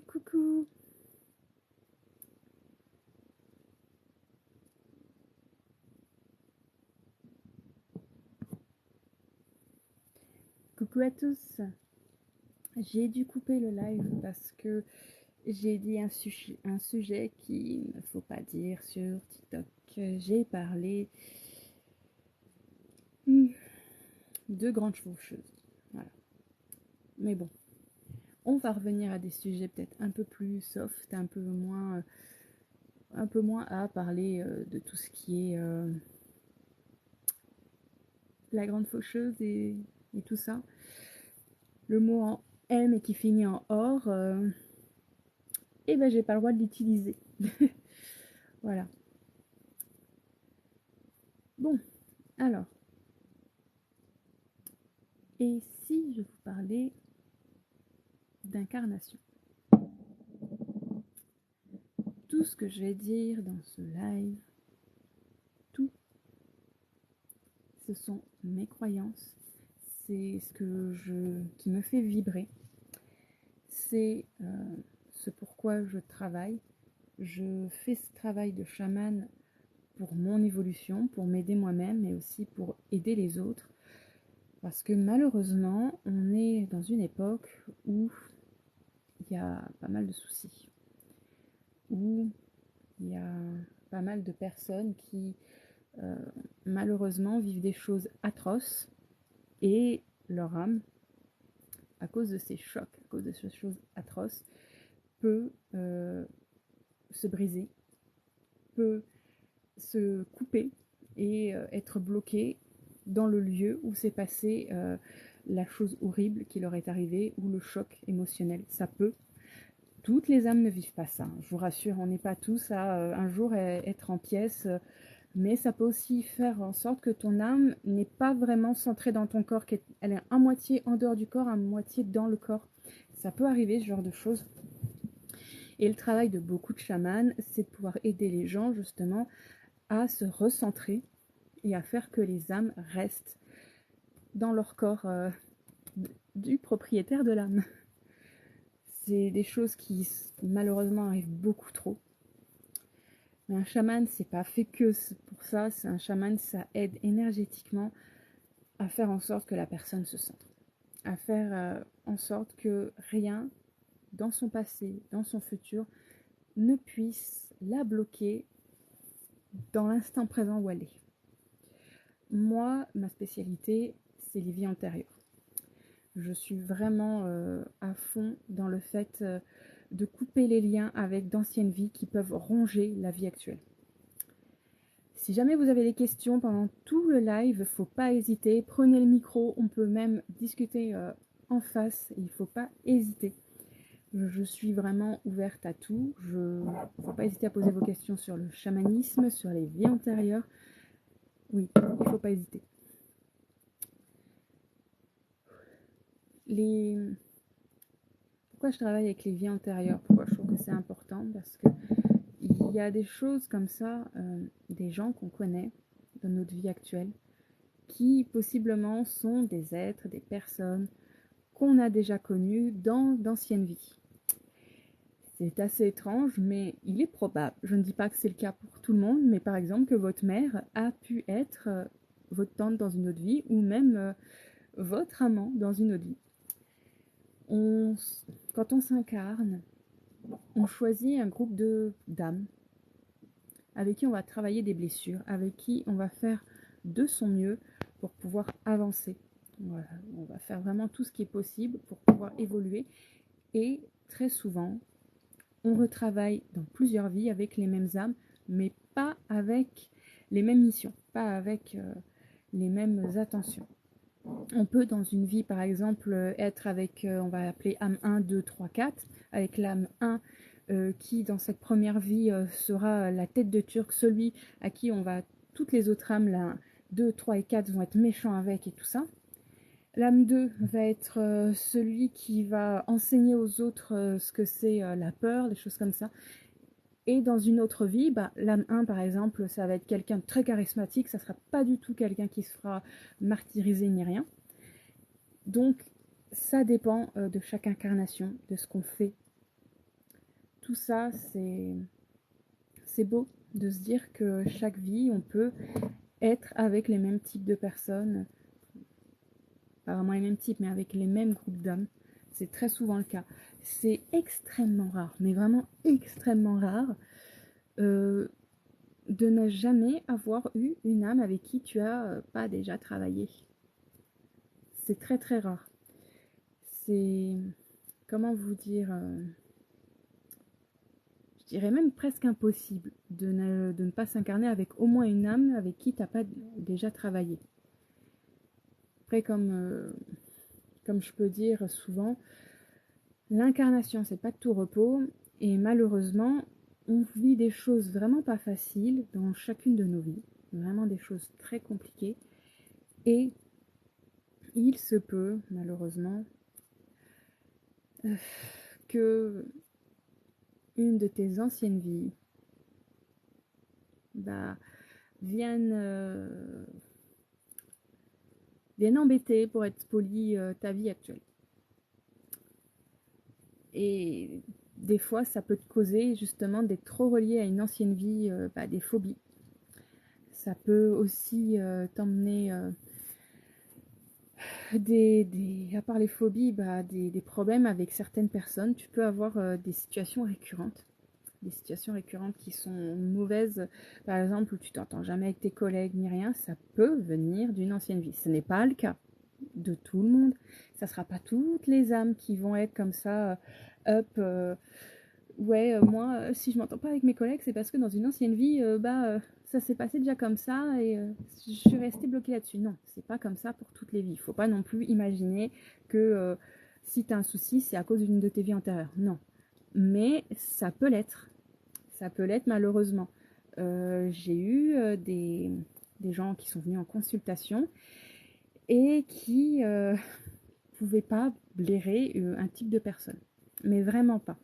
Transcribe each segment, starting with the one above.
Coucou. Coucou à tous. J'ai dû couper le live parce que j'ai dit un sujet qu'il ne faut pas dire sur TikTok. J'ai parlé de grandes chevaucheuses. Voilà. Mais bon, on va revenir à des sujets peut-être un peu plus soft, un peu moins à parler de tout ce qui est la grande faucheuse et tout ça. Le mot en M et qui finit en or, et ben j'ai pas le droit de l'utiliser. Voilà. Bon, alors, et si je vous parlais d'incarnation? Tout ce que je vais dire dans ce live, tout, ce sont mes croyances, c'est qui me fait vibrer, c'est ce pourquoi je travaille. Je fais ce travail de chaman pour mon évolution, pour m'aider moi-même, mais aussi pour aider les autres. Parce que malheureusement, on est dans une époque où il y a pas mal de soucis, où il y a pas mal de personnes qui malheureusement vivent des choses atroces et leur âme, à cause de ces chocs, à cause de ces choses atroces, peut se briser, peut se couper et être bloquée dans le lieu où s'est passée la chose horrible qui leur est arrivée ou le choc émotionnel. Ça peut. Toutes les âmes ne vivent pas ça. Je vous rassure, on n'est pas tous à un jour être en pièces. Mais ça peut aussi faire en sorte que ton âme n'est pas vraiment centrée dans ton corps, qu'elle est à moitié en dehors du corps, à moitié dans le corps. Ça peut arriver, ce genre de choses. Et le travail de beaucoup de chamans, c'est de pouvoir aider les gens justement à se recentrer et à faire que les âmes restent dans leur corps du propriétaire de l'âme. C'est des choses qui malheureusement arrivent beaucoup trop. Mais un chaman, c'est pas fait que pour ça. C'est un chaman, ça aide énergétiquement à faire en sorte que la personne se centre, à faire en sorte que rien dans son passé, dans son futur, ne puisse la bloquer dans l'instant présent où elle est. Moi, ma spécialité, c'est les vies antérieures. Je suis vraiment à fond dans le fait de couper les liens avec d'anciennes vies qui peuvent ronger la vie actuelle. Si jamais vous avez des questions pendant tout le live, faut pas hésiter, prenez le micro, on peut même discuter en face, il faut pas hésiter. Je suis vraiment ouverte à tout, faut pas hésiter à poser vos questions sur le chamanisme, sur les vies antérieures. Oui, il faut pas hésiter. Pourquoi je travaille avec les vies antérieures? Pourquoi je trouve que c'est important? Parce que il y a des choses comme ça, des gens qu'on connaît dans notre vie actuelle, qui possiblement sont des êtres, des personnes qu'on a déjà connues dans d'anciennes vies. C'est assez étrange, mais il est probable, je ne dis pas que c'est le cas pour tout le monde, mais par exemple que votre mère a pu être votre tante dans une autre vie, ou même votre amant dans une autre vie. Quand on s'incarne, on choisit un groupe d'âmes avec qui on va travailler des blessures, avec qui on va faire de son mieux pour pouvoir avancer. Voilà, on va faire vraiment tout ce qui est possible pour pouvoir évoluer. Et très souvent, on retravaille dans plusieurs vies avec les mêmes âmes, mais pas avec les mêmes missions, pas avec les mêmes attentions. On peut dans une vie par exemple être avec, on va appeler âme 1, 2, 3, 4, avec l'âme 1 qui dans cette première vie sera la tête de turc, celui à qui on va, toutes les autres âmes, là, 2, 3 et 4 vont être méchants avec et tout ça. L'âme 2 va être celui qui va enseigner aux autres ce que c'est la peur, des choses comme ça. Et dans une autre vie, l'âme 1 par exemple, ça va être quelqu'un de très charismatique, ça sera pas du tout quelqu'un qui se fera martyriser ni rien. Donc ça dépend de chaque incarnation, de ce qu'on fait tout ça, c'est beau de se dire que chaque vie, on peut être avec les mêmes types de personnes, pas vraiment les mêmes types, mais avec les mêmes groupes d'âmes. C'est très souvent le cas. C'est extrêmement rare, mais vraiment extrêmement rare, de ne jamais avoir eu une âme avec qui tu as pas déjà travaillé. C'est très très rare. C'est, comment vous dire, je dirais même presque impossible de ne pas s'incarner avec au moins une âme avec qui tu n'as pas déjà travaillé. Après, comme je peux dire souvent, l'incarnation, c'est pas de tout repos, et malheureusement, on vit des choses vraiment pas faciles dans chacune de nos vies, vraiment des choses très compliquées, et il se peut, malheureusement, que une de tes anciennes vies bah, vienne embêter, pour être poli, ta vie actuelle. Et des fois, ça peut te causer justement d'être trop relié à une ancienne vie, des phobies. Ça peut aussi t'emmener à part les phobies, des problèmes avec certaines personnes. Tu peux avoir des situations récurrentes. Des situations récurrentes qui sont mauvaises, par exemple où tu t'entends jamais avec tes collègues ni rien, ça peut venir d'une ancienne vie. Ce n'est pas le cas de tout le monde. Ça sera pas toutes les âmes qui vont être comme ça, moi, si je m'entends pas avec mes collègues, c'est parce que dans une ancienne vie, ça s'est passé déjà comme ça et je suis restée bloquée là-dessus. Non, c'est pas comme ça pour toutes les vies. Il faut pas non plus imaginer que si tu as un souci, c'est à cause d'une de tes vies antérieures. Non. Mais ça peut l'être. Ça peut l'être malheureusement. J'ai eu des gens qui sont venus en consultation et qui pouvaient pas blairer un type de personne. Mais vraiment pas.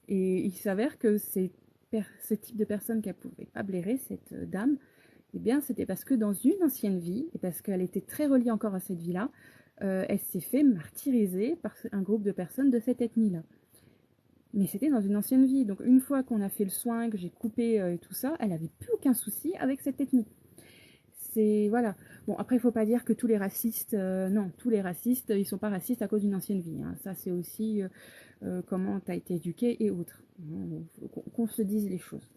Et il s'avère que ce type de personne qu'elle ne pouvait pas blairer, cette dame, eh bien, c'était parce que dans une ancienne vie, et parce qu'elle était très reliée encore à cette vie-là, elle s'est fait martyriser par un groupe de personnes de cette ethnie-là. Mais c'était dans une ancienne vie. Donc une fois qu'on a fait le soin, que j'ai coupé et tout ça, elle n'avait plus aucun souci avec cette ethnie. C'est voilà. Bon, après il faut pas dire que tous les racistes, non, tous les racistes, ils sont pas racistes à cause d'une ancienne vie. Hein. Ça c'est aussi comment tu as été éduqué et autres. Qu'on se dise les choses.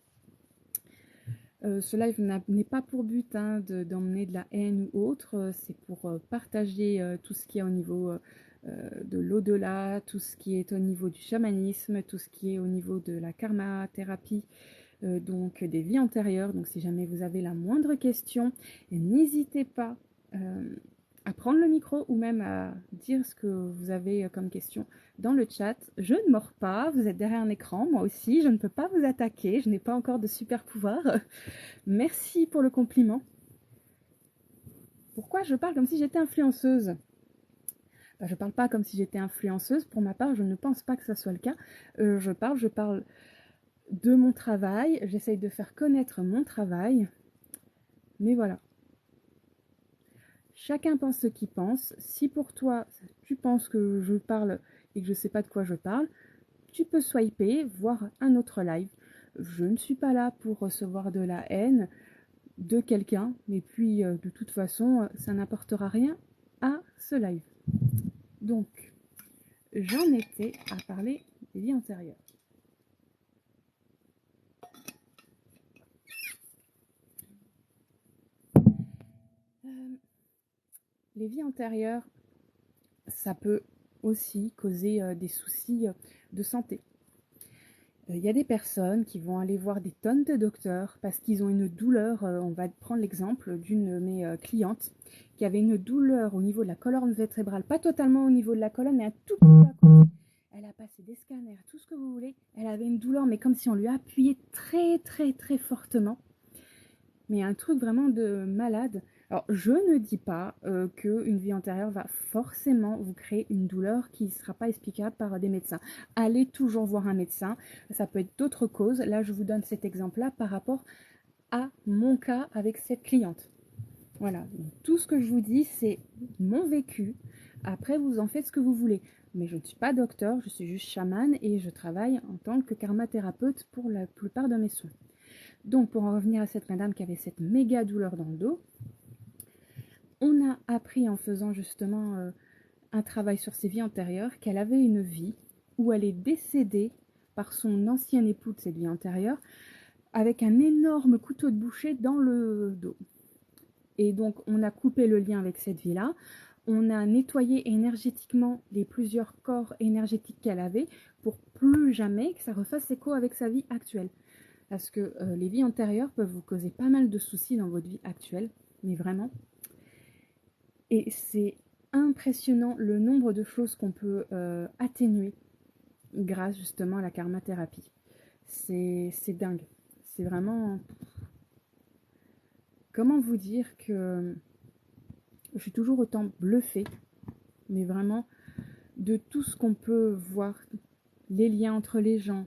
Ce live n'est pas pour but d'emmener de la haine ou autre, c'est pour partager tout ce qui est au niveau de l'au-delà, tout ce qui est au niveau du chamanisme, tout ce qui est au niveau de la karma thérapie, donc des vies antérieures. Donc si jamais vous avez la moindre question, n'hésitez pas à prendre le micro ou même à dire ce que vous avez comme question dans le chat. Je ne mords pas, vous êtes derrière un écran, moi aussi, je ne peux pas vous attaquer, je n'ai pas encore de super pouvoir. Merci pour le compliment. Pourquoi je parle comme si j'étais influenceuse ? Je ne parle pas comme si j'étais influenceuse, pour ma part, je ne pense pas que ça soit le cas. Je parle de mon travail, j'essaye de faire connaître mon travail, mais voilà. Chacun pense ce qu'il pense. Si pour toi, tu penses que je parle et que je ne sais pas de quoi je parle, tu peux swiper, voir un autre live. Je ne suis pas là pour recevoir de la haine de quelqu'un, mais puis de toute façon, ça n'apportera rien à ce live. Donc, j'en étais à parler des vies antérieures. Les vies antérieures, ça peut aussi causer des soucis de santé. Il y a des personnes qui vont aller voir des tonnes de docteurs parce qu'ils ont une douleur. On va prendre l'exemple d'une de mes clientes qui avait une douleur au niveau de la colonne vertébrale, pas totalement au niveau de la colonne, mais un tout petit peu à côté. Elle a passé des scanners, tout ce que vous voulez. Elle avait une douleur, mais comme si on lui appuyait très très très fortement. Mais un truc vraiment de malade. Alors, je ne dis pas qu'une vie antérieure va forcément vous créer une douleur qui ne sera pas explicable par des médecins. Allez toujours voir un médecin. Ça peut être d'autres causes. Là, je vous donne cet exemple-là par rapport à mon cas avec cette cliente. Voilà. Donc, tout ce que je vous dis, c'est mon vécu. Après, vous en faites ce que vous voulez. mais je ne suis pas docteur, je suis juste chamane et je travaille en tant que karmathérapeute pour la plupart de mes soins. Donc pour en revenir à cette madame qui avait cette méga douleur dans le dos, on a appris en faisant justement un travail sur ses vies antérieures qu'elle avait une vie où elle est décédée par son ancien époux de cette vie antérieure avec un énorme couteau de boucher dans le dos. Et donc on a coupé le lien avec cette vie-là, on a nettoyé énergétiquement les plusieurs corps énergétiques qu'elle avait pour plus jamais que ça refasse écho avec sa vie actuelle. Parce que les vies antérieures peuvent vous causer pas mal de soucis dans votre vie actuelle, mais vraiment. Et c'est impressionnant le nombre de choses qu'on peut atténuer grâce justement à la karma-thérapie. C'est dingue. C'est vraiment... Comment vous dire que je suis toujours autant bluffée, mais vraiment de tout ce qu'on peut voir, les liens entre les gens,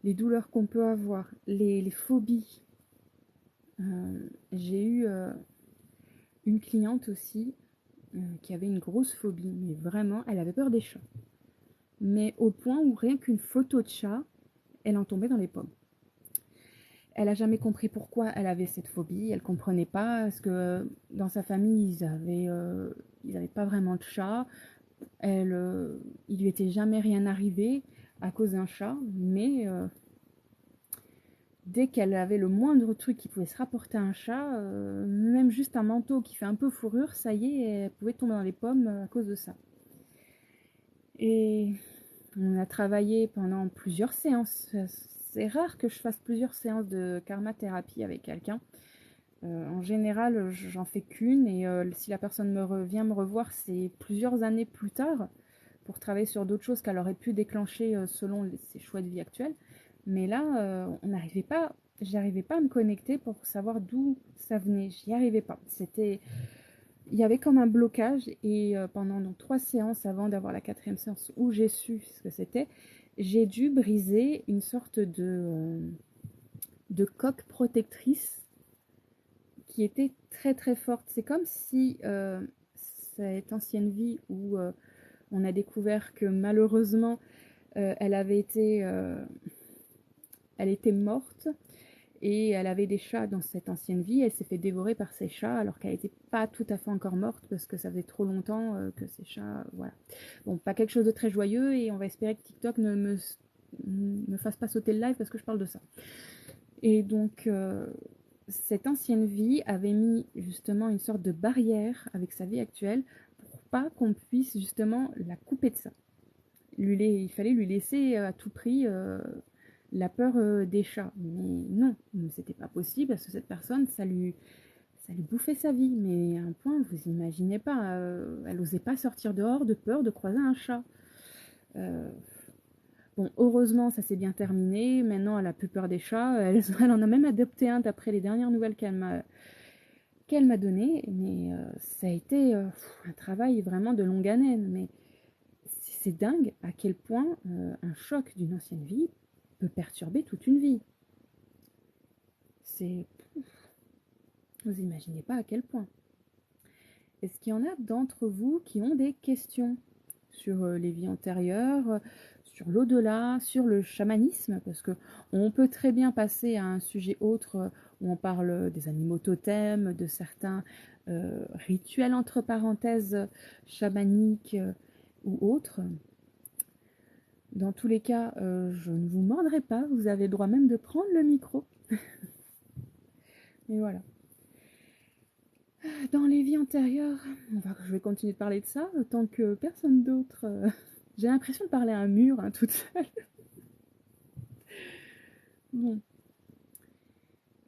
les douleurs qu'on peut avoir, les phobies. J'ai eu une cliente aussi qui avait une grosse phobie, mais vraiment, elle avait peur des chats. Mais au point où rien qu'une photo de chat, elle en tombait dans les pommes. Elle n'a jamais compris pourquoi elle avait cette phobie, elle ne comprenait pas, parce que dans sa famille, ils avaient pas vraiment de chat. Il lui était jamais rien arrivé à cause d'un chat, mais dès qu'elle avait le moindre truc qui pouvait se rapporter à un chat, même juste un manteau qui fait un peu fourrure, ça y est, elle pouvait tomber dans les pommes à cause de ça. Et on a travaillé pendant plusieurs séances. C'est rare que je fasse plusieurs séances de karma-thérapie avec quelqu'un. En général, j'en fais qu'une et si la personne vient me revoir, c'est plusieurs années plus tard pour travailler sur d'autres choses qu'elle aurait pu déclencher selon ses choix de vie actuels. Mais là, j'arrivais pas à me connecter pour savoir d'où ça venait. J'y arrivais pas. Il y avait comme un blocage et pendant donc 3 séances avant d'avoir la 4e séance où j'ai su ce que c'était, j'ai dû briser une sorte de coque protectrice qui était très très forte. C'est comme si cette ancienne vie où on a découvert que malheureusement elle était morte et elle avait des chats dans cette ancienne vie. Elle s'est fait dévorer par ses chats alors qu'elle n'était pas tout à fait encore morte parce que ça faisait trop longtemps que ces chats... Voilà. Bon, pas quelque chose de très joyeux et on va espérer que TikTok ne me fasse pas sauter le live parce que je parle de ça. Et donc, cette ancienne vie avait mis justement une sorte de barrière avec sa vie actuelle pour pas qu'on puisse justement la couper de ça. Il fallait lui laisser à tout prix la peur des chats. Mais non, c'était pas possible parce que cette personne, ça lui bouffait sa vie. Mais à un point, vous imaginez pas, elle n'osait pas sortir dehors de peur de croiser un chat. Bon, heureusement, ça s'est bien terminé. Maintenant, elle a plus peur des chats. Elle en a même adopté un d'après les dernières nouvelles qu'elle m'a données. Mais ça a été un travail vraiment de longue haleine. Mais c'est dingue à quel point un choc d'une ancienne vie peut perturber toute une vie. Vous imaginez pas à quel point. Est-ce qu'il y en a d'entre vous qui ont des questions sur les vies antérieures, sur l'au-delà, sur le chamanisme? Parce que on peut très bien passer à un sujet autre où on parle des animaux totems, de certains rituels entre parenthèses chamaniques ou autres. Dans tous les cas, je ne vous mordrai pas, vous avez le droit même de prendre le micro. Et voilà. Dans les vies antérieures, je vais continuer de parler de ça, tant que personne d'autre... J'ai l'impression de parler à un mur, hein, toute seule. Bon.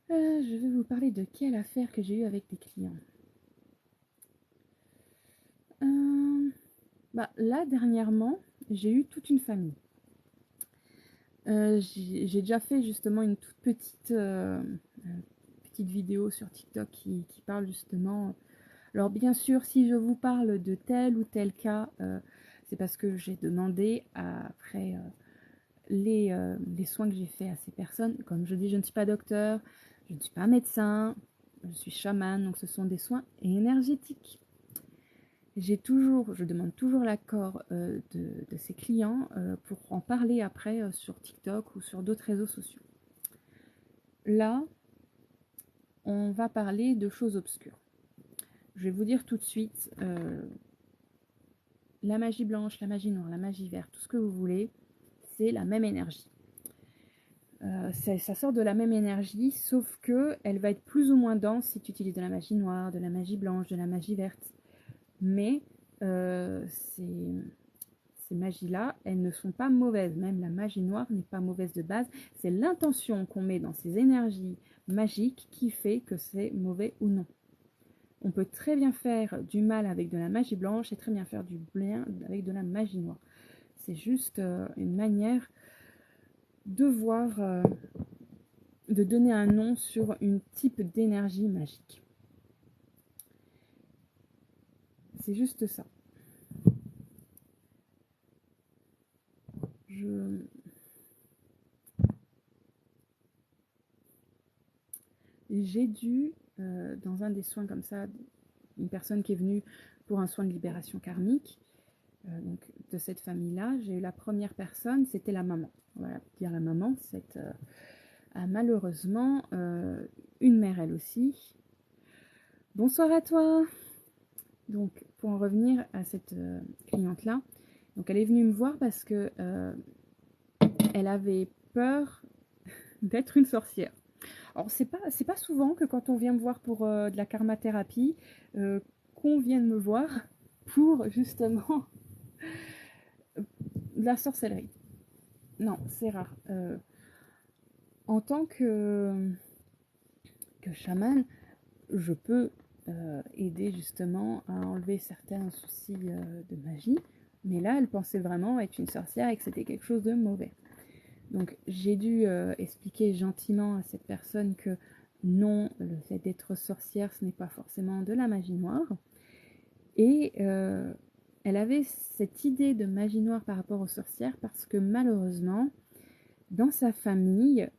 Je vais vous parler de quelle affaire que j'ai eue avec des clients. Là, dernièrement, j'ai eu toute une famille. J'ai déjà fait justement une toute petite vidéo sur TikTok qui parle justement... Alors bien sûr, si je vous parle de tel ou tel cas, c'est parce que j'ai demandé après les soins que j'ai fait à ces personnes. Comme je dis, je ne suis pas docteur, je ne suis pas médecin, je suis chamane, donc ce sont des soins énergétiques. Je demande toujours l'accord de ces clients pour en parler après sur TikTok ou sur d'autres réseaux sociaux. Là, on va parler de choses obscures. Je vais vous dire tout de suite, la magie blanche, la magie noire, la magie verte, tout ce que vous voulez, c'est la même énergie. Ça sort de la même énergie, sauf que elle va être plus ou moins dense si tu utilises de la magie noire, de la magie blanche, de la magie verte. Mais ces magies-là, elles ne sont pas mauvaises. Même la magie noire n'est pas mauvaise de base. C'est l'intention qu'on met dans ces énergies magiques qui fait que c'est mauvais ou non. On peut très bien faire du mal avec de la magie blanche et très bien faire du bien avec de la magie noire. C'est juste une manière de voir, de donner un nom sur une type d'énergie magique. C'est juste ça. J'ai dû, dans un des soins comme ça, une personne qui est venue pour un soin de libération karmique, donc de cette famille-là, j'ai eu la première personne, c'était la maman. Voilà, dire la maman, a malheureusement une mère elle aussi. Bonsoir à toi. Donc pour en revenir à cette cliente-là, donc elle est venue me voir parce que elle avait peur d'être une sorcière. Alors c'est pas souvent que quand on vient me voir pour de la karmathérapie, qu'on vienne me voir pour justement de la sorcellerie. Non, c'est rare. En tant que chaman, je peux aider justement à enlever certains soucis de magie, mais là elle pensait vraiment être une sorcière et que c'était quelque chose de mauvais. Donc j'ai dû expliquer gentiment à cette personne que non, le fait d'être sorcière, ce n'est pas forcément de la magie noire. Et elle avait cette idée de magie noire par rapport aux sorcières parce que malheureusement, dans sa famille,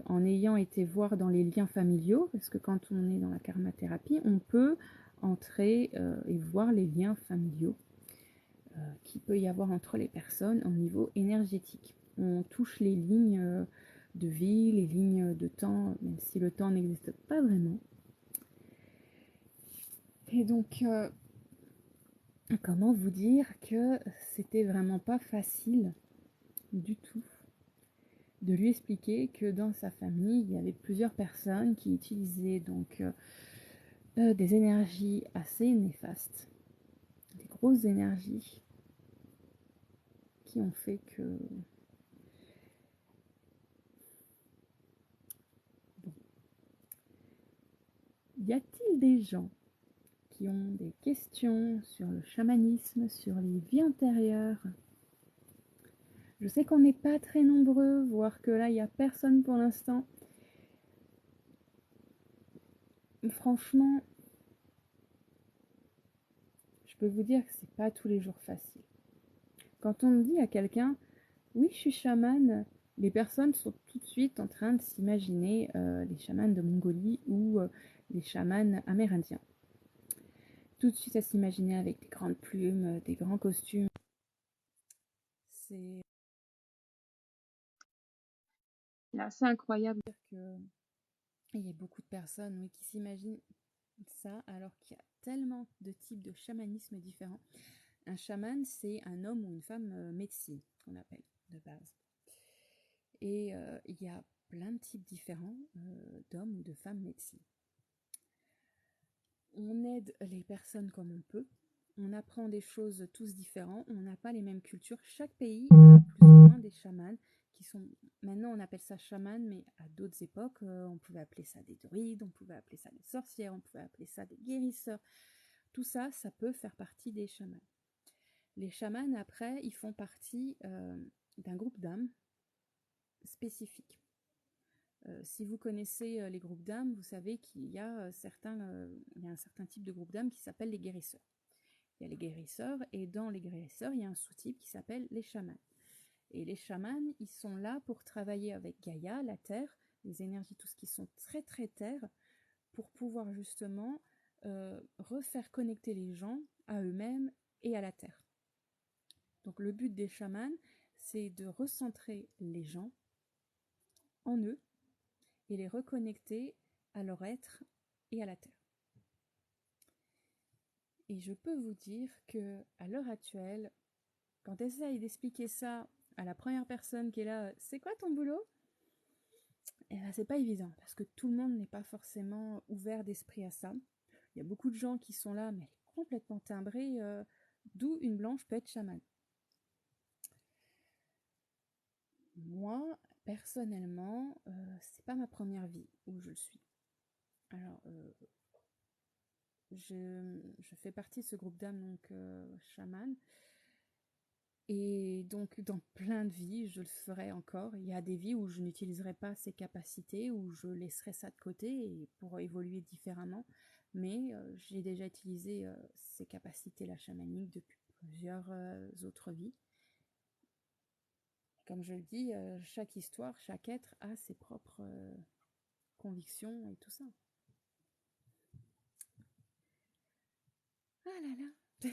en ayant été voir dans les liens familiaux, parce que quand on est dans la karmathérapie, on peut entrer et voir les liens familiaux qu'il peut y avoir entre les personnes au niveau énergétique. On touche les lignes de vie, les lignes de temps, même si le temps n'existe pas vraiment. Et donc, comment vous dire que c'était vraiment pas facile du tout de lui expliquer que dans sa famille, il y avait plusieurs personnes qui utilisaient donc des énergies assez néfastes, des grosses énergies qui ont fait que... Bon. Y a-t-il des gens qui ont des questions sur le chamanisme, sur les vies antérieures? Je sais qu'on n'est pas très nombreux, voire que là, il n'y a personne pour l'instant. Franchement, je peux vous dire que c'est pas tous les jours facile. Quand on dit à quelqu'un « Oui, je suis chamane », les personnes sont tout de suite en train de s'imaginer les chamans de Mongolie ou les chamans amérindiens. Tout de suite à s'imaginer avec des grandes plumes, des grands costumes. C'est assez incroyable qu'il y ait beaucoup de personnes qui s'imaginent ça alors qu'il y a tellement de types de chamanisme différents. Un chaman, c'est un homme ou une femme médecine, qu'on appelle de base. Et il y a plein de types différents d'hommes ou de femmes médecine. On aide les personnes comme on peut. On apprend des choses tous différents. On n'a pas les mêmes cultures. Chaque pays a plus ou moins des chamans qui sont... Maintenant, on appelle ça chaman, mais à d'autres époques, on pouvait appeler ça des druides, on pouvait appeler ça des sorcières, on pouvait appeler ça des guérisseurs. Tout ça, ça peut faire partie des chamans. Les chamans, après, ils font partie d'un groupe d'âmes spécifique. Si vous connaissez les groupes d'âmes, vous savez qu'il y a un certain type de groupe d'âmes qui s'appelle les guérisseurs. Il y a les guérisseurs et dans les guérisseurs, il y a un sous-type qui s'appelle les chamans. Et les chamans, ils sont là pour travailler avec Gaïa, la terre, les énergies, tout ce qui sont très très terre, pour pouvoir justement refaire connecter les gens à eux-mêmes et à la terre. Donc le but des chamans, c'est de recentrer les gens en eux et les reconnecter à leur être et à la terre. Et je peux vous dire que à l'heure actuelle, quand essaye d'expliquer ça à la première personne qui est là, c'est quoi ton boulot? Et ben, c'est pas évident parce que tout le monde n'est pas forcément ouvert d'esprit à ça. Il y a beaucoup de gens qui sont là, mais complètement timbrés, d'où une blanche peut être chamane. Moi, personnellement, c'est pas ma première vie où je le suis. Alors, je fais partie de ce groupe d'âmes, donc chaman. Et donc, dans plein de vies, je le ferai encore. Il y a des vies où je n'utiliserai pas ces capacités, où je laisserai ça de côté pour évoluer différemment. Mais j'ai déjà utilisé ces capacités-là chamaniques depuis plusieurs autres vies. Comme je le dis, chaque histoire, chaque être a ses propres convictions et tout ça. Ah là là,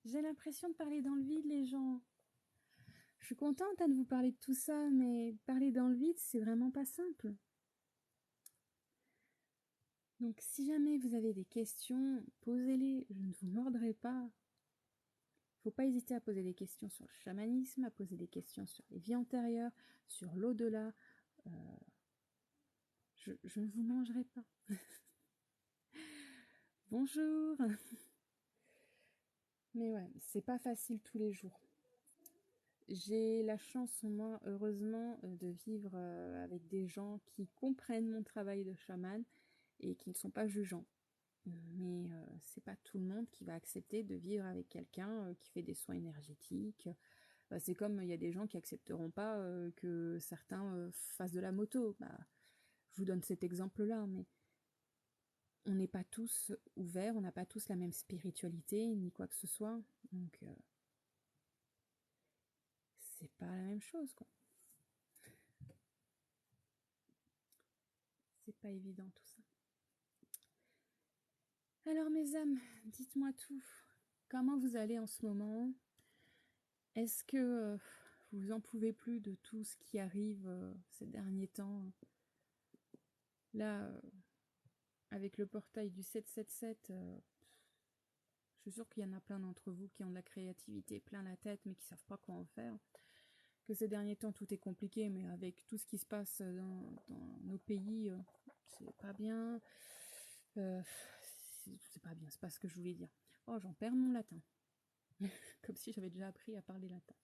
j'ai l'impression de parler dans le vide, les gens. Je suis contente de vous parler de tout ça, mais parler dans le vide, c'est vraiment pas simple. Donc si jamais vous avez des questions, posez-les, je ne vous mordrai pas. Faut pas hésiter à poser des questions sur le chamanisme, à poser des questions sur les vies antérieures, sur l'au-delà. Je ne vous mangerai pas. Bonjour. Mais ouais, c'est pas facile tous les jours. J'ai la chance, moi, heureusement, de vivre avec des gens qui comprennent mon travail de chaman et qui ne sont pas jugeants. Mais c'est pas tout le monde qui va accepter de vivre avec quelqu'un qui fait des soins énergétiques. C'est comme il y a des gens qui accepteront pas que certains fassent de la moto. Je vous donne cet exemple-là, mais on n'est pas tous ouverts, on n'a pas tous la même spiritualité, ni quoi que ce soit. Donc c'est pas la même chose, quoi. C'est pas évident tout ça. Alors mes âmes, dites-moi tout. Comment vous allez en ce moment? Est-ce que vous en pouvez plus de tout ce qui arrive ces derniers temps? Là, avec le portail du 777, je suis sûre qu'il y en a plein d'entre vous qui ont de la créativité plein la tête, mais qui savent pas quoi en faire. Que ces derniers temps, tout est compliqué, mais avec tout ce qui se passe dans nos pays, c'est pas bien. C'est pas bien, c'est pas ce que je voulais dire. Oh, j'en perds mon latin. Comme si j'avais déjà appris à parler latin.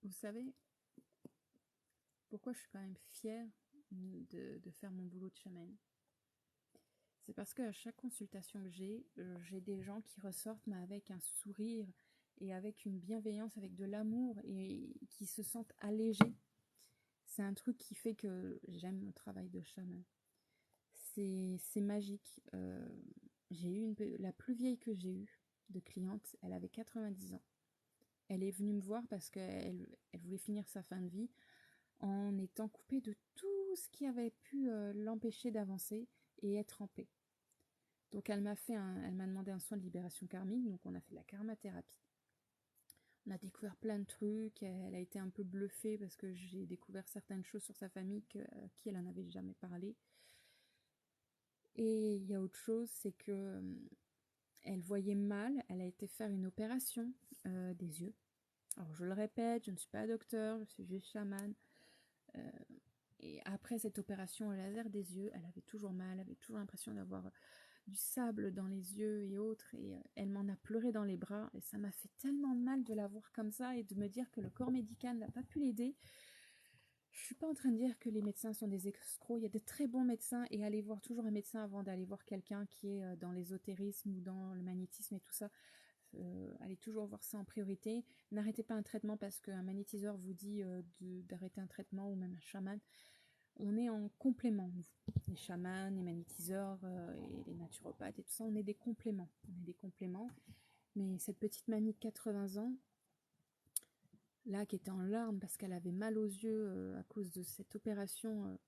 Vous savez pourquoi je suis quand même fière de faire mon boulot de chaman? C'est parce qu'à chaque consultation que j'ai des gens qui ressortent mais avec un sourire et avec une bienveillance, avec de l'amour et qui se sentent allégés. C'est un truc qui fait que j'aime mon travail de chaman. C'est magique. J'ai eu la plus vieille que j'ai eue de cliente, elle avait 90 ans. Elle est venue me voir parce qu'elle voulait finir sa fin de vie en étant coupée de tout ce qui avait pu l'empêcher d'avancer et être en paix. Donc elle m'a demandé un soin de libération karmique, donc on a fait de la karmathérapie. On a découvert plein de trucs, elle a été un peu bluffée parce que j'ai découvert certaines choses sur sa famille qui elle en avait jamais parlé. Et il y a autre chose, c'est que elle voyait mal, elle a été faire une opération des yeux. Alors je le répète, je ne suis pas docteur, je suis juste chamane. Et après cette opération au laser des yeux, elle avait toujours mal, elle avait toujours l'impression d'avoir du sable dans les yeux et autres, et elle m'en a pleuré dans les bras, et ça m'a fait tellement mal de la voir comme ça, et de me dire que le corps médical n'a pas pu l'aider. Je suis pas en train de dire que les médecins sont des escrocs, il y a de très bons médecins, et allez voir toujours un médecin avant d'aller voir quelqu'un qui est dans l'ésotérisme ou dans le magnétisme et tout ça. Allez toujours voir ça en priorité. N'arrêtez pas un traitement parce qu'un magnétiseur vous dit d'arrêter un traitement, ou même un chaman. On est en complément, nous. Les chamans, les magnétiseurs et les naturopathes et tout ça, on est des compléments. On est des compléments. Mais cette petite mamie de 80 ans, là, qui était en larmes parce qu'elle avait mal aux yeux à cause de cette opération.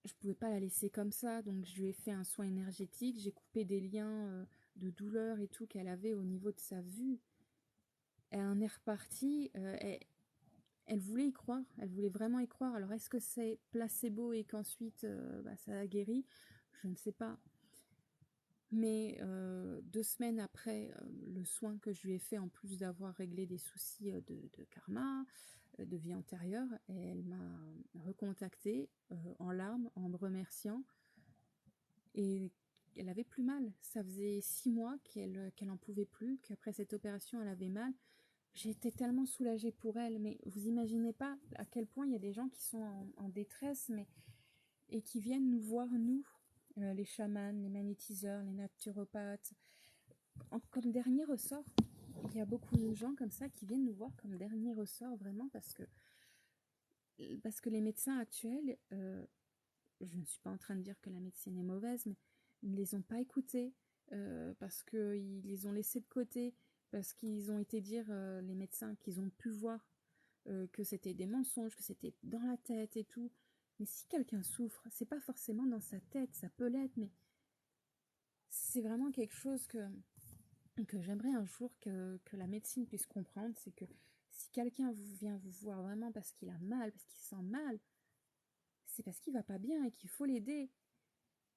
Je pouvais pas la laisser comme ça, donc je lui ai fait un soin énergétique, j'ai coupé des liens de douleur et tout qu'elle avait au niveau de sa vue. Elle en est repartie, elle voulait y croire, elle voulait vraiment y croire. Alors est-ce que c'est placebo et qu'ensuite ça a guéri? Je ne sais pas. Mais 2 semaines après le soin que je lui ai fait, en plus d'avoir réglé des soucis de karma, de vie antérieure, elle m'a recontactée en larmes, en me remerciant. Et elle avait plus mal. Ça faisait 6 mois qu'elle en pouvait plus, qu'après cette opération, elle avait mal. J'étais tellement soulagée pour elle, mais vous imaginez pas à quel point il y a des gens qui sont en détresse, et qui viennent nous voir, nous, les chamans, les magnétiseurs, les naturopathes, comme dernier ressort. Il y a beaucoup de gens comme ça qui viennent nous voir comme dernier ressort, vraiment, parce que les médecins actuels, je ne suis pas en train de dire que la médecine est mauvaise, mais ils ne les ont pas écoutés, parce qu'ils les ont laissés de côté, parce qu'ils ont été dire, les médecins, qu'ils ont pu voir que c'était des mensonges, que c'était dans la tête et tout. Mais si quelqu'un souffre, c'est pas forcément dans sa tête, ça peut l'être, mais c'est vraiment quelque chose que j'aimerais un jour que la médecine puisse comprendre, c'est que si quelqu'un vient vous voir vraiment parce qu'il a mal, parce qu'il se sent mal, c'est parce qu'il va pas bien et qu'il faut l'aider.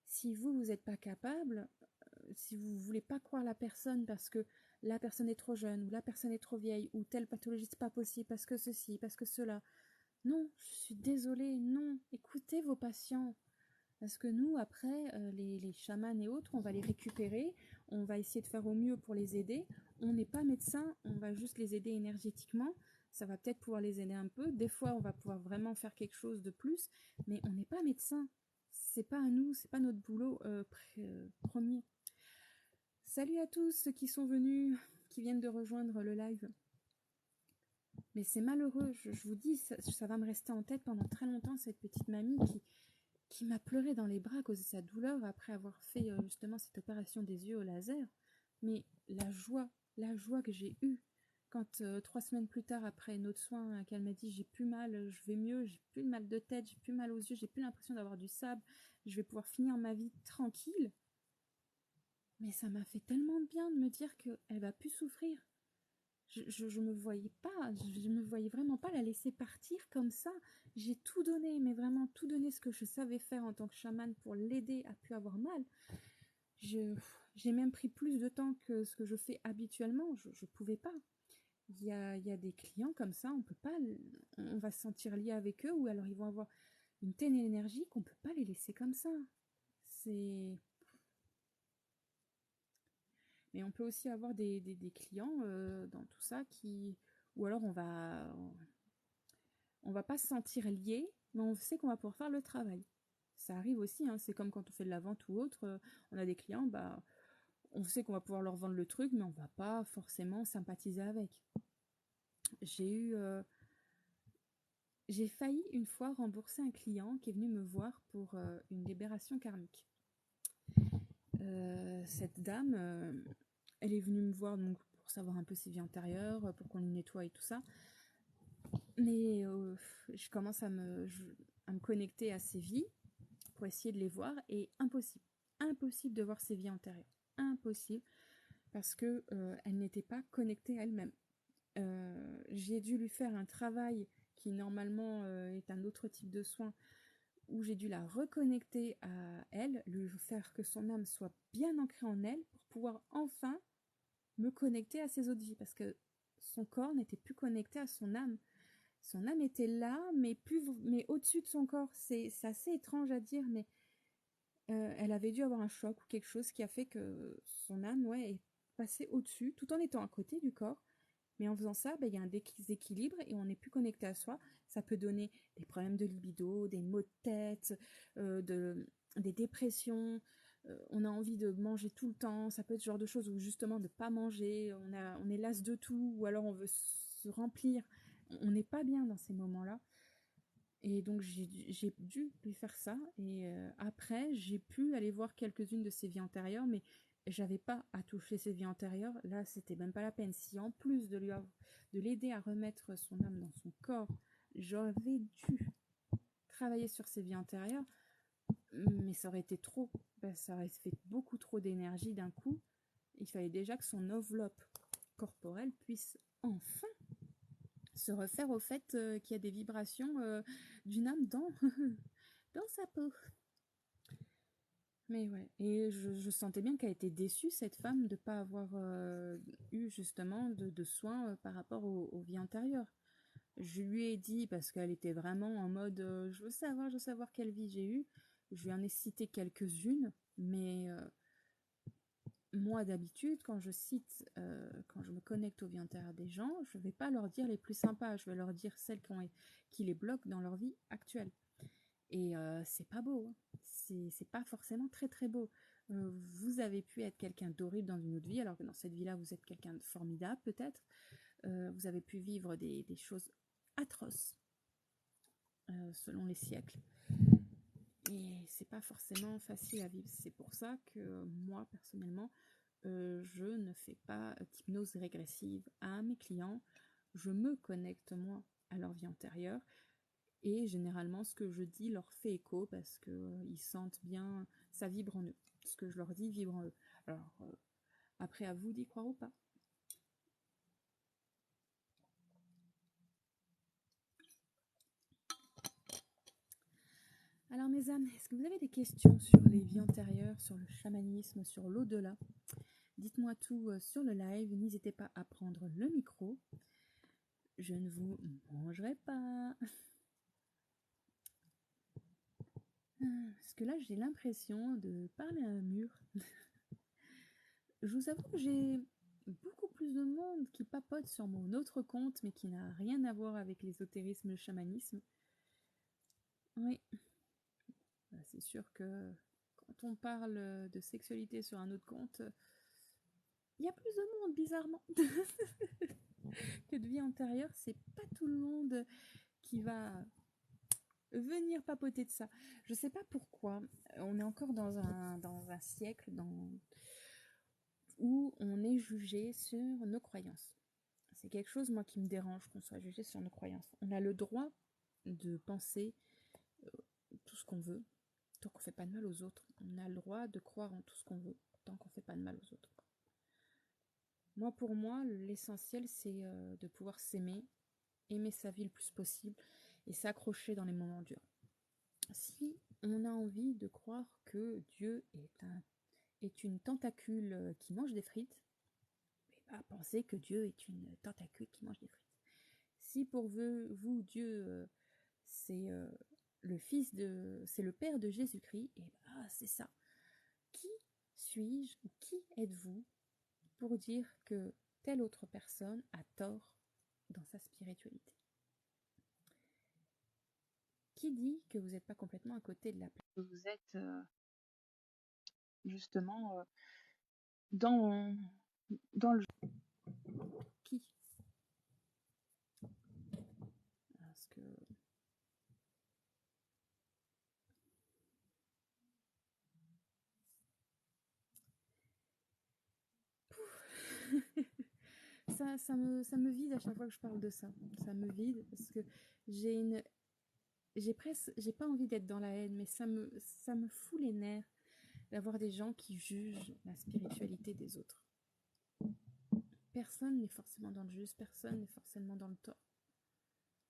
Si vous n'êtes pas capable, si vous ne voulez pas croire la personne parce que la personne est trop jeune, ou la personne est trop vieille, ou telle pathologie, c'est pas possible, parce que ceci, parce que cela. Non, je suis désolée, non. Écoutez vos patients. Parce que nous, après, les chamans et autres, on va les récupérer, on va essayer de faire au mieux pour les aider. On n'est pas médecin, on va juste les aider énergétiquement. Ça va peut-être pouvoir les aider un peu. Des fois, on va pouvoir vraiment faire quelque chose de plus, mais on n'est pas médecin. C'est pas à nous, c'est pas notre boulot premier. Salut à tous ceux qui sont venus, qui viennent de rejoindre le live. Mais c'est malheureux, je vous dis, ça va me rester en tête pendant très longtemps, cette petite mamie qui m'a pleuré dans les bras à cause de sa douleur après avoir fait justement cette opération des yeux au laser. Mais la joie que j'ai eue quand 3 semaines plus tard, après notre soin, qu'elle m'a dit j'ai plus mal, je vais mieux, j'ai plus de mal de tête, j'ai plus mal aux yeux, j'ai plus l'impression d'avoir du sable, je vais pouvoir finir ma vie tranquille. Mais ça m'a fait tellement de bien de me dire qu'elle va plus souffrir. Je me voyais pas, je me voyais vraiment pas la laisser partir comme ça. J'ai tout donné, mais vraiment tout donné ce que je savais faire en tant que chamane pour l'aider à plus avoir mal. J'ai même pris plus de temps que ce que je fais habituellement. Je pouvais pas. Il y a des clients comme ça, on peut pas, on va se sentir lié avec eux, ou alors ils vont avoir une telle énergie qu'on peut pas les laisser comme ça. C'est Mais on peut aussi avoir des clients dans tout ça ou alors on va pas se sentir lié, mais on sait qu'on va pouvoir faire le travail. Ça arrive aussi, hein, c'est comme quand on fait de la vente ou autre, on a des clients, on sait qu'on va pouvoir leur vendre le truc, mais on va pas forcément sympathiser avec. J'ai eu, j'ai failli une fois rembourser un client qui est venu me voir pour une libération karmique. Cette dame, elle est venue me voir donc pour savoir un peu ses vies antérieures, pour qu'on les nettoie et tout ça. Mais je commence à me connecter à ses vies pour essayer de les voir, et impossible. Impossible de voir ses vies antérieures. Impossible, parce que elle n'était pas connectée à elle-même. J'ai dû lui faire un travail qui normalement est un autre type de soin, où j'ai dû la reconnecter à elle, lui faire que son âme soit bien ancrée en elle pour pouvoir enfin me connecter à ses autres vies, parce que son corps n'était plus connecté à son âme. Son âme était là, mais au-dessus de son corps. C'est assez étrange à dire, mais elle avait dû avoir un choc ou quelque chose qui a fait que son âme, ouais, est passée au-dessus, tout en étant à côté du corps. Mais en faisant ça, il y a un déséquilibre et on n'est plus connecté à soi. Ça peut donner des problèmes de libido, des maux de tête, des dépressions. On a envie de manger tout le temps. Ça peut être ce genre de choses où justement de ne pas manger. On est las de tout, ou alors on veut se remplir. On n'est pas bien dans ces moments-là. Et donc j'ai dû lui faire ça. Et après, j'ai pu aller voir quelques-unes de ses vies antérieures, mais j'avais pas à toucher ses vies antérieures, là c'était même pas la peine. Si en plus de l'aider à remettre son âme dans son corps, j'avais dû travailler sur ses vies antérieures, mais ça aurait été trop. Ben, ça aurait fait beaucoup trop d'énergie d'un coup. Il fallait déjà que son enveloppe corporelle puisse enfin se refaire au fait qu'il y a des vibrations d'une âme dans, dans sa peau. Mais ouais, et je sentais bien qu'elle était déçue, cette femme, de ne pas avoir eu justement de soins par rapport aux vies antérieures. Je lui ai dit, parce qu'elle était vraiment en mode je veux savoir quelle vie j'ai eue. Je lui en ai cité quelques-unes, mais moi d'habitude, quand je cite, quand je me connecte aux vies antérieures des gens, je ne vais pas leur dire les plus sympas, je vais leur dire celles qui les bloquent dans leur vie actuelle. Et c'est pas beau, hein. C'est pas forcément très très beau. Vous avez pu être quelqu'un d'horrible dans une autre vie, alors que dans cette vie-là, vous êtes quelqu'un de formidable peut-être. Vous avez pu vivre des choses atroces selon les siècles. Et c'est pas forcément facile à vivre. C'est pour ça que moi, personnellement, je ne fais pas d'hypnose régressive à mes clients. Je me connecte, moi, à leur vie antérieure. Et généralement, ce que je dis leur fait écho parce qu'ils sentent bien, ça vibre en eux. Ce que je leur dis vibre en eux. Alors, après, à vous d'y croire ou pas. Alors, mes âmes, est-ce que vous avez des questions sur les vies antérieures, sur le chamanisme, sur l'au-delà? Dites-moi tout sur le live. N'hésitez pas à prendre le micro. Je ne vous mangerai pas. Parce que là, j'ai l'impression de parler à un mur. Je vous avoue que j'ai beaucoup plus de monde qui papote sur mon autre compte, mais qui n'a rien à voir avec l'ésotérisme et le chamanisme. Oui, c'est sûr que quand on parle de sexualité sur un autre compte, il y a plus de monde, bizarrement, que de vie antérieure. C'est pas tout le monde qui va venir papoter de ça. Je sais pas pourquoi. On est encore dans un siècle où on est jugé sur nos croyances. C'est quelque chose, moi, qui me dérange, qu'on soit jugé sur nos croyances. On a le droit de penser tout ce qu'on veut, tant qu'on ne fait pas de mal aux autres. On a le droit de croire en tout ce qu'on veut, tant qu'on ne fait pas de mal aux autres. Moi, pour moi, l'essentiel, c'est de pouvoir s'aimer, aimer sa vie le plus possible et s'accrocher dans les moments durs. Si on a envie de croire que Dieu est une tentacule qui mange des frites, pensez que Dieu est une tentacule qui mange des frites. Si pour vous Dieu, c'est c'est le Père de Jésus-Christ, et c'est ça. Qui suis-je ou qui êtes-vous pour dire que telle autre personne a tort dans sa spiritualité? Qui dit que vous n'êtes pas complètement à côté de la plaque? Vous êtes justement dans le qui? Parce que ça me vide à chaque fois que je parle de ça. Ça me vide parce que j'ai pas envie d'être dans la haine, mais ça me fout les nerfs d'avoir des gens qui jugent la spiritualité des autres. Personne n'est forcément dans le juste, personne n'est forcément dans le tort.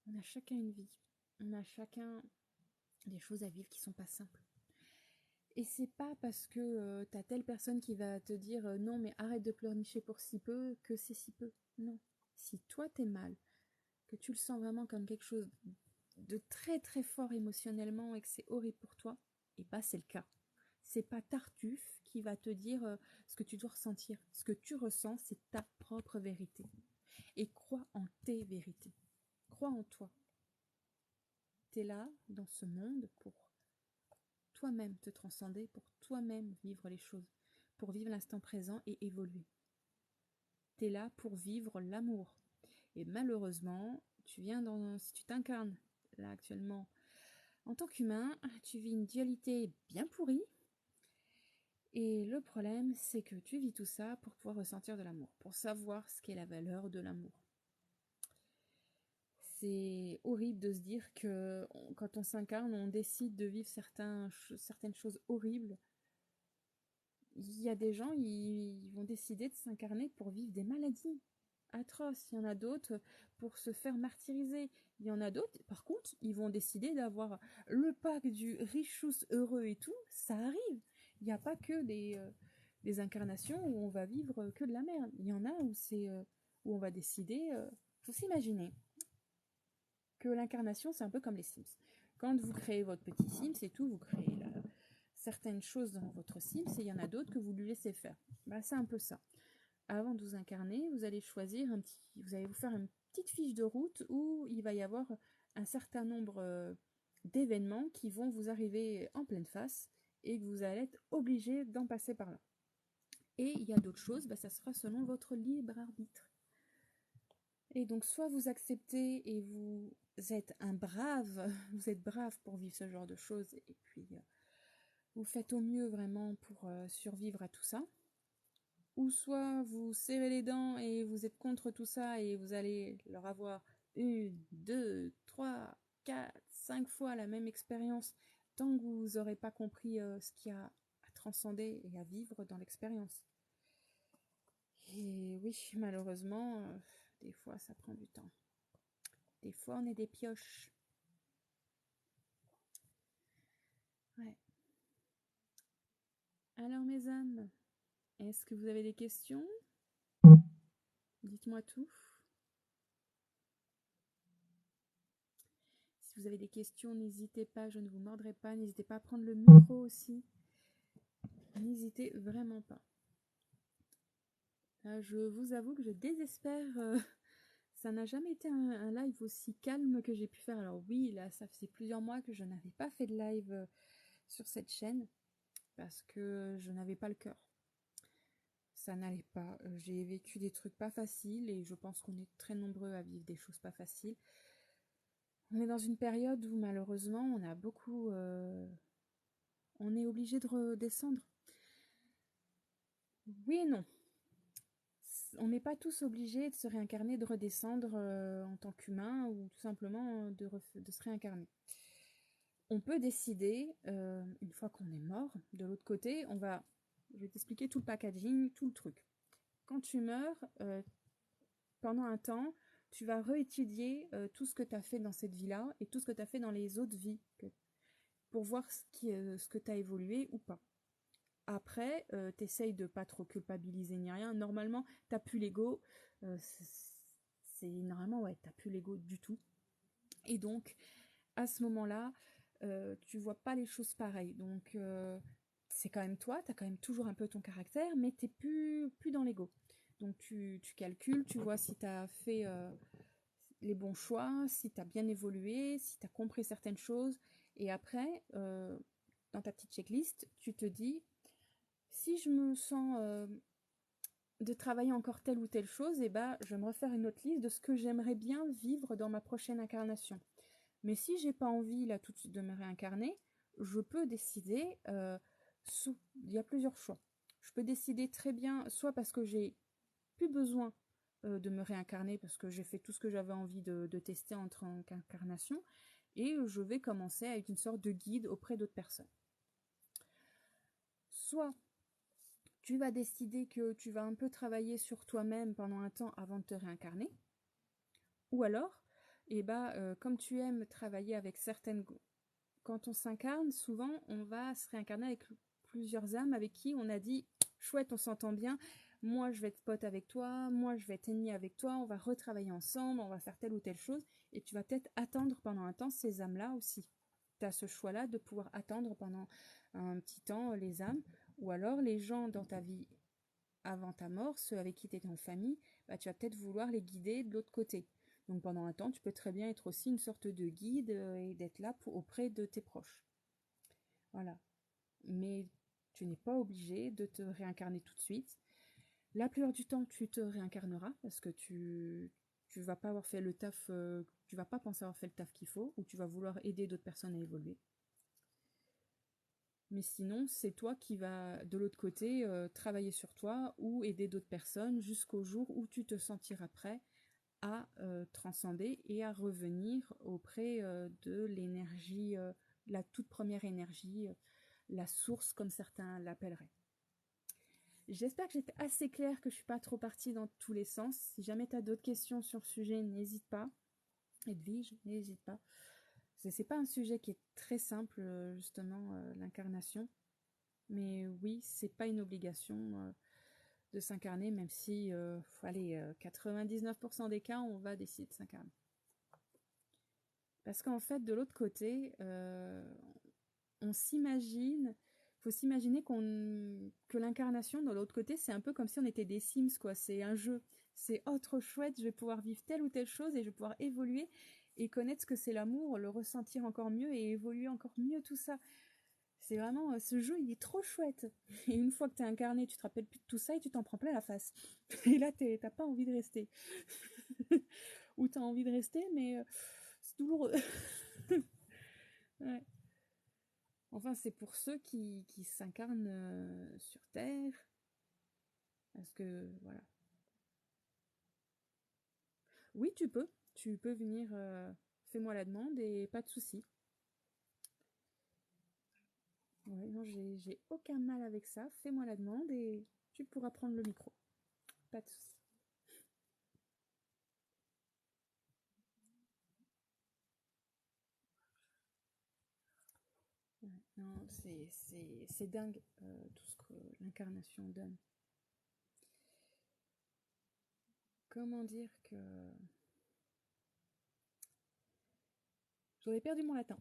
On a chacun une vie, on a chacun des choses à vivre qui sont pas simples. Et c'est pas parce que t'as telle personne qui va te dire non mais arrête de pleurnicher pour si peu que c'est si peu. Non. Si toi t'es mal, que tu le sens vraiment comme quelque chose de très très fort émotionnellement et que c'est horrible pour toi, et c'est le cas. C'est pas Tartuffe qui va te dire ce que tu dois ressentir. Ce que tu ressens, c'est ta propre vérité. Et crois en tes vérités. Crois en toi. T'es là, dans ce monde, pour toi-même te transcender, pour toi-même vivre les choses, pour vivre l'instant présent et évoluer. T'es là pour vivre l'amour. Et malheureusement, si tu t'incarnes là actuellement en tant qu'humain, tu vis une dualité bien pourrie. Et le problème, c'est que tu vis tout ça pour pouvoir ressentir de l'amour, pour savoir ce qu'est la valeur de l'amour. C'est horrible de se dire que quand on s'incarne, on décide de vivre certaines choses horribles. Il y a des gens, ils vont décider de s'incarner pour vivre des maladies atroces. Il y en a d'autres pour se faire martyriser. Il y en a d'autres, par contre, ils vont décider d'avoir le pack du richous heureux et tout. Ça arrive. Il n'y a pas que des incarnations où on va vivre que de la merde. Il y en a où on va décider. Faut s'imaginer que l'incarnation, c'est un peu comme les Sims. Quand vous créez votre petit Sims et tout, vous créez certaines choses dans votre Sims et il y en a d'autres que vous lui laissez faire. Bah, c'est un peu ça. Avant de vous incarner, vous allez choisir vous allez vous faire une petite fiche de route où il va y avoir un certain nombre d'événements qui vont vous arriver en pleine face et que vous allez être obligé d'en passer par là. Et il y a d'autres choses, bah, ça sera selon votre libre arbitre. Et donc, soit vous acceptez et vous êtes un brave, vous êtes brave pour vivre ce genre de choses, et puis vous faites au mieux vraiment pour survivre à tout ça. Ou soit vous serrez les dents et vous êtes contre tout ça et vous allez leur avoir 1, 2, 3, 4, 5 fois la même expérience tant que vous n'aurez pas compris ce qu'il y a à transcender et à vivre dans l'expérience. Et oui, malheureusement, des fois ça prend du temps. Des fois on est des pioches. Ouais. Alors mes âmes, est-ce que vous avez des questions? Dites-moi tout. Si vous avez des questions, n'hésitez pas, je ne vous mordrai pas. N'hésitez pas à prendre le micro aussi. N'hésitez vraiment pas. Là, je vous avoue que je désespère. Ça n'a jamais été un live aussi calme que j'ai pu faire. Alors oui, là, ça faisait plusieurs mois que je n'avais pas fait de live sur cette chaîne parce que je n'avais pas le cœur. Ça n'allait pas. J'ai vécu des trucs pas faciles et je pense qu'on est très nombreux à vivre des choses pas faciles. On est dans une période où malheureusement on a beaucoup... on est obligé de redescendre. Oui et non. On n'est pas tous obligés de se réincarner, de redescendre en tant qu'humain ou tout simplement de se réincarner. On peut décider, une fois qu'on est mort, de l'autre côté, je vais t'expliquer tout le packaging, tout le truc. Quand tu meurs, pendant un temps, tu vas réétudier tout ce que tu as fait dans cette vie-là et tout ce que tu as fait dans les autres vies pour voir ce que tu as évolué ou pas. Après, t'essayes de pas trop culpabiliser ni rien. Normalement, t'as plus l'ego. Normalement, ouais, t'as plus l'ego du tout. Et donc, à ce moment-là, tu vois pas les choses pareilles. Donc, c'est quand même toi, t'as quand même toujours un peu ton caractère, mais t'es plus dans l'ego. Donc, tu calcules, tu vois si t'as fait les bons choix, si t'as bien évolué, si t'as compris certaines choses. Et après, dans ta petite checklist, tu te dis, si je me sens de travailler encore telle ou telle chose, eh ben, je vais me refaire une autre liste de ce que j'aimerais bien vivre dans ma prochaine incarnation. Mais si j'ai pas envie là tout de suite de me réincarner, je peux décider. Il y a plusieurs choix. Je peux décider très bien, soit parce que j'ai plus besoin de me réincarner parce que j'ai fait tout ce que j'avais envie de tester en tant qu'incarnation, et je vais commencer avec une sorte de guide auprès d'autres personnes. Soit tu vas décider que tu vas un peu travailler sur toi-même pendant un temps avant de te réincarner. Ou alors, comme tu aimes travailler avec certaines... Quand on s'incarne, souvent, on va se réincarner avec plusieurs âmes avec qui on a dit « Chouette, on s'entend bien, moi je vais être pote avec toi, moi je vais être ennemi avec toi, on va retravailler ensemble, on va faire telle ou telle chose. » Et tu vas peut-être attendre pendant un temps ces âmes-là aussi. Tu as ce choix-là de pouvoir attendre pendant un petit temps les âmes. Ou alors les gens dans ta vie avant ta mort, ceux avec qui tu étais en famille, bah, tu vas peut-être vouloir les guider de l'autre côté. Donc pendant un temps, tu peux très bien être aussi une sorte de guide et d'être là auprès de tes proches. Voilà. Mais tu n'es pas obligé de te réincarner tout de suite. La plupart du temps, tu te réincarneras parce que tu vas pas avoir fait le taf, tu vas pas penser avoir fait le taf qu'il faut, ou tu vas vouloir aider d'autres personnes à évoluer. Mais sinon, c'est toi qui vas, de l'autre côté, travailler sur toi ou aider d'autres personnes jusqu'au jour où tu te sentiras prêt à transcender et à revenir auprès de l'énergie, la toute première énergie, la source comme certains l'appelleraient. J'espère que j'étais assez claire, que je ne suis pas trop partie dans tous les sens. Si jamais tu as d'autres questions sur le sujet, n'hésite pas. Edwige, n'hésite pas. C'est pas un sujet qui est très simple, justement, l'incarnation. Mais oui, c'est pas une obligation de s'incarner, même si, allez, 99% des cas, on va décider de s'incarner. Parce qu'en fait, de l'autre côté, on s'imagine, faut s'imaginer que l'incarnation, de l'autre côté, c'est un peu comme si on était des Sims, quoi. C'est un jeu. C'est oh, trop chouette, je vais pouvoir vivre telle ou telle chose et je vais pouvoir évoluer et connaître ce que c'est l'amour, le ressentir encore mieux et évoluer encore mieux tout ça. C'est vraiment, ce jeu, il est trop chouette. Et une fois que t'es incarné, tu te rappelles plus de tout ça et tu t'en prends plein la face. Et là, t'as pas envie de rester. Ou t'as envie de rester, mais c'est douloureux. Ouais. Enfin, c'est pour ceux qui s'incarnent sur Terre. Parce que, voilà. Oui, tu peux. Tu peux venir, fais-moi la demande et pas de souci. Ouais, non, j'ai aucun mal avec ça. Fais-moi la demande et tu pourras prendre le micro. Pas de souci. Ouais, non, c'est dingue tout ce que l'incarnation donne. Comment dire que... J'en ai perdu mon latin.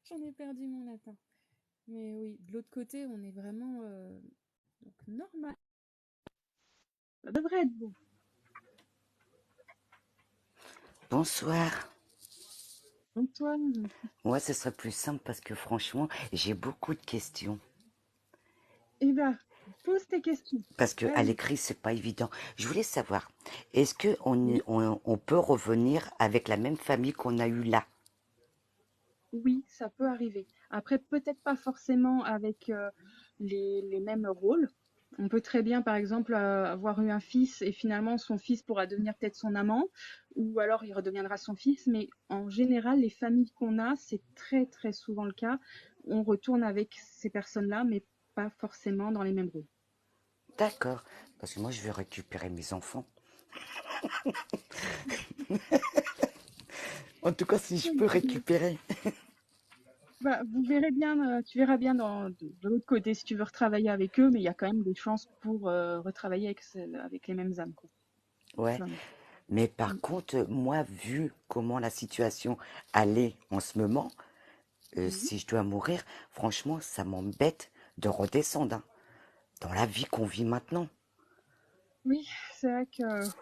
J'en ai perdu mon latin. Mais oui, de l'autre côté, on est vraiment donc normal. Ça devrait être beau. Bonsoir. Antoine, Moi, ce serait plus simple parce que franchement, j'ai beaucoup de questions. eh ben, pose tes questions. Parce que à Vas-y. l'écrit, c'est pas évident. Je voulais savoir, est-ce que Oui, on peut revenir avec la même famille qu'on a eue là? oui, ça peut arriver. Après, peut-être pas forcément avec les mêmes rôles. On peut très bien, par exemple, avoir eu un fils et finalement son fils pourra devenir peut-être son amant, ou alors il redeviendra son fils. Mais en général, les familles qu'on a, c'est très très souvent le cas. On retourne avec ces personnes-là, mais pas forcément dans les mêmes rôles. D'accord. Parce que moi, je vais récupérer mes enfants. En tout cas, si je peux récupérer. Bah, vous verrez bien, tu verras bien de l'autre côté si tu veux retravailler avec eux, mais il y a quand même des chances pour retravailler avec les mêmes âmes, quoi. Ouais. Vraiment. Mais par Mm. contre, moi, vu comment la situation allait en ce moment, Oui. si je dois mourir, franchement, ça m'embête de redescendre, hein, dans la vie qu'on vit maintenant. Oui, c'est vrai que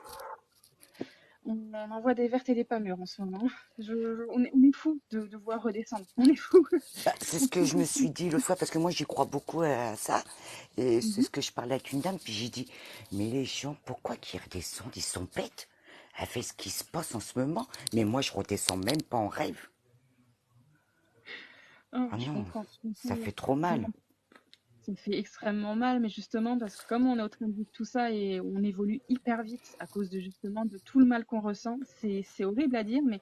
on en voit des vertes et des pas mûres en ce moment. On est fou de voir redescendre. On est fou. Bah, c'est ce On que peut je me pas suis dit l'autre fois, parce que moi j'y crois beaucoup à ça. Et c'est Mhm. ce que je parlais avec une dame, puis j'ai dit, mais les gens, pourquoi qu'ils redescendent? Ils sont bêtes. Elle fait ce qui se passe en ce moment. Mais moi je redescends même pas en rêve. Ah, Ah non, je comprends. ça fait trop mal. Ça me fait extrêmement mal, mais justement parce que comme on est en train de vivre tout ça et on évolue hyper vite à cause de justement de tout le mal qu'on ressent, c'est horrible à dire, mais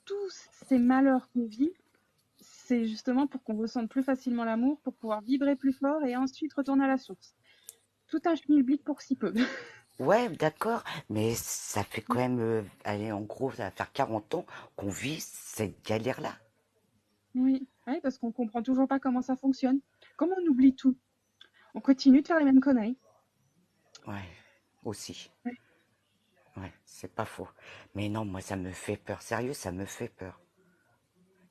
tous ces malheurs qu'on vit, c'est justement pour qu'on ressente plus facilement l'amour, pour pouvoir vibrer plus fort et ensuite retourner à la source. Tout un schmilblick pour si peu. Ouais, d'accord, mais ça fait quand même, allez, en gros, ça va faire 40 ans qu'on vit cette galère-là. Oui, ouais, parce qu'on comprend toujours pas comment ça fonctionne. Comment on oublie tout? On continue de faire les mêmes conneries. Ouais, aussi. Ouais. Ouais, c'est pas faux. Mais non, moi ça me fait peur. Sérieux, ça me fait peur.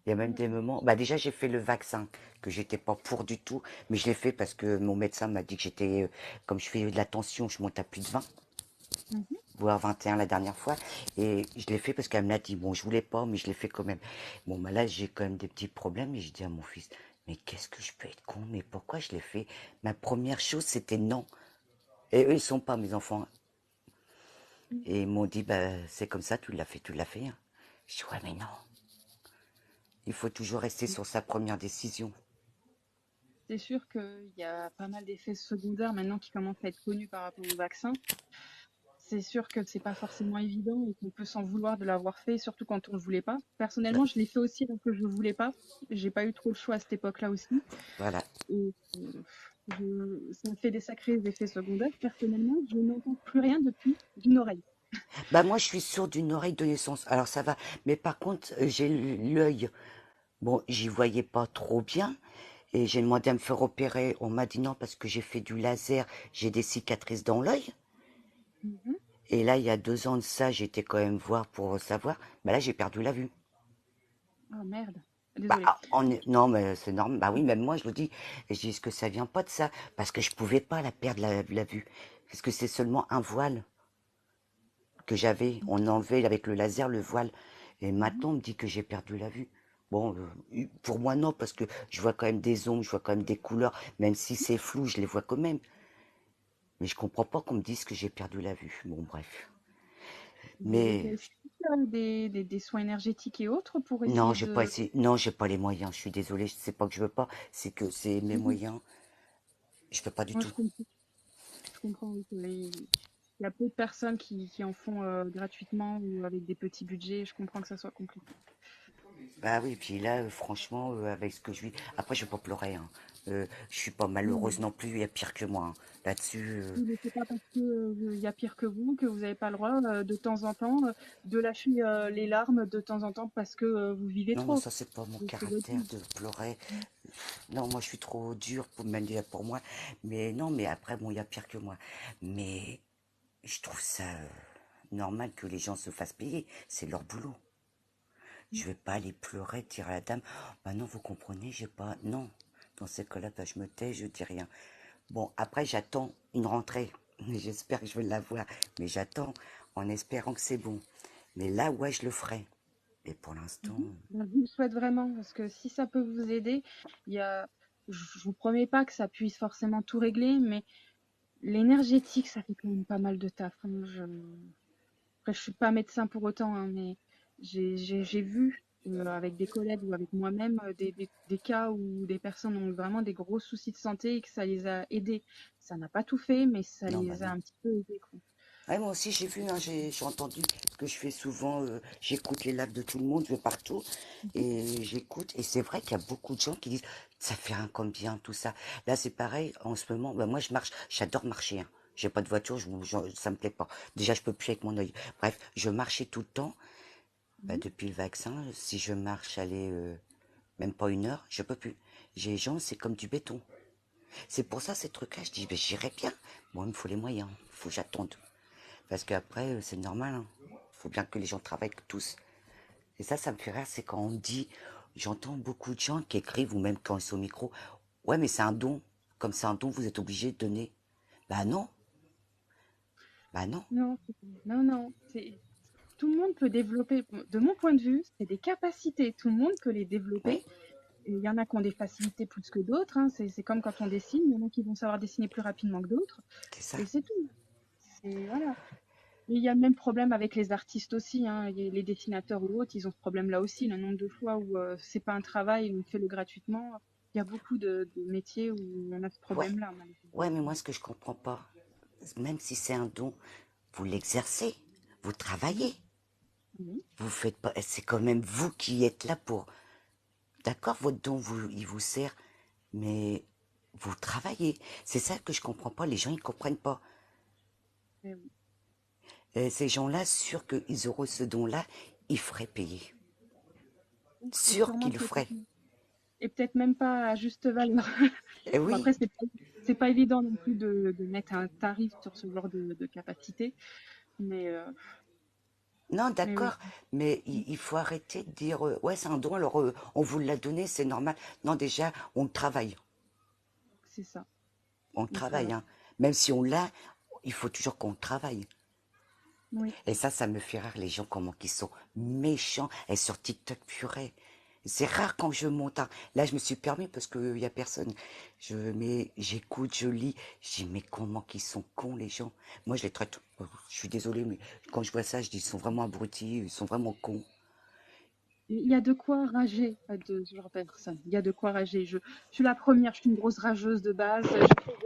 Il y a même des moments. Bah déjà j'ai fait le vaccin que j'étais pas pour du tout, mais je l'ai fait parce que mon médecin m'a dit que j'étais, comme je fais de la tension, je monte à plus de 20, Mhm. voire 21 la dernière fois, et je l'ai fait parce qu'elle me l'a dit. Bon, je voulais pas, mais je l'ai fait quand même. Bon, bah là j'ai quand même des petits problèmes et je dis à mon fils, mais qu'est-ce que je peux être con, mais pourquoi je l'ai fait? Ma première chose c'était non. Et eux ils sont pas mes enfants. Et ils m'ont dit, bah c'est comme ça, tu l'as fait, tu l'as fait, hein. Je dis ouais mais non. Il faut toujours rester sur sa première décision. C'est sûr qu'il y a pas mal d'effets secondaires maintenant qui commencent à être connus par rapport au vaccin. C'est sûr que c'est pas forcément évident et qu'on peut s'en vouloir de l'avoir fait, surtout quand on le voulait pas. Bah, Personnellement, je l'ai fait aussi alors que je le voulais pas. J'ai pas eu trop le choix à cette époque-là aussi. voilà. Et ça me fait des sacrés effets secondaires. Personnellement, je n'entends plus rien depuis d'une oreille. Bah moi je suis sourde d'une oreille de naissance, alors ça va. Mais par contre, j'ai l'œil. Bon, j'y voyais pas trop bien. Et j'ai demandé à me faire opérer. On m'a dit non parce que j'ai fait du laser, j'ai des cicatrices dans l'œil. Mhm. Et là, il y a 2 ans de ça, j'étais quand même voir pour savoir. Bah là, j'ai perdu la vue. Ah merde, Bah, désolée. non, mais c'est normal. Bah oui, même moi, je le dis. Et je dis, est-ce que ça vient pas de ça? Parce que je pouvais pas la perdre, la vue. Parce que c'est seulement un voile que j'avais. On enlevait avec le laser le voile. Et Mhm. maintenant, on me dit que j'ai perdu la vue. Bon, pour moi, non, parce que je vois quand même des ombres, je vois quand même des couleurs. Même si c'est flou, je les vois quand même. Mais je comprends pas qu'on me dise que j'ai perdu la vue. Bon, bref. Vous avez Mais essayé des soins énergétiques et autres pour non, essayer j'ai pas de... essayé. Non, j'ai pas les moyens. Je suis désolée. C'est pas que je veux pas. C'est que c'est mes Mhm. moyens. Je peux pas du Moi, tout. je comprends, oui, il y a peu de personnes qui en font gratuitement ou avec des petits budgets. Je comprends que ça soit compliqué. Bah oui, puis là, franchement, avec ce que je vis. Après, je vais pas pleurer. Hein. Je suis pas Oui, malheureuse non plus. Il y a pire que moi. Hein. Là-dessus, oui, mais c'est pas parce que il y a pire que vous n'avez pas le droit de temps en temps de lâcher les larmes de temps en temps parce que vous vivez non, moi, trop. ça, c'est pas mon C'est votre caractère vie. de pleurer. Non, moi, je suis trop dure pour même dire pour moi. Mais non, mais après, bon, il y a pire que moi. Mais je trouve ça normal que les gens se fassent payer. C'est leur boulot. Je vais pas aller pleurer, dire à la dame, bah non, vous comprenez, j'ai pas. Non. Dans ces cas-là, bah, je me tais, je dis rien. Bon, après, j'attends une rentrée. J'espère que je vais l'avoir. Mais j'attends en espérant que c'est bon. Mais là, ouais, je le ferai. Mais pour l'instant, Mhm. Ben, je vous le souhaite vraiment parce que si ça peut vous aider, il y a, je vous promets pas que ça puisse forcément tout régler, mais l'énergétique, ça fait quand même pas mal de taf, hein. Après, je suis pas médecin pour autant, hein, mais j'ai vu avec des collègues ou avec moi-même des cas où des personnes ont vraiment des gros soucis de santé et que ça les a aidés. Ça n'a pas tout fait, mais ça non, bah les a non. un petit peu aidés, quoi. Ouais, moi aussi, j'ai vu, hein, j'ai entendu, parce que je fais souvent, j'écoute les lives de tout le monde, je vais partout, et j'écoute, et c'est vrai qu'il y a beaucoup de gens qui disent, ça fait un comme bien, tout ça. Là, c'est pareil, en ce moment, bah, moi, je marche, j'adore marcher, hein. J'ai pas de voiture, ça me plaît pas. Déjà, je peux plus avec mon œil. Bref, je marchais tout le temps, bah, Mhm. depuis le vaccin, si je marche, allez, même pas 1 heure, je peux plus. J'ai les jambes, c'est comme du béton. C'est pour ça, ces trucs-là, je dis, ben, j'irai bien. Moi, il me faut les moyens, il faut que j'attende. Parce qu'après, c'est normal. Hein. Faut bien que les gens travaillent tous. Et ça me fait rire, c'est quand on dit, j'entends beaucoup de gens qui écrivent, ou même quand ils sont au micro, ouais, mais c'est un don. Comme c'est un don, vous êtes obligé de donner. Bah non, bah non. Non, non, non, tout le monde peut développer, de mon point de vue, c'est des capacités, tout le monde peut les Oui, développer. Et il y en a qui ont des facilités plus que d'autres, hein. C'est comme quand on dessine, il y en a qui vont savoir dessiner plus rapidement que d'autres, c'est ça. et c'est tout. C'est, voilà. Et il y a le même problème avec les artistes aussi, hein. Les dessinateurs ou autres, ils ont ce problème-là aussi. Le nombre de fois où c'est pas un travail, on fait le gratuitement. Il y a beaucoup de métiers où on a ce Ouais, problème-là, malheureusement. ouais, mais moi, ce que je comprends pas, même si c'est un don, vous l'exercez, vous Mhm. travaillez. Oui, Vous faites pas, c'est quand même vous qui êtes là pour. D'accord, votre don, il vous sert, mais vous travaillez. C'est ça que je comprends pas. Les gens, ils comprennent pas. mais oui. Ces gens-là, sûrs qu'ils auraient ce don-là, ils feraient payer. Et Sûr sûrement qu'ils le peut-être, feraient. et peut-être même pas à juste valeur. Eh Bon, oui, après, c'est pas évident non plus de mettre un tarif sur ce genre de capacité, mais, euh, non, mais oui, d'accord, mais il faut arrêter de dire ouais, c'est un don, alors on vous l'a donné, c'est normal. Non, déjà, on travaille. c'est ça. On On travaille, travaille. hein. Même si on l'a, il faut toujours qu'on travaille. Oui. Et ça me fait rire, les gens, comment qu'ils sont méchants. Et sur TikTok, purée. C'est rare quand je monte. Hein. Là, je me suis permis parce qu'il n'y a personne. Mais j'écoute, je lis. Je dis, mais comment qu'ils sont cons, les gens. Moi, je les traite. Je suis désolée, mais quand je vois ça, je dis, ils sont vraiment abrutis, ils sont vraiment cons. Il y a de quoi rager de ce genre de personne. Il y a de quoi rager. Je suis la première, je suis une grosse rageuse de base. J'essaie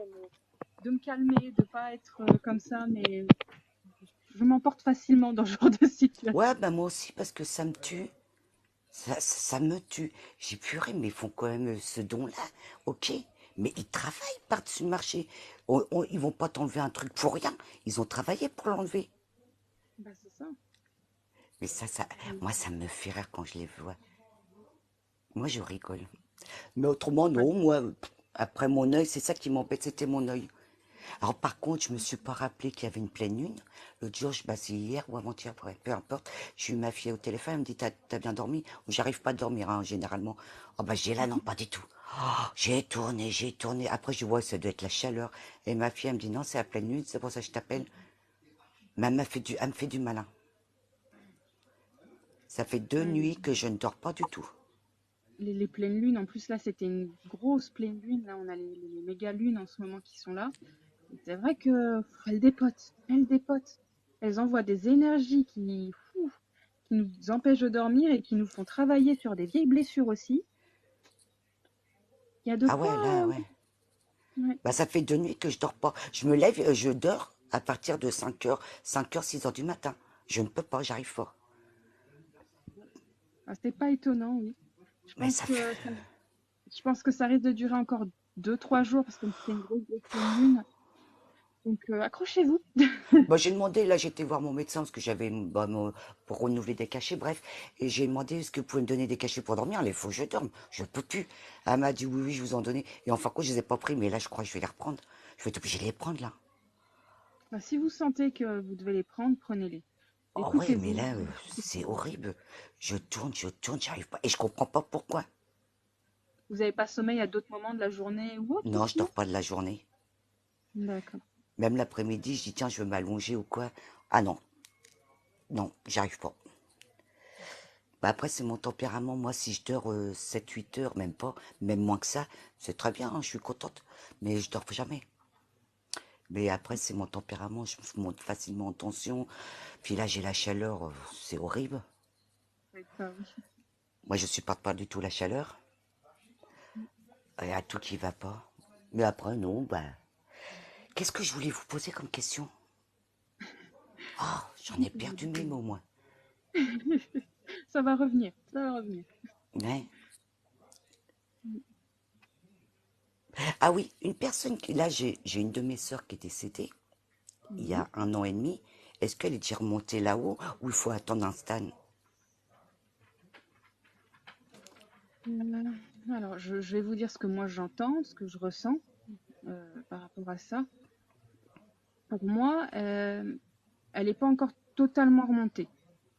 de me calmer, de pas être comme ça, mais je m'emporte facilement dans ce genre de Ouais, situation. bah moi aussi, parce que ça me tue. Ça me tue. J'ai purée, mais ils font quand même ce don-là. Ok, mais ils travaillent par-dessus le marché. Ils vont pas t'enlever un truc pour rien. Ils ont travaillé pour l'enlever. Bah, c'est ça. Mais moi, ça me fait rire quand je les vois. Moi, je rigole. Mais autrement, Ouais. non, moi, après mon œil, c'est ça qui m'embête, c'était mon œil. Alors par contre, je me suis pas rappelé qu'il y avait une pleine lune. L'autre jour, bah, c'est hier ou avant-hier, peu importe. J'ai eu ma fille au téléphone, elle me dit, t'as bien dormi? Ou j'arrive pas à dormir, hein, généralement. Oh bah j'ai là, non, pas du tout. Oh, j'ai tourné. Après, je vois, ça doit être la chaleur. Et ma fille, elle me dit, non, c'est la pleine lune, c'est pour ça que je t'appelle. Mais elle me fait du malin. Ça fait 2 nuits que je ne dors pas du tout. Les pleines lunes, en plus là, c'était une grosse pleine lune. Là, on a les méga lunes en ce moment qui sont là. Et c'est vrai que elles dépotent, elles dépotent. Elles envoient des énergies qui nous empêchent de dormir et qui nous font travailler sur des vieilles blessures aussi. Il y a de Ah quoi. ouais, là, ouais. Ouais. Bah, ça fait 2 nuits que je dors pas. Je me lève, je dors à partir de 5 heures, 6 heures du matin. Je ne peux pas, j'arrive pas. Ah, c'est pas étonnant, oui. Je Mais pense que ça, je pense que ça risque de durer encore 2, 3 jours parce que c'était une grosse pleine lune. Donc accrochez-vous. Bah, j'ai demandé, là j'étais voir mon médecin parce que j'avais bah, pour renouveler des cachets, bref. Et j'ai demandé, est-ce que vous pouvez me donner des cachets pour dormir? Il faut que je dorme, je peux plus. Elle m'a dit, oui, oui, je vous en donnais. Et enfin, quoi, je les ai pas pris, mais là je crois que je vais les reprendre. Je vais être obligé de les prendre là. Bah, si vous sentez que vous devez les prendre, prenez-les. Oh ouais, mais Écoutez-vous. là, c'est horrible. Je tourne, j'arrive pas. Et je comprends pas pourquoi. Vous n'avez pas sommeil à d'autres moments de la journée ou autre Non, je aussi? dors pas de la journée. D'accord. Même l'après-midi, je dis, tiens, je veux m'allonger ou quoi. Ah non, non, j'arrive pas. Bah après, c'est mon tempérament. Moi, si je dors 7-8 heures, même pas, même moins que ça, c'est très bien, hein, je suis contente. Mais je dors jamais. Mais après, c'est mon tempérament. Je monte facilement en tension. Puis là, j'ai la chaleur. C'est horrible. D'accord. Moi, je supporte pas du tout la chaleur. Il y a tout qui va pas. Mais après, non, bah. Qu'est-ce que je voulais vous poser comme question? Oh, j'en ai perdu mes mots, moi. Ça va revenir, ça va revenir. Ouais. Ah oui, une personne qui. Là, j'ai une de mes sœurs qui est décédée il y Mhm. a 1 an et demi. Est-ce qu'elle est déjà remontée là-haut ou il faut attendre un stan? Alors, je vais vous dire ce que moi j'entends, ce que je ressens par rapport à ça. Pour moi, elle n'est pas encore totalement remontée.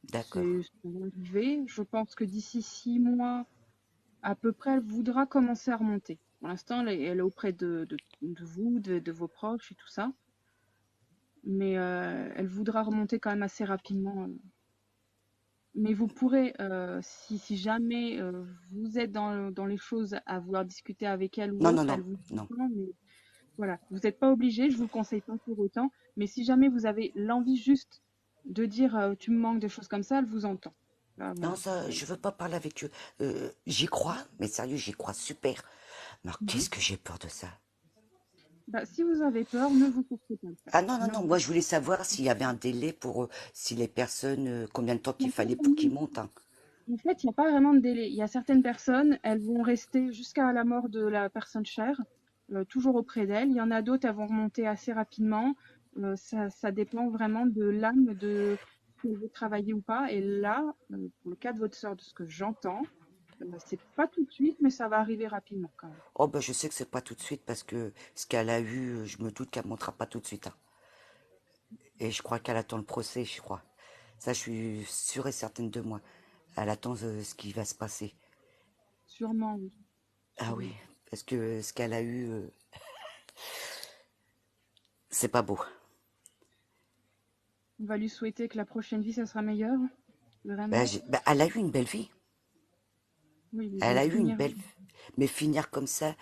D'accord. C'est ce qu'on va arriver. Je pense que d'ici 6 mois, à peu près, elle voudra commencer à remonter. Pour l'instant, elle est auprès de vous, de vos proches et tout ça. Mais elle voudra remonter quand même assez rapidement. Mais vous pourrez, si jamais vous êtes dans les choses à vouloir discuter avec elle ou Non, non, autre, non, elle vous non. entend, mais voilà, vous n'êtes pas obligé, je vous le conseille pas pour autant. Mais si jamais vous avez l'envie juste de dire tu me manques, des choses comme ça, elle vous entend. Là, Non, voilà. ça, je veux pas parler avec eux. J'y crois, mais sérieux, j'y crois super. Mais alors, Mhm. qu'est-ce que j'ai peur de ça? Bah, si vous avez peur, ne vous forcez pas à le faire. Ah non, non, Ne non, vous moi je voulais savoir s'il y avait un délai pour si les personnes, combien de temps qu'il forcez fallait pas. pour qu'ils montent, hein. En fait, il n'y a pas vraiment de délai. Il y a certaines personnes, elles vont rester jusqu'à la mort de la personne chère, toujours auprès d'elle. Il y en a d'autres, elles vont remonter assez rapidement. Ça dépend vraiment de l'âme, de si elle veut travailler ou pas. Et là, pour le cas de votre sœur, de ce que j'entends, c'est pas tout de suite, mais ça va arriver rapidement quand même. Oh ben je sais que c'est pas tout de suite parce que ce qu'elle a eu, je me doute qu'elle montera pas tout de suite, hein. Et je crois qu'elle attend le procès, je crois. Ça, je suis sûre et certaine de moi. Elle attend ce qui va se passer. Sûrement, oui. Ah oui, Sûrement. parce que ce qu'elle a eu, c'est pas beau. On va lui souhaiter que la prochaine vie, ça sera meilleur. Ben, Vraiment. ben, elle a eu une belle vie. Oui, Elle mais a eu une finir. belle. Mais finir comme ça,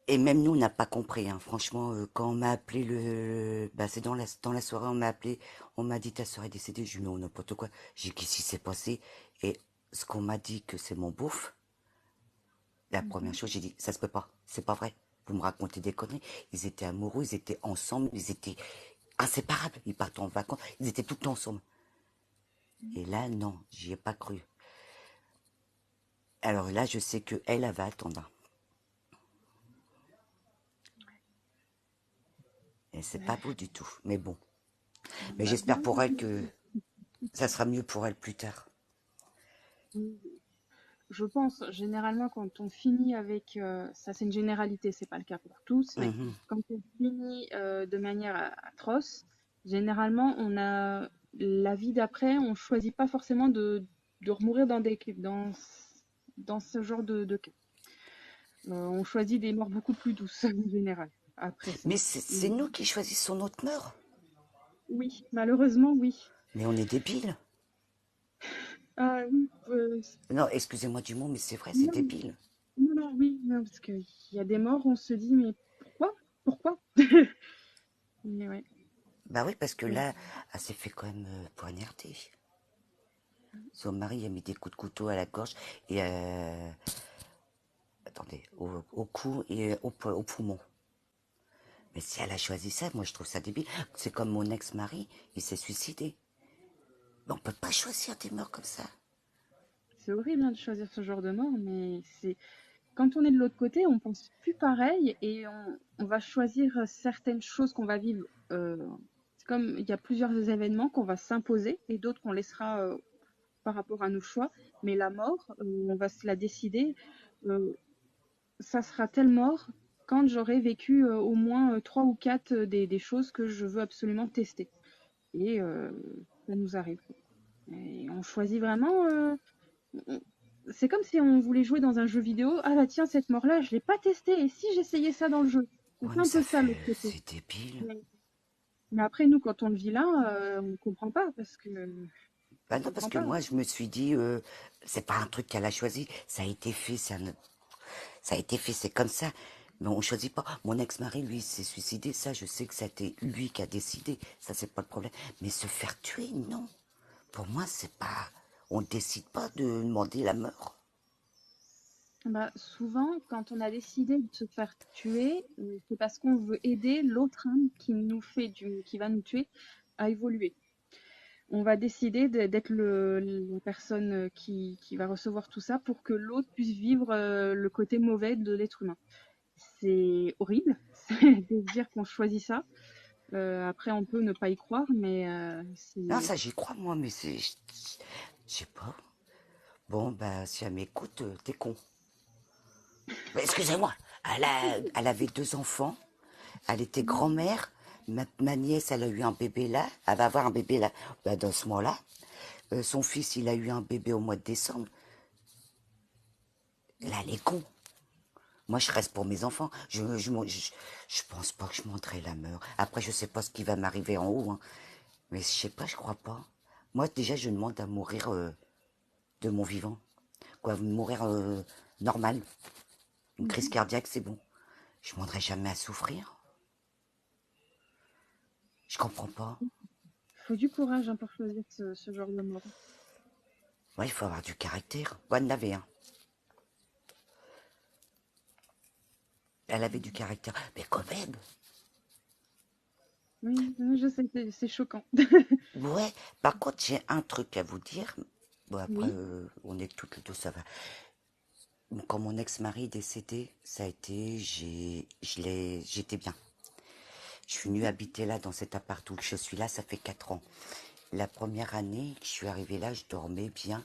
Et même nous, on n'a pas compris, hein. Franchement, quand on m'a appelé bah, c'est dans la soirée, on m'a appelé, on m'a dit ta soeur est décédée, je lui ai dit non, n'importe quoi. J'ai dit qu'est-ce qui s'est passé? Et ce qu'on m'a dit que c'est mon beauf, la première Mhm. chose, j'ai dit, ça se peut pas, c'est pas vrai. Vous me racontez des conneries. Ils étaient amoureux, ils étaient ensemble, ils étaient inséparables. Ils partent en vacances, ils étaient tout le temps ensemble. Et là, non, j'y ai pas cru. Alors là, je sais que elle va attendre. Et c'est pas beau du tout. Mais bon. Mais Bah, j'espère non, pour elle que ça sera mieux pour elle plus tard. je pense, généralement, quand on finit avec, ça c'est une généralité, c'est pas le cas pour tous, mais Mhm. quand on finit de manière atroce, généralement, on a la vie d'après, on choisit pas forcément de remourir dans ce genre de cas. On choisit des morts beaucoup plus douces, en général, après ça. Mais c'est nous qui choisissons notre mort. Oui, malheureusement, oui. Mais on est débiles. Ah oui, Non, excusez-moi du mot, mais c'est vrai, c'est non, débile. non, non, oui, non, parce qu'il y a des morts, on se dit, mais pourquoi? Pourquoi? Mais ouais. Bah oui, parce que là, elle s'est fait quand même poignarder. Son mari a mis des coups de couteau à la gorge et attendez, au cou et au poumon. Mais si elle a choisi ça, moi je trouve ça débile. C'est comme mon ex-mari, il s'est suicidé. Mais on peut pas choisir des morts comme ça. C'est horrible hein, de choisir ce genre de mort, mais c'est quand on est de l'autre côté, on pense plus pareil et on va choisir certaines choses qu'on va vivre. C'est comme il y a plusieurs événements qu'on va s'imposer et d'autres qu'on laissera par rapport à nos choix. Mais la mort, on va se la décider. euh, Ça sera telle mort quand j'aurai vécu au moins trois ou quatre des choses que je veux absolument tester. Et ça nous arrive. Et on choisit vraiment. C'est comme si on voulait jouer dans un jeu vidéo. Ah bah tiens, cette mort-là, je l'ai pas testée. Et si j'essayais ça dans le jeu? Ouais, C'est mais un peu ça ça fait... l'autre côté. C'est débile. Mais après, nous, quand on le vit là, on comprend pas parce que on Bah non, parce comprend que pas. moi, je me suis dit, c'est pas un truc qu'elle a choisi. Ça a été fait, ça a été fait, c'est comme ça. Mais on choisit pas. Mon ex-mari, lui, s'est suicidé. Ça, je sais que c'était lui qui a décidé. Ça, c'est pas le problème. Mais se faire tuer, non. Pour moi, c'est pas... On décide pas de demander la mort. Bah, souvent, quand on a décidé de se faire tuer, c'est parce qu'on veut aider l'autre âme qui va nous tuer à évoluer. On va décider d'être la personne qui va recevoir tout ça pour que l'autre puisse vivre le côté mauvais de l'être humain. C'est horrible de se dire qu'on choisit ça. Après, on peut ne pas y croire, mais Non, c'est... ça, j'y crois, moi, mais c'est... Je sais pas. Bon, bah, si elle m'écoute, t'es con. Mais excusez-moi, elle avait deux enfants, elle était grand-mère, ma nièce, elle a eu un bébé là, elle va avoir un bébé là, bah, dans ce mois-là. Son fils, il a eu un bébé au mois de décembre. Là, elle est con. Moi, je reste pour mes enfants. Je pense pas que je montrerai la mort. Après, je sais pas ce qui va m'arriver en haut, hein. Mais je sais pas, je crois pas. Moi, déjà, je demande à mourir de mon vivant. Quoi, mourir normal. Une crise Mhm. cardiaque, c'est bon. Je ne demanderai jamais à souffrir. Je comprends pas. Faut du courage hein, pour choisir ce genre de mort. Ouais, il faut avoir du caractère. Moi, elle en avait un. Elle avait du caractère. Mais quand même. Oui, oui, je sais, c'est choquant. Ouais. Par contre, j'ai un truc à vous dire. Bon, après, Oui. on est toutes les deux, ça va. Quand mon ex-mari est décédé, ça a été, j'étais bien. Je suis venue Mhm. habiter là, dans cet appart où je suis là, ça fait 4 ans. La première année que je suis arrivée là, je dormais bien.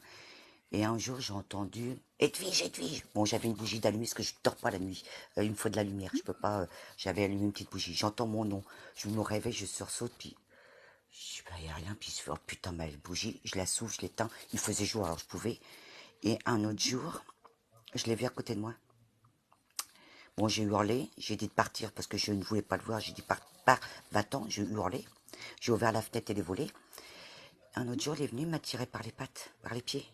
Et un jour, j'ai entendu Edwige, Edwige. Bon, j'avais une bougie d'allumée parce que je dors pas la nuit. Il me faut de la lumière. Je peux pas. J'avais allumé une petite bougie. J'entends mon nom. Je me réveille, je sursaute, puis je dis, bah, y a rien. Puis je fais, oh putain, ma bougie. Je la souffle, je l'éteins. Il faisait jour, alors je pouvais. Et un autre jour, je l'ai vu à côté de moi. Bon, j'ai hurlé. J'ai dit de partir parce que je ne voulais pas le voir. J'ai dit, pars, va-t'en. J'ai hurlé. J'ai ouvert la fenêtre et les volets. Un autre jour, il est venu, il m'a tiré par les pattes, par les pieds.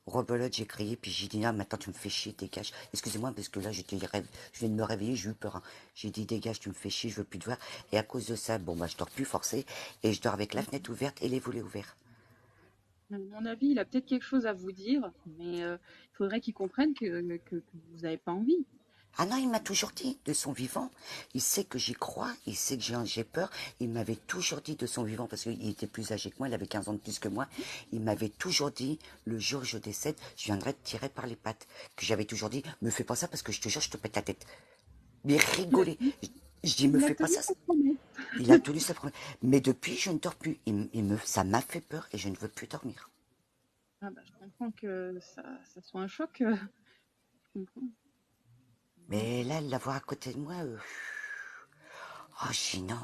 Rebelote, j'ai crié, puis j'ai dit, ah, maintenant tu me fais chier, dégage. Excusez-moi, parce que là, je viens de me réveiller, j'ai eu peur, hein. J'ai dit, dégage, tu me fais chier, je veux plus te voir. Et à cause de ça, bon, bah, je dors plus forcé, et je dors avec la fenêtre ouverte et les volets ouverts. À mon avis, il a peut-être quelque chose à vous dire, mais il faudrait qu'il comprenne que vous n'avez pas envie. Ah non, il m'a toujours dit, de son vivant. Il sait que j'y crois, il sait que j'ai peur. Il m'avait toujours dit de son vivant, parce qu'il était plus âgé que moi, il avait 15 ans de plus que moi. Il m'avait toujours dit, le jour où je décède, je viendrai te tirer par les pattes. Que j'avais toujours dit, me fais pas ça parce que je te jure, je te pète la tête. Mais Il a rigoler. tenu, Je dis, me il a fais pas tenu ça. sa promesse. Il a tenu sa promesse. Mais depuis, je ne dors plus. Ça m'a fait peur et je ne veux plus dormir. Ah bah, je comprends que ça soit un choc. Je comprends. Non. Mais là, l'avoir à côté de moi, oh, j'ai dit non,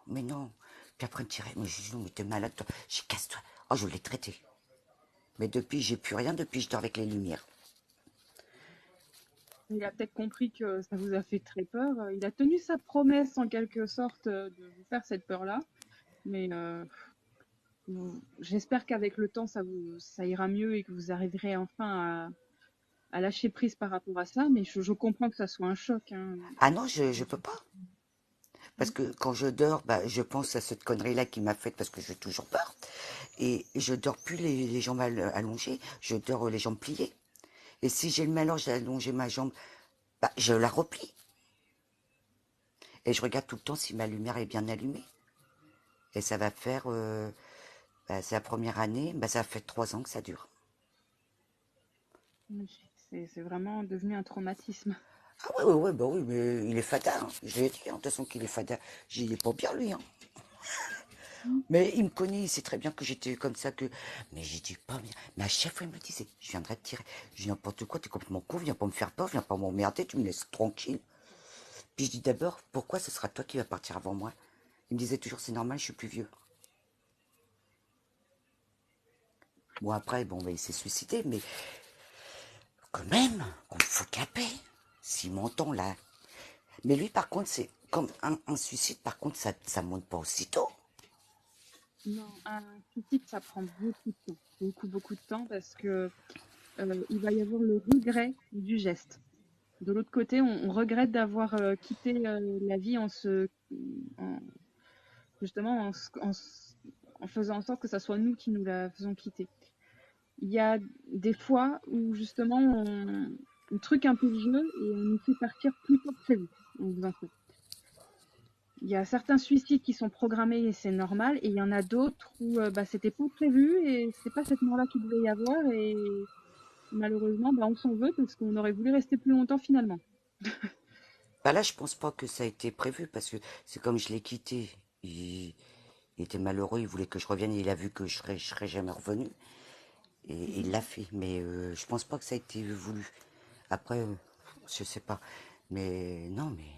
mais non. Puis après, il me tirait, mais je dis, non, mais t'es malade, toi. J'ai casse-toi. Oh, je l'ai traité. Mais depuis, j'ai plus rien, depuis, je dors avec les lumières. Il a peut-être compris que ça vous a fait très peur. Il a tenu sa promesse en quelque sorte de vous faire cette peur-là. Mais j'espère qu'avec le temps, ça ira mieux et que vous arriverez enfin à lâcher prise par rapport à ça. Mais je comprends que ça soit un choc, hein. Ah non, je peux pas. Parce que quand je dors, bah, je pense à cette connerie-là qui m'a faite parce que j'ai toujours peur. Et je dors plus les jambes allongées, je dors les jambes pliées. Et si j'ai le malheur d'allonger ma jambe, bah, je la replie. Et je regarde tout le temps si ma lumière est bien allumée. Et ça va faire, bah, c'est la première année, bah, ça fait 3 ans que ça dure. C'est vraiment devenu un traumatisme. Ah ouais, ouais, ouais, bah oui, mais il est fada, hein. Je l'ai dit, hein, de toute façon qu'il est fada. J'ai dit, il est pas bien lui, hein. Mais il me connaît, il sait très bien que j'étais comme ça, que... Mais j'ai dit pas bien. Mais à chaque fois, il me disait, je viendrai te tirer. Je dis n'importe quoi, t'es complètement con, viens pas me faire peur, viens pas m'emmerder, tu me laisses tranquille. Puis je dis d'abord, pourquoi ce sera toi qui vas partir avant moi? Il me disait toujours, c'est normal, je suis plus vieux. Bon, après, bon, bah, il s'est suicidé, mais quand même, on me fout la paix. S'il m'entend là. Mais lui, par contre, c'est comme un suicide, par contre, ça monte pas aussitôt. Non, un suicide, ça prend beaucoup de temps. Beaucoup, beaucoup de temps parce que il va y avoir le regret du geste. De l'autre côté, on regrette d'avoir quitté la vie en- justement en faisant en sorte que ça soit nous qui nous la faisons quitter. Il y a des fois où justement on truque un peu le jeu et on nous fait partir plus tôt que prévu en faisant ça. Il y a certains suicides qui sont programmés et c'est normal, et il y en a d'autres où bah, c'était pas prévu et c'est pas cette mort-là qu'il devait y avoir et malheureusement bah, on s'en veut parce qu'on aurait voulu rester plus longtemps finalement. Bah là, je pense pas que ça a été prévu, parce que c'est comme je l'ai quitté. Il, il était malheureux, il voulait que je revienne, il a vu que je serais jamais revenu. Et il Mhm. l'a fait, mais je pense pas que ça a été voulu. Après, je sais pas. Mais non, mais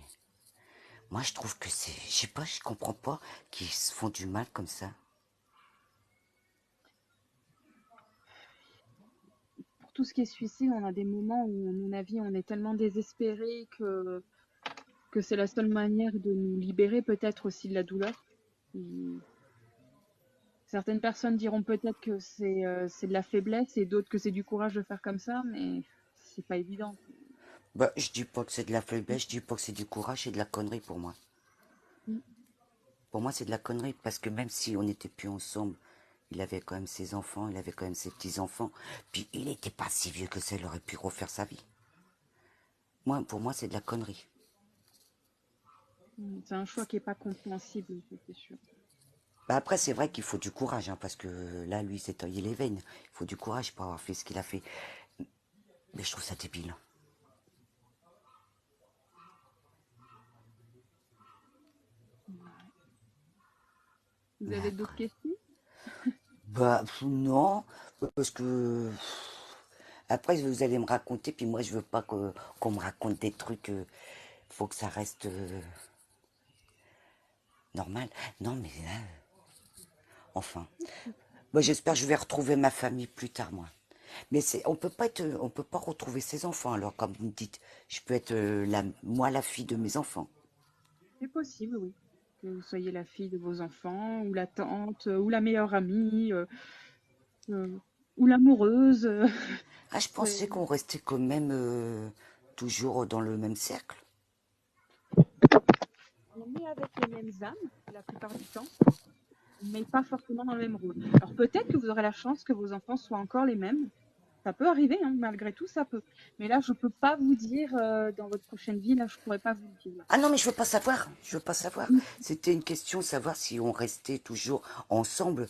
moi je trouve que c'est, je sais pas, je comprends pas qu'ils se font du mal comme ça. Pour tout ce qui est suicide, on a des moments où, à mon avis, on est tellement désespéré que c'est la seule manière de nous libérer peut-être aussi de la douleur. Et certaines personnes diront peut-être que c'est de la faiblesse et d'autres que c'est du courage de faire comme ça, mais c'est pas évident. Bah, je dis pas que c'est de la faiblesse, je dis pas que c'est du courage, c'est de la connerie pour moi. Mm. Pour moi, c'est de la connerie, parce que même si on n'était plus ensemble, il avait quand même ses enfants, il avait quand même ses petits-enfants. Puis il n'était pas si vieux que ça, il aurait pu refaire sa vie. Moi, pour moi, c'est de la connerie. C'est un choix qui est pas compréhensible, ça, c'est sûr. Bah après, c'est vrai qu'il faut du courage, hein, parce que là, lui, il s'est taillé les veines. Il faut du courage pour avoir fait ce qu'il a fait. Mais je trouve ça débile. Vous Mais avez d'autres après, questions? bah non, parce que après, vous allez me raconter, puis moi, je veux pas qu'on me raconte des trucs. Faut que ça reste normal. Non, mais là, enfin. Moi, j'espère que je vais retrouver ma famille plus tard, moi. Mais on peut pas retrouver ses enfants. Alors, comme vous me dites, je peux être moi la fille de mes enfants. C'est possible, oui. Que vous soyez la fille de vos enfants, ou la tante, ou la meilleure amie. Euh, ou l'amoureuse. Ah, je C'est- pensais qu'on restait quand même toujours dans le même cercle. on est avec les mêmes âmes la plupart du temps, mais pas forcément dans le même rôle. Alors peut-être que vous aurez la chance que vos enfants soient encore les mêmes. Ça peut arriver, hein, malgré tout, ça peut. Mais là, je peux pas vous dire dans votre prochaine vie, là, je pourrais pas vous le dire. Là. Ah non, mais je veux pas savoir. Je veux pas savoir. C'était une question de savoir si on restait toujours ensemble.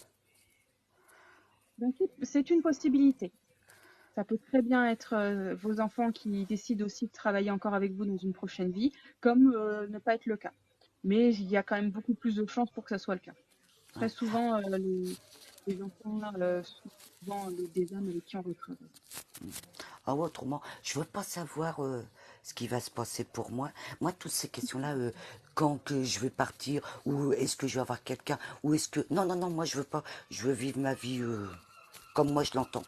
Donc, c'est une possibilité. Ça peut très bien être vos enfants qui décident aussi de travailler encore avec vous dans une prochaine vie, comme ne pas être le cas. Mais il y a quand même beaucoup plus de chances pour que ça soit le cas. Très Ouais. souvent, les enfants sont souvent des âmes avec qui on retravaille. Ah ouais, autrement, je veux pas savoir ce qui va se passer pour moi. Moi, toutes ces questions-là, quand que je vais partir, ou est-ce que je vais avoir quelqu'un, ou est-ce que... Non, non, non, moi, je veux pas. Je veux vivre ma vie comme moi, je l'entends.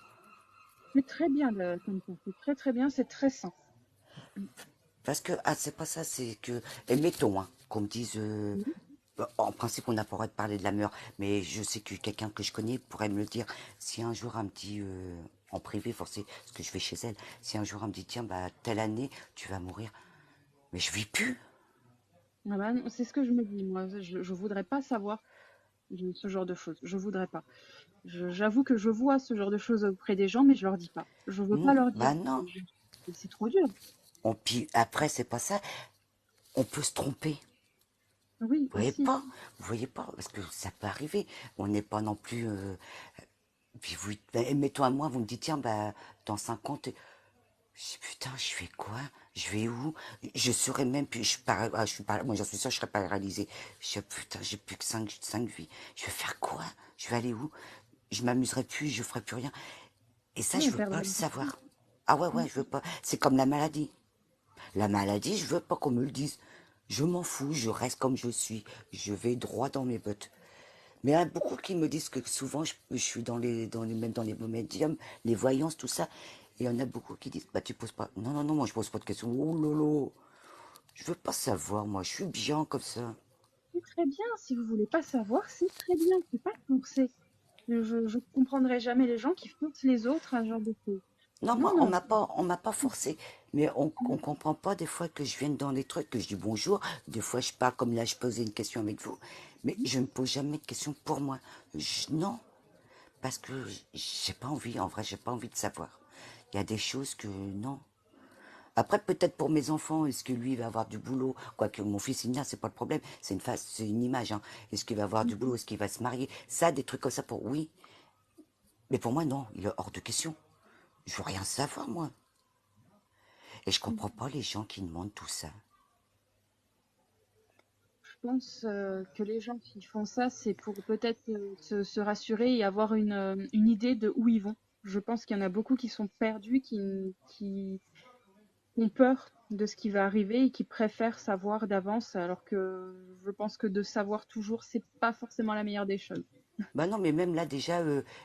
C'est très bien comme ça, c'est très très bien, c'est très sain. Parce que, ah, c'est pas ça, c'est que... Et mettons, hein, qu'on me dise... Mhm. en principe, on n'a pas le droit de parler de la mort, mais je sais que quelqu'un que je connais pourrait me le dire. Si un jour, elle me dit... en privé, forcément, parce que je vais chez elle, si un jour elle me dit, tiens, bah, telle année, tu vas mourir, mais je vis plus. Ah bah non, c'est ce que je me dis, moi. Je voudrais pas savoir ce genre de choses. Je voudrais pas. J'avoue que je vois ce genre de choses auprès des gens, mais je leur dis pas. Je veux pas leur dire. Bah non. C'est trop dur. Puis après, c'est pas ça. On peut se tromper. Oui, Vous voyez aussi. pas? Vous voyez pas? Parce que ça peut arriver. On n'est pas non plus. Puis vous, mettons à moi, vous me dites, tiens, bah, dans 50, je dis, putain, je fais quoi? Je vais où? Je serais même plus. Je suis pas, moi, j'en suis sûr, je serais paralysée. Je dis, putain, j'ai plus que 5 vies. Je vais faire quoi? Je vais aller où? Je m'amuserai plus, je ferai plus rien. Et ça, Oui, je on veux pas perdrait le le contrôle. savoir. Ah ouais, Mm. ouais, je veux pas. C'est comme la maladie. La maladie, je veux pas qu'on me le dise. Je m'en fous, je reste comme je suis. Je vais droit dans mes bottes. Mais il y en a beaucoup qui me disent que souvent je suis même dans les médiums, les voyances, tout ça. Et il y en a beaucoup qui disent, bah tu poses pas. Non, non, non, moi je pose pas de questions. Oh lolo, je veux pas savoir, moi, je suis bien comme ça. C'est très bien. Si vous voulez pas savoir, c'est très bien. C'est pas forcé. Je comprendrai jamais les gens qui forcent les autres à ce genre de choses. Non, Non, moi, non. on m'a pas forcé. Mais on comprend pas des fois que je vienne dans les trucs, que je dis bonjour. Des fois, je parle comme là, je posais une question avec vous. Mais je ne pose jamais de questions pour moi. Non, parce que j'ai pas envie, en vrai, j'ai pas envie de savoir. Il y a des choses que non. Après, peut-être pour mes enfants, est-ce que lui va avoir du boulot? Quoique mon fils, il n'y a, c'est pas le problème. C'est une face, c'est une image. Hein. Est-ce qu'il va avoir du boulot? Est-ce qu'il va se marier? Ça, des trucs comme ça pour oui. Mais pour moi, non, il est hors de question. Je veux rien savoir, moi. Et je comprends pas les gens qui demandent tout ça. Je pense que les gens qui font ça, c'est pour peut-être se rassurer et avoir une idée de où ils vont. Je pense qu'il y en a beaucoup qui sont perdus, qui ont peur de ce qui va arriver et qui préfèrent savoir d'avance, alors que je pense que de savoir toujours, c'est pas forcément la meilleure des choses. Bah non, mais même là, déjà,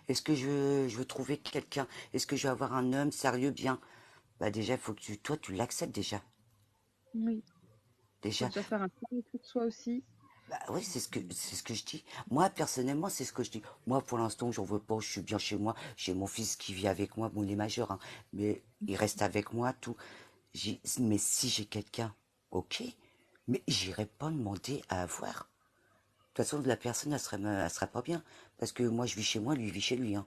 est-ce que je veux trouver quelqu'un? Est-ce que je vais avoir un homme sérieux, bien? Bah déjà, il faut que toi, tu l'acceptes déjà. Oui, il faut Déjà, déjà faire un travail pour soi aussi. bah oui, c'est ce que je dis. Moi, personnellement, c'est ce que je dis. Moi, pour l'instant, j'en veux pas. Je suis bien chez moi. J'ai mon fils qui vit avec moi. Bon, il est majeur, hein, mais il reste avec moi, tout. Mais si j'ai quelqu'un, ok. Mais j'irai pas demander à avoir. De toute façon, la personne, elle serait pas bien. Parce que moi, je vis chez moi, lui, il vit chez lui. Hein.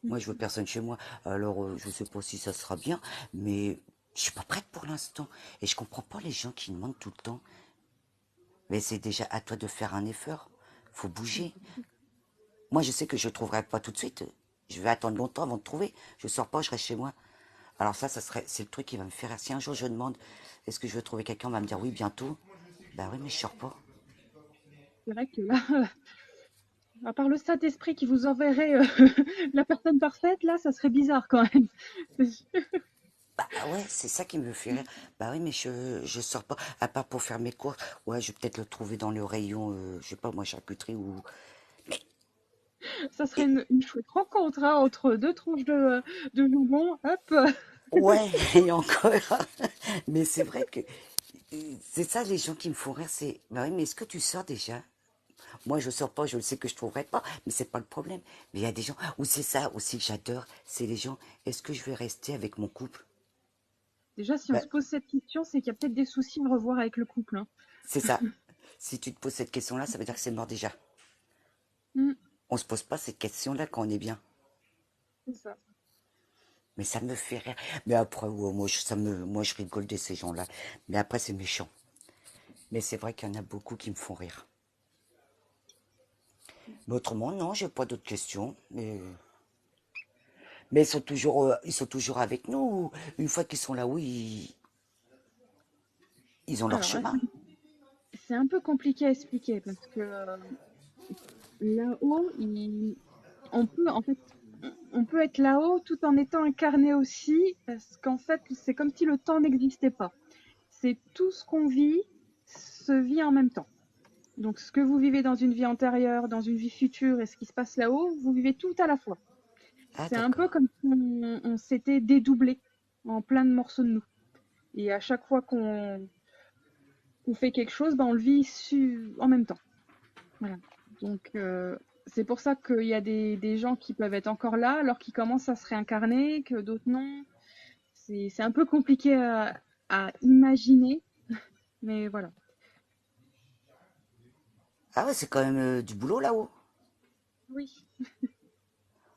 Moi, je veux personne chez moi. Alors, je sais pas si ça sera bien, mais je suis pas prête pour l'instant. Et je comprends pas les gens qui demandent tout le temps. Mais c'est déjà à toi de faire un effort. Faut bouger. Moi, je sais que je ne trouverai pas tout de suite. Je vais attendre longtemps avant de trouver. Je sors pas, je reste chez moi. Alors ça c'est le truc qui va me faire rire. Si un jour je demande, est-ce que je veux trouver quelqu'un, on va me dire oui, bientôt. Bah oui, mais je sors pas. C'est vrai que là, à part le Saint-Esprit qui vous enverrait la personne parfaite, là, ça serait bizarre quand même. Bah ouais, c'est ça qui me fait rire. Bah oui, mais je sors pas. À part pour faire mes courses. Ouais, je vais peut-être le trouver dans le rayon, je sais pas moi, charcuterie ou... Ça serait Et, une chouette rencontre hein, entre deux tranches de jambon. Hop. ouais, et encore. Mais c'est vrai que c'est ça les gens qui me font rire. C'est, bah oui, mais est-ce que tu sors déjà? Moi, je sors pas, je le sais que je trouverai pas, mais c'est pas le problème. Mais il y a des gens, ou c'est ça aussi que j'adore, c'est les gens, est-ce que je vais rester avec mon couple? Déjà, si on Ben, se pose cette question, c'est qu'il y a peut-être des soucis à revoir avec le couple, hein. c'est ça. Si tu te poses cette question-là, ça veut dire que c'est mort déjà. Mm, On se pose pas cette question-là quand on est bien. c'est ça. Mais ça me fait rire. Mais après, ouais, moi, je rigole de ces gens-là. Mais après, c'est méchant. Mais c'est vrai qu'il y en a beaucoup qui me font rire. Mais autrement, non, j'ai pas d'autres questions. Mais ils sont toujours avec nous. Ou une fois qu'ils sont là-haut, ils ont leur Alors là, chemin. c'est un peu compliqué à expliquer parce que là-haut, on peut en fait, on peut être là-haut tout en étant incarné aussi, parce qu'en fait, c'est comme si le temps n'existait pas. C'est tout ce qu'on vit se vit en même temps. Donc, ce que vous vivez dans une vie antérieure, dans une vie future et ce qui se passe là-haut, vous vivez tout à la fois. Ah, C'est un peu d'accord. comme si on s'était dédoublé en plein de morceaux de nous. Et à chaque fois qu'on fait quelque chose, ben, on le vit en même temps. Voilà. Donc, c'est pour ça qu'il y a des gens qui peuvent être encore là, alors qu'ils commencent à se réincarner, que d'autres non. C'est un peu compliqué à imaginer, mais voilà. Ah ouais, c'est quand même du boulot là-haut. Oui,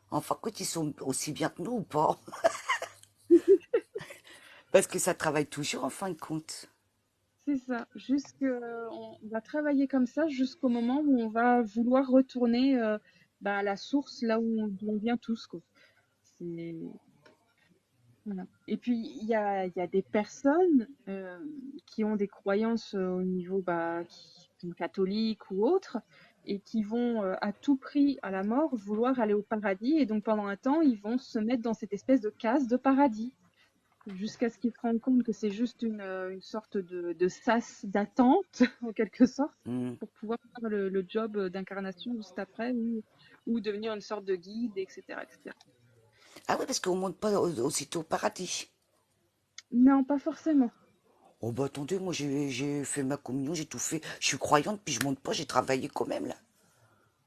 Enfin, quand ils sont aussi bien que nous ou pas? Parce que ça travaille toujours en fin de compte. c'est ça. On va travailler comme ça jusqu'au moment où on va vouloir retourner bah, à la source, là d'où on vient tous, quoi. C'est Voilà. Et puis, il y a des personnes qui ont des croyances au niveau bah, qui sont catholiques ou autres, et qui vont à tout prix, à la mort, vouloir aller au paradis. Et donc, pendant un temps, ils vont se mettre dans cette espèce de case de paradis, jusqu'à ce qu'ils se rendent compte que c'est juste une sorte de sas d'attente, en quelque sorte, Hmm. pour pouvoir faire le job d'incarnation juste après, ou devenir une sorte de guide, etc., etc. Ah ouais, parce qu'on monte pas aussitôt au paradis. Non, pas forcément. Oh bah attendez, moi j'ai fait ma communion, j'ai tout fait. Je suis croyante, puis je monte pas, j'ai travaillé quand même là.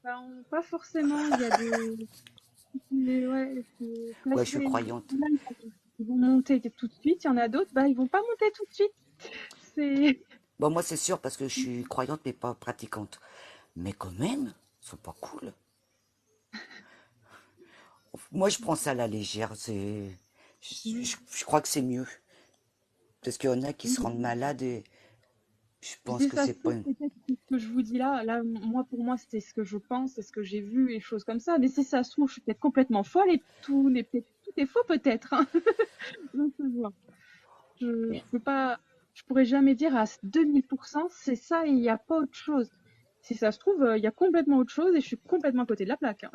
Ben, pas forcément, il y a ouais, c'est Ouais, je suis assez, croyante. ils vont monter tout de suite, il y en a d'autres, bah, ils vont pas monter tout de suite. C'est, Bon, moi c'est sûr parce que je suis croyante mais pas pratiquante. Mais quand même, c'est pas cool. Moi je prends ça à la légère, je crois que c'est mieux. Parce qu'il y en a qui se rendent malades et je pense si que ça se c'est pas trouve, une... peut-être que ce que je vous dis là, moi, pour moi, c'était ce que je pense, c'est ce que j'ai vu et choses comme ça. Mais si ça se trouve, je suis peut-être complètement folle et tout est faux peut-être, hein. Donc, ça se voit. Je peux pas, je pourrais jamais dire à 2000%, c'est ça et il n'y a pas autre chose. Si ça se trouve, il y a complètement autre chose et je suis complètement à côté de la plaque, hein.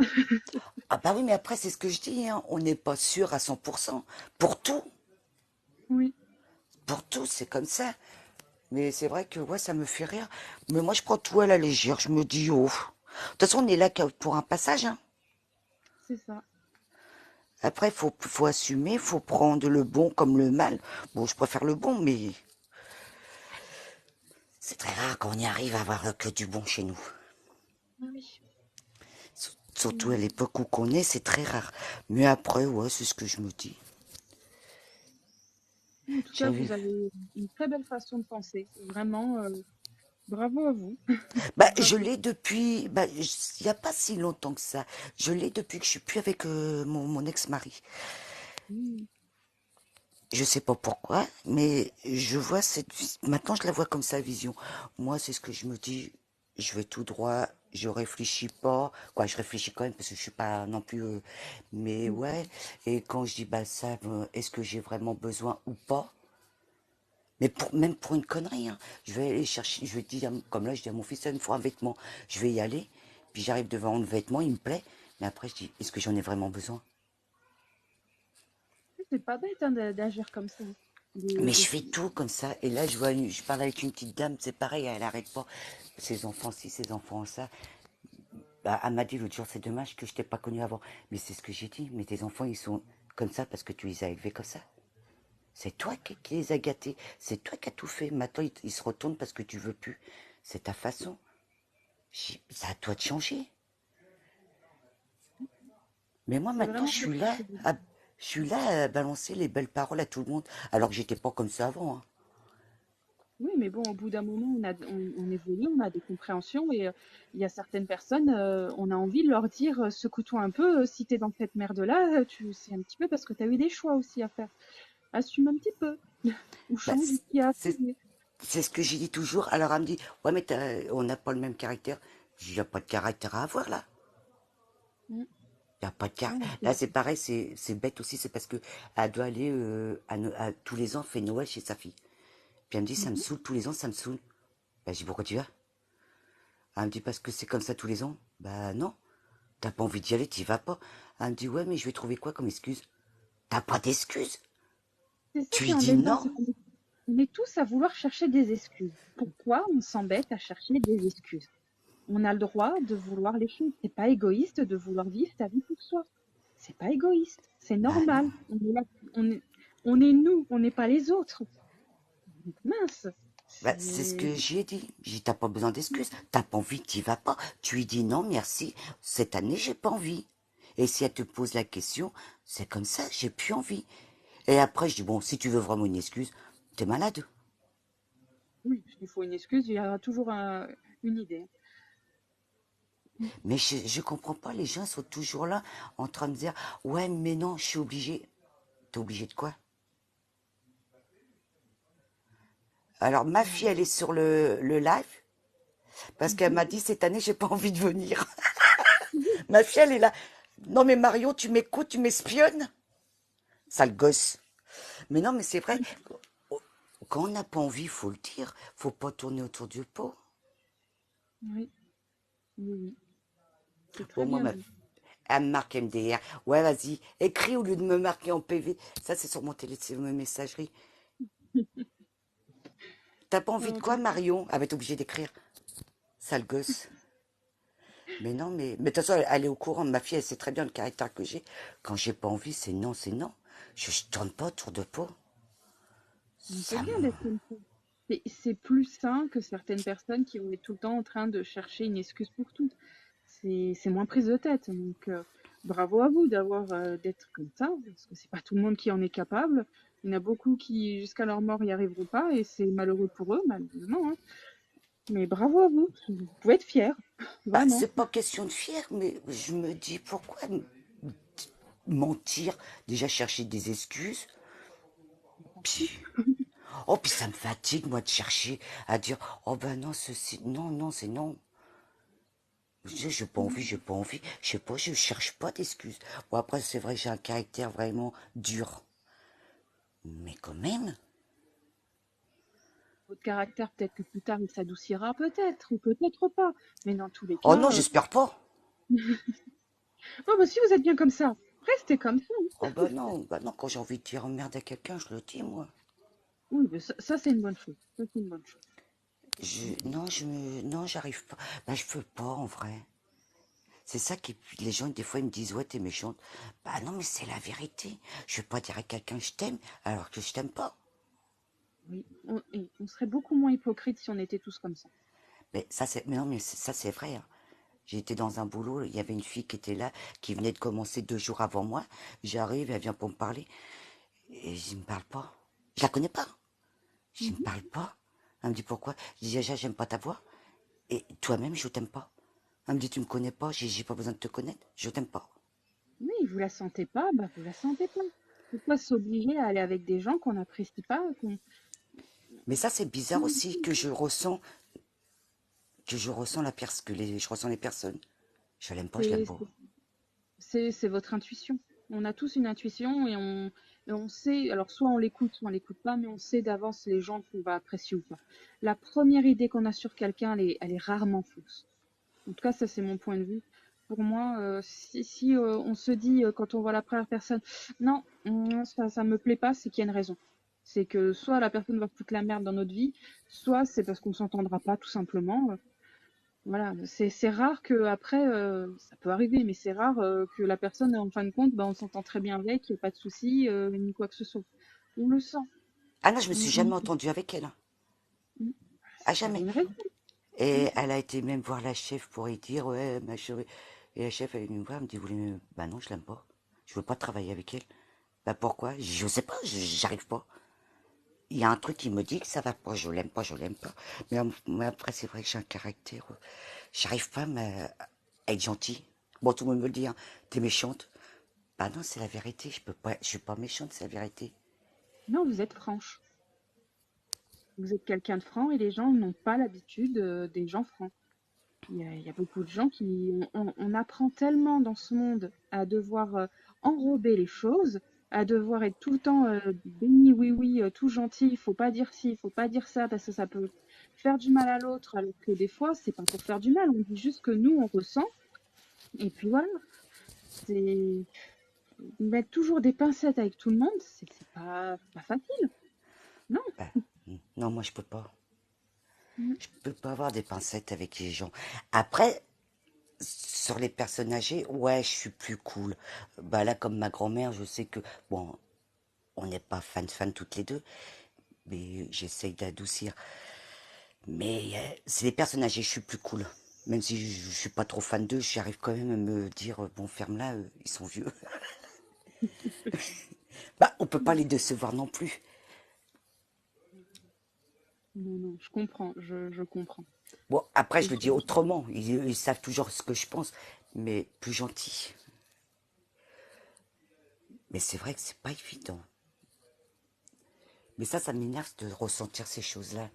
Ah bah oui, mais après c'est ce que je dis, hein, on n'est pas sûr à 100%. Pour tout, Oui. pour tout, c'est comme ça. Mais c'est vrai que ouais, ça me fait rire. Mais moi je prends tout à la légère, je me dis, oh. De toute façon, on est là pour un passage, hein. C'est ça. Après, faut assumer, faut prendre le bon comme le mal. Bon, je préfère le bon, mais c'est très rare qu'on y arrive à avoir que du bon chez nous. Oui. Surtout à l'époque où qu'on est, c'est très rare. Mais après, ouais, c'est ce que je me dis. En tout cas, J'avais... vous avez une très belle façon de penser. Vraiment, bravo à vous. Bah, je Bravo. l'ai depuis... Bah, il n'y a pas si longtemps que ça. Je l'ai depuis que je suis plus avec mon ex-mari. Mm. Je sais pas pourquoi, mais je vois maintenant je la vois comme sa vision. Moi, c'est ce que je me dis. Je vais tout droit. Je réfléchis pas. Quoi, je réfléchis quand même parce que je suis pas non plus. Mais ouais. Et quand je dis bah ça, est-ce que j'ai vraiment besoin ou pas? Mais même pour une connerie, hein. Je vais aller chercher. Je vais dire comme là, je dis à mon fils, il me faut un vêtement. Je vais y aller. Puis j'arrive devant un vêtement, il me plaît. Mais après, je dis, est-ce que j'en ai vraiment besoin? C'est pas bête hein, d'agir comme ça. Mais De je fais tout comme ça. Et là, je parle avec une petite dame, c'est pareil, elle arrête pas. Ses enfants ci, ses enfants ça. Bah, elle m'a dit l'autre jour, c'est dommage que je t'ai pas connu avant. Mais c'est ce que j'ai dit. Mais tes enfants, ils sont comme ça parce que tu les as élevés comme ça. C'est toi qui les as gâtés. C'est toi qui as tout fait. Maintenant, ils se retournent parce que tu veux plus. C'est ta façon. C'est à toi de changer. Mais moi, C'est maintenant, vraiment quelque chose. je suis là à balancer les belles paroles à tout le monde, alors que j'étais pas comme ça avant, hein. Oui, mais bon, au bout d'un moment, on évolue, on a des compréhensions et il y a certaines personnes, on a envie de leur dire, secoue-toi un peu, si t'es dans cette merde-là, c'est un petit peu parce que tu as eu des choix aussi à faire. Assume un petit peu ou Bah, change ce qu'il y a à c'est changer. c'est ce que j'ai dit toujours. Alors elle me dit, ouais, mais on n'a pas le même caractère. Il n'y a pas de caractère à avoir là. Mmh. Il n'y a pas de caractère. Non, Là, c'est pareil, c'est bête aussi, c'est parce que elle doit aller tous les ans, fait Noël chez sa fille. Puis elle me dit, ça me mmh saoule, tous les ans, ça me saoule. Bah, je dis, pourquoi tu vas? Elle me dit, parce que c'est comme ça tous les ans. Bah non, t'as pas envie d'y aller, t'y vas pas. Elle me dit, ouais, mais je vais trouver quoi comme excuse? T'as pas d'excuse. C'est ça Tu qui lui est dis embêtant, non. c'est qu'on est tous à vouloir chercher des excuses. Pourquoi on s'embête à chercher des excuses? On a le droit de vouloir les choses. C'est pas égoïste de vouloir vivre sa vie pour soi. C'est pas égoïste, c'est Bah non. normal. On est là, on est nous, on n'est pas les autres. Donc, mince, Bah, c'est ce c'est que j'y ai dit. J'ai dit, t'as pas besoin d'excuses. T'as pas envie, t'y vas pas. Tu lui dis non, merci. Cette année, j'ai pas envie. Et si elle te pose la question, c'est comme ça, j'ai plus envie. Et après, je dis, bon, si tu veux vraiment une excuse, t'es malade. oui, il faut une excuse, il y aura toujours une idée. Mais je comprends pas, les gens sont toujours là en train de dire, ouais, mais non, je suis obligé. T'es obligé de quoi? Alors, ma fille, Ben, elle est sur le live parce qu'elle mhm. m'a dit, cette année, j'ai pas envie de venir. Ma fille, elle est là. Non, mais Marion, tu m'écoutes, tu m'espionnes? Sale gosse. Mais non, mais c'est vrai. Quand on n'a pas envie, il faut le dire. Faut pas tourner autour du pot. Oui, oui, oui, c'est très Bon, moi, bien dit. elle me marque MDR. Ouais, vas-y, écris au lieu de me marquer en PV. Ça, c'est sur sur ma messagerie. T'as pas envie de En quoi, tout cas, Marion? Elle va être obligée d'écrire. Sale gosse. Mais non, mais de toute façon, elle est au courant. Ma fille, elle sait très bien le caractère que j'ai. Quand j'ai pas envie, c'est non, c'est non. Je tourne pas autour de pot. c'est Ça bien me... d'être comme ça. C'est plus sain que certaines personnes qui vont être tout le temps en train de chercher une excuse pour tout. C'est moins prise de tête. Donc, bravo à vous d'être comme ça, parce que c'est pas tout le monde qui en est capable. Il y en a beaucoup qui, jusqu'à leur mort, n'y arriveront pas, et c'est malheureux pour eux, malheureusement, hein. Mais bravo à vous. Vous pouvez être fiers, Bah, vraiment. c'est pas question de fier, mais je me dis pourquoi mentir, déjà chercher des excuses. Puis, oh, puis ça me fatigue, moi, de chercher à dire, oh ben non, ceci, non, non, c'est non. J'ai pas envie, j'ai pas envie. Je sais pas, je cherche pas d'excuses. Bon, après, c'est vrai que j'ai un caractère vraiment dur. Mais quand même. Votre caractère, peut-être que plus tard, il s'adoucira, peut-être, ou peut-être pas. Mais dans tous les Oh non, cas, j'espère pas. oh, bah, si vous êtes bien comme ça, restez comme ça. Oh bah non, quand j'ai envie de dire merde à quelqu'un, je le dis, moi. Oui, mais ça, c'est une bonne chose. Ça, c'est une bonne chose. Non, j'arrive pas. Bah, je peux pas, en vrai. C'est ça qui, les gens, des fois, ils me disent, ouais, t'es méchante. Bah non, mais c'est la vérité. Je vais pas dire à quelqu'un, je t'aime, alors que je t'aime pas. Oui, et on serait beaucoup moins hypocrite si on était tous comme ça. Mais non, mais ça, c'est vrai, hein. J'ai été dans un boulot, il y avait une fille qui était là, qui venait de commencer 2 jours avant moi. J'arrive, elle vient pour me parler. Et je me parle pas. Je la connais pas. Je me Mhm. parle pas. Elle me dit pourquoi? Je dis déjà, j'aime pas ta voix. Et toi-même, je t'aime pas. Elle me dit, tu me connais pas, j'ai pas besoin de te connaître, je t'aime pas. Oui, vous la sentez pas, bah vous la sentez pas. Pourquoi s'obliger à aller avec des gens qu'on n'apprécie pas, Mais ça, c'est bizarre aussi que je ressens je ressens les personnes. Je l'aime pas, je l'aime c'est pas. c'est votre intuition. On a tous une intuition et on sait, alors soit on l'écoute pas, mais on sait d'avance les gens qu'on va apprécier ou pas. La première idée qu'on a sur quelqu'un, elle est rarement fausse. En tout cas, ça c'est mon point de vue. Pour moi, si on se dit quand on voit la première personne, non, ça me plaît pas, c'est qu'il y a une raison. C'est que soit la personne va foutre la merde dans notre vie, soit c'est parce qu'on s'entendra pas tout simplement. Voilà, c'est rare que après, ça peut arriver, mais c'est rare que la personne, en fin de compte, bah, on s'entend très bien avec, y a pas de souci, ni quoi que ce soit. On le sent. Ah non, je me suis On- jamais on- entendue avec elle, hein. on- À Il y avait jamais. une raison. Et elle a été même voir la chef pour lui dire, ouais, ma chérie. Et la chef, elle est venue me voir, elle me dit, vous l'aimez? Bah non, je l'aime pas. Je veux pas travailler avec elle. Bah pourquoi? Je sais pas, j'arrive pas. Il y a un truc qui me dit que ça va pas, je l'aime pas, je l'aime pas. Mais après, c'est vrai que j'ai un caractère. J'arrive pas à être gentille. Bon, tout le monde me le dit, hein, t'es méchante. Bah non, c'est la vérité, je peux pas, je suis pas méchante, c'est la vérité. Non, vous êtes franche. Vous êtes quelqu'un de franc et les gens n'ont pas l'habitude des gens francs. Il y a beaucoup de gens qui... On apprend tellement dans ce monde à devoir enrober les choses, à devoir être tout le temps béni, oui, oui, tout gentil, il faut pas dire ci, il faut pas dire ça, parce que ça peut faire du mal à l'autre, alors que des fois, c'est pas pour faire du mal, on dit juste que nous, on ressent, et puis voilà. C'est mettre toujours des pincettes avec tout le monde, c'est pas facile, non? Bah, non, moi, je peux pas. Mm. Je peux pas avoir des pincettes avec les gens. Après, sur les personnes âgées, ouais, je suis plus cool. Bah là, comme ma grand-mère, je sais que, bon, on n'est pas fan toutes les deux, mais j'essaye d'adoucir. Mais c'est les personnes âgées, je suis plus cool. Même si je suis pas trop fan d'eux, j'arrive quand même à me dire, bon, ferme-la, ils sont vieux. Bah, on peut pas les décevoir non plus. Non, non, je comprends, je comprends. Bon, après, Et je le dis autrement. Ils savent toujours ce que je pense, mais plus gentil. Mais c'est vrai que c'est pas évident. Mais ça m'énerve de ressentir ces choses-là.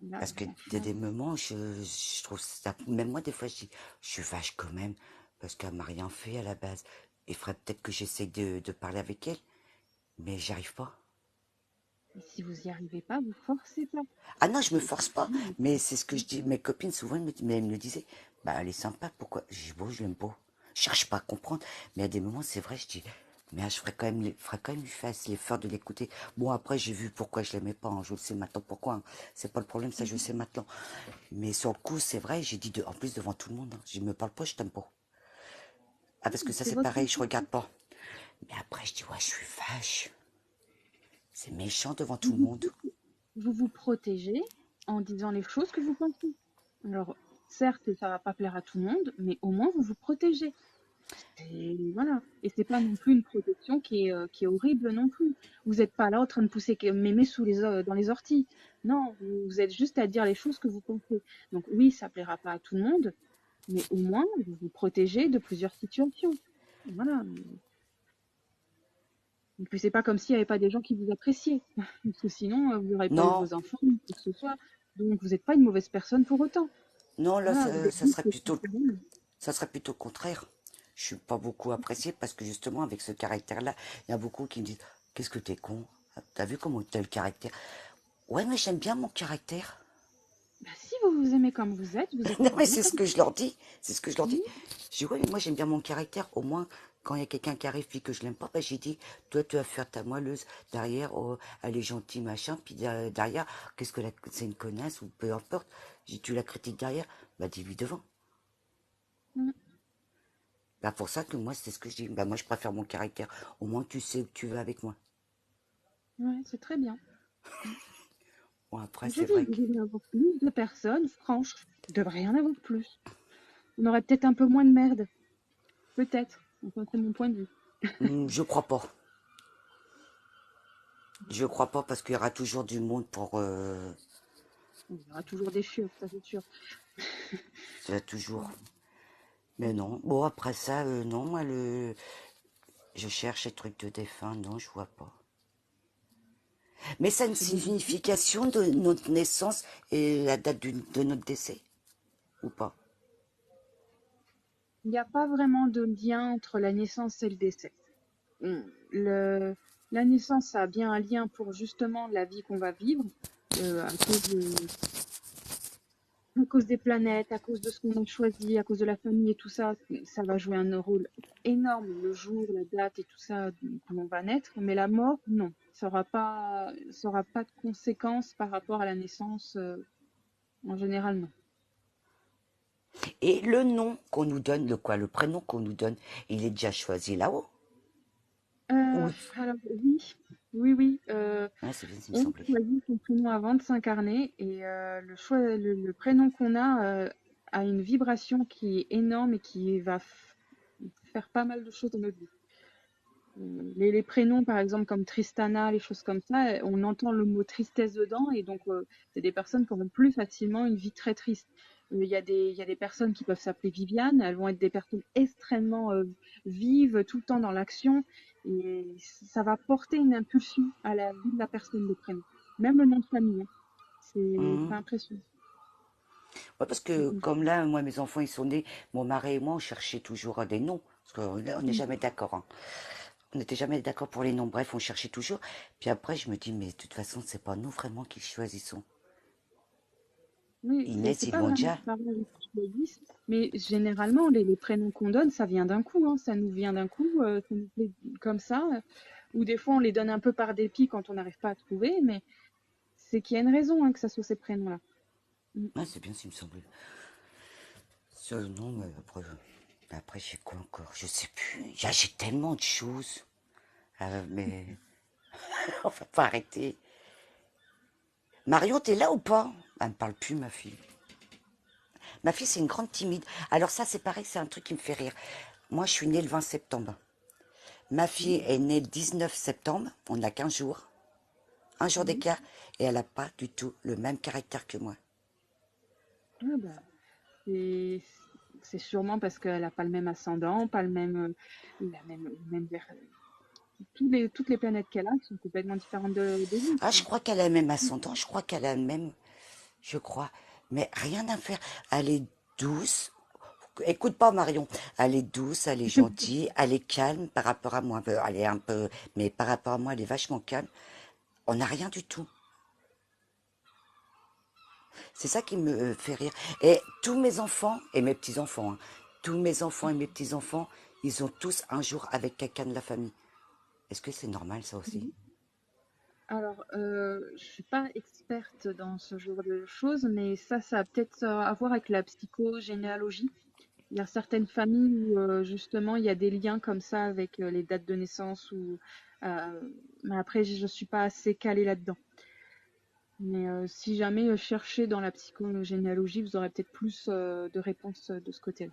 là, Parce qu'il y a franchement, des moments, je trouve ça. Même moi, des fois, je suis vache quand même. Parce qu'elle m'a rien fait à la base. Il faudrait peut-être que j'essaye de parler avec elle. Mais j'arrive pas. et si vous y arrivez pas, vous forcez pas. Ah non, je me C'est force pas. Mais c'est ce que je dis. Mes copines, souvent, elles me le disaient. Bah, elle est sympa, pourquoi? Je dis, bon, je l'aime pas. Je cherche pas à comprendre. Mais à des moments, c'est vrai, je dis, mais je ferais quand même, ferais quand même lui faire l'effort de l'écouter. Bon, après, j'ai vu pourquoi je l'aimais pas, hein. Je le sais maintenant pourquoi, hein. C'est pas le problème, ça, je le sais maintenant. Mais sur le coup, c'est vrai, j'ai dit, en plus, devant tout le monde, hein. Je me parle pas, je t'aime pas. Ah, parce que ça, c'est c'est votre pareil, je regarde ressenti. pas. Mais après, je dis, ouais, je suis vache. C'est méchant devant tout Vous le vous, monde. vous vous protégez en disant les choses que vous pensez. Alors, certes, ça va pas plaire à tout le monde, mais au moins vous vous protégez. Et voilà. Et c'est pas non plus une protection qui est horrible non plus. Vous n'êtes pas là en train de pousser mémé dans les orties. Non, vous êtes juste à dire les choses que vous pensez. Donc oui, ça plaira pas à tout le monde, mais au moins vous vous protégez de plusieurs situations. Voilà. Et puis c'est pas comme s'il n'y avait pas des gens qui vous appréciaient. Parce que sinon, vous n'aurez pas eu Non, vos enfants, ou quoi que ce soit. Donc vous n'êtes pas une mauvaise personne pour autant. non, là, Voilà, vous êtes juste exceptionnelle. ça serait plutôt le contraire. Je suis pas beaucoup appréciée parce que justement, avec ce caractère-là, il y a beaucoup qui me disent, qu'est-ce que t'es con? T'as vu comment t'as le caractère? Ouais, mais j'aime bien mon caractère. Bah, si vous vous aimez comme vous êtes Non, très mais bien c'est ce comme que je leur dis. C'est ce que je leur dis. vous. Je dis, ouais, mais moi, j'aime bien mon caractère. Au moins, quand il y a quelqu'un qui arrive puis que je l'aime pas, bah, j'ai dit, toi, tu vas faire ta moelleuse. Derrière, oh, elle est gentille, machin. Puis derrière, qu'est-ce que c'est une connasse ou peu importe. J'ai dit, tu la critiques derrière. Bah, dis-lui devant. Mm. Bah, pour ça que moi, c'est ce que je dis. Bah, moi, je préfère mon caractère. Au moins, tu sais où tu vas avec moi. Ouais, c'est très bien. Bon, après, Je c'est dis, vrai vous que... devez avoir plus de personnes franches. Vous devriez en avoir plus. On aurait peut-être un peu moins de merde. Peut-être. Enfin, c'est mon point de vue. Je crois pas. Je crois pas parce qu'il y aura toujours du monde pour... Il y aura toujours des chiottes, ça c'est sûr. c'est toujours... Mais non. Bon, après ça, non, moi, je cherche les trucs de défunt. Non, je vois pas. Mais ça a une C'est des- signification de notre naissance et la date de notre décès, ou pas? Il n'y a pas vraiment de lien entre la naissance et le décès. On- le- la naissance, ça a bien un lien pour justement la vie qu'on va vivre, à cause des planètes, à cause de ce qu'on a choisi, à cause de la famille et tout ça. Ça va jouer un rôle énorme, le jour, la date et tout ça, où l'on va naître. Mais la mort, non. Ça aura pas de conséquences par rapport à la naissance, en général, non. Et le nom qu'on nous donne, le prénom qu'on nous donne, il est déjà choisi là-haut. Oui. Alors oui, oui, oui. Ouais, c'est bien, ça me On semblait. choisit son prénom avant de s'incarner et le choix, le prénom qu'on a une vibration qui est énorme et qui va faire pas mal de choses dans notre vie. Les prénoms, par exemple, comme Tristana, les choses comme ça, on entend le mot tristesse dedans et donc c'est des personnes qui auront plus facilement une vie très triste. Il y a des personnes qui peuvent s'appeler Viviane, elles vont être des personnes extrêmement vives, tout le temps dans l'action et ça va porter une impulsion à la vie de la personne, le prénom. Même le nom de famille, hein. C'est Mhm. impressionnant. Ouais, parce que comme là, moi, mes enfants, ils sont nés, mon mari et moi, on cherchait toujours des noms. Parce qu'on n'est jamais d'accord, hein. On n'était jamais d'accord pour les noms. Bref, on cherchait toujours. Puis après, je me dis, mais de toute façon, c'est pas nous vraiment qui choisissons. Oui, mais Inès, c'est ils pas l'ont vraiment déjà. pareil que je le dise, mais généralement, les prénoms qu'on donne, ça vient d'un coup, hein, ça nous vient d'un coup, ça nous plaît comme ça, ou des fois on les donne un peu par dépit quand on n'arrive pas à trouver, mais c'est qu'il y a une raison hein, que ça soit ces prénoms-là. Mm. Ah, c'est bien, ça me semblait. Ce nom, mais après, j'ai quoi encore? Je sais plus. J'ai tellement de choses. Mais on va pas arrêter. Marion, t'es là ou pas? Elle me parle plus, ma fille. Ma fille, c'est une grande timide. Alors ça, c'est pareil, c'est un truc qui me fait rire. Moi, je suis née le 20 septembre. Ma fille est née le 19 septembre. On a 15 jours. Un jour Mhm. d'écart. Et elle n'a pas du tout le même caractère que moi. Ah bah, c'est c'est sûrement parce qu'elle n'a pas le même ascendant, pas le même, toutes les planètes qu'elle a sont complètement différentes de vous. Ah, je crois qu'elle a le même ascendant. Je crois qu'elle a le même... Je crois. Mais rien à faire. Elle est douce. Écoute pas Marion, elle est douce, elle est gentille, elle est calme par rapport à moi. Elle est un peu, mais par rapport à moi, elle est vachement calme. On n'a rien du tout. C'est ça qui me fait rire. Et tous mes enfants, et mes petits-enfants, hein, tous mes enfants et mes petits-enfants, ils ont tous un jour avec quelqu'un de la famille. Est-ce que c'est normal ça aussi? Alors, je suis pas experte dans ce genre de choses, mais ça a peut-être à voir avec la psychogénéalogie. Il y a certaines familles où justement il y a des liens comme ça avec les dates de naissance ou mais après je suis pas assez calée là-dedans. Mais si jamais cherchez dans la psychogénéalogie, vous aurez peut-être plus de réponses de ce côté-là.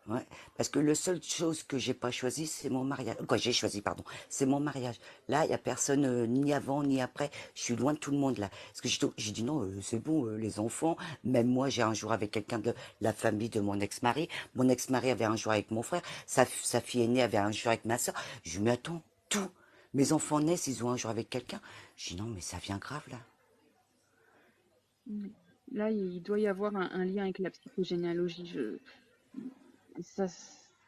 Ouais, parce que la seule chose que j'ai pas choisi, c'est mon mariage. Quoi, j'ai choisi, pardon, c'est mon mariage. Là, il y a personne, ni avant, ni après. Je suis loin de tout le monde, là. Parce que j'ai dit non, c'est bon, les enfants. Même moi, j'ai un jour avec quelqu'un de la famille de mon ex-mari. Mon ex-mari avait un jour avec mon frère. Sa fille aînée avait un jour avec ma soeur. Je lui dis, mais attends, tout. Mes enfants naissent, ils ont un jour avec quelqu'un. Je dis non, mais ça vient grave, là. Oui. Là, il doit y avoir un lien avec la psychogénéalogie. Ça,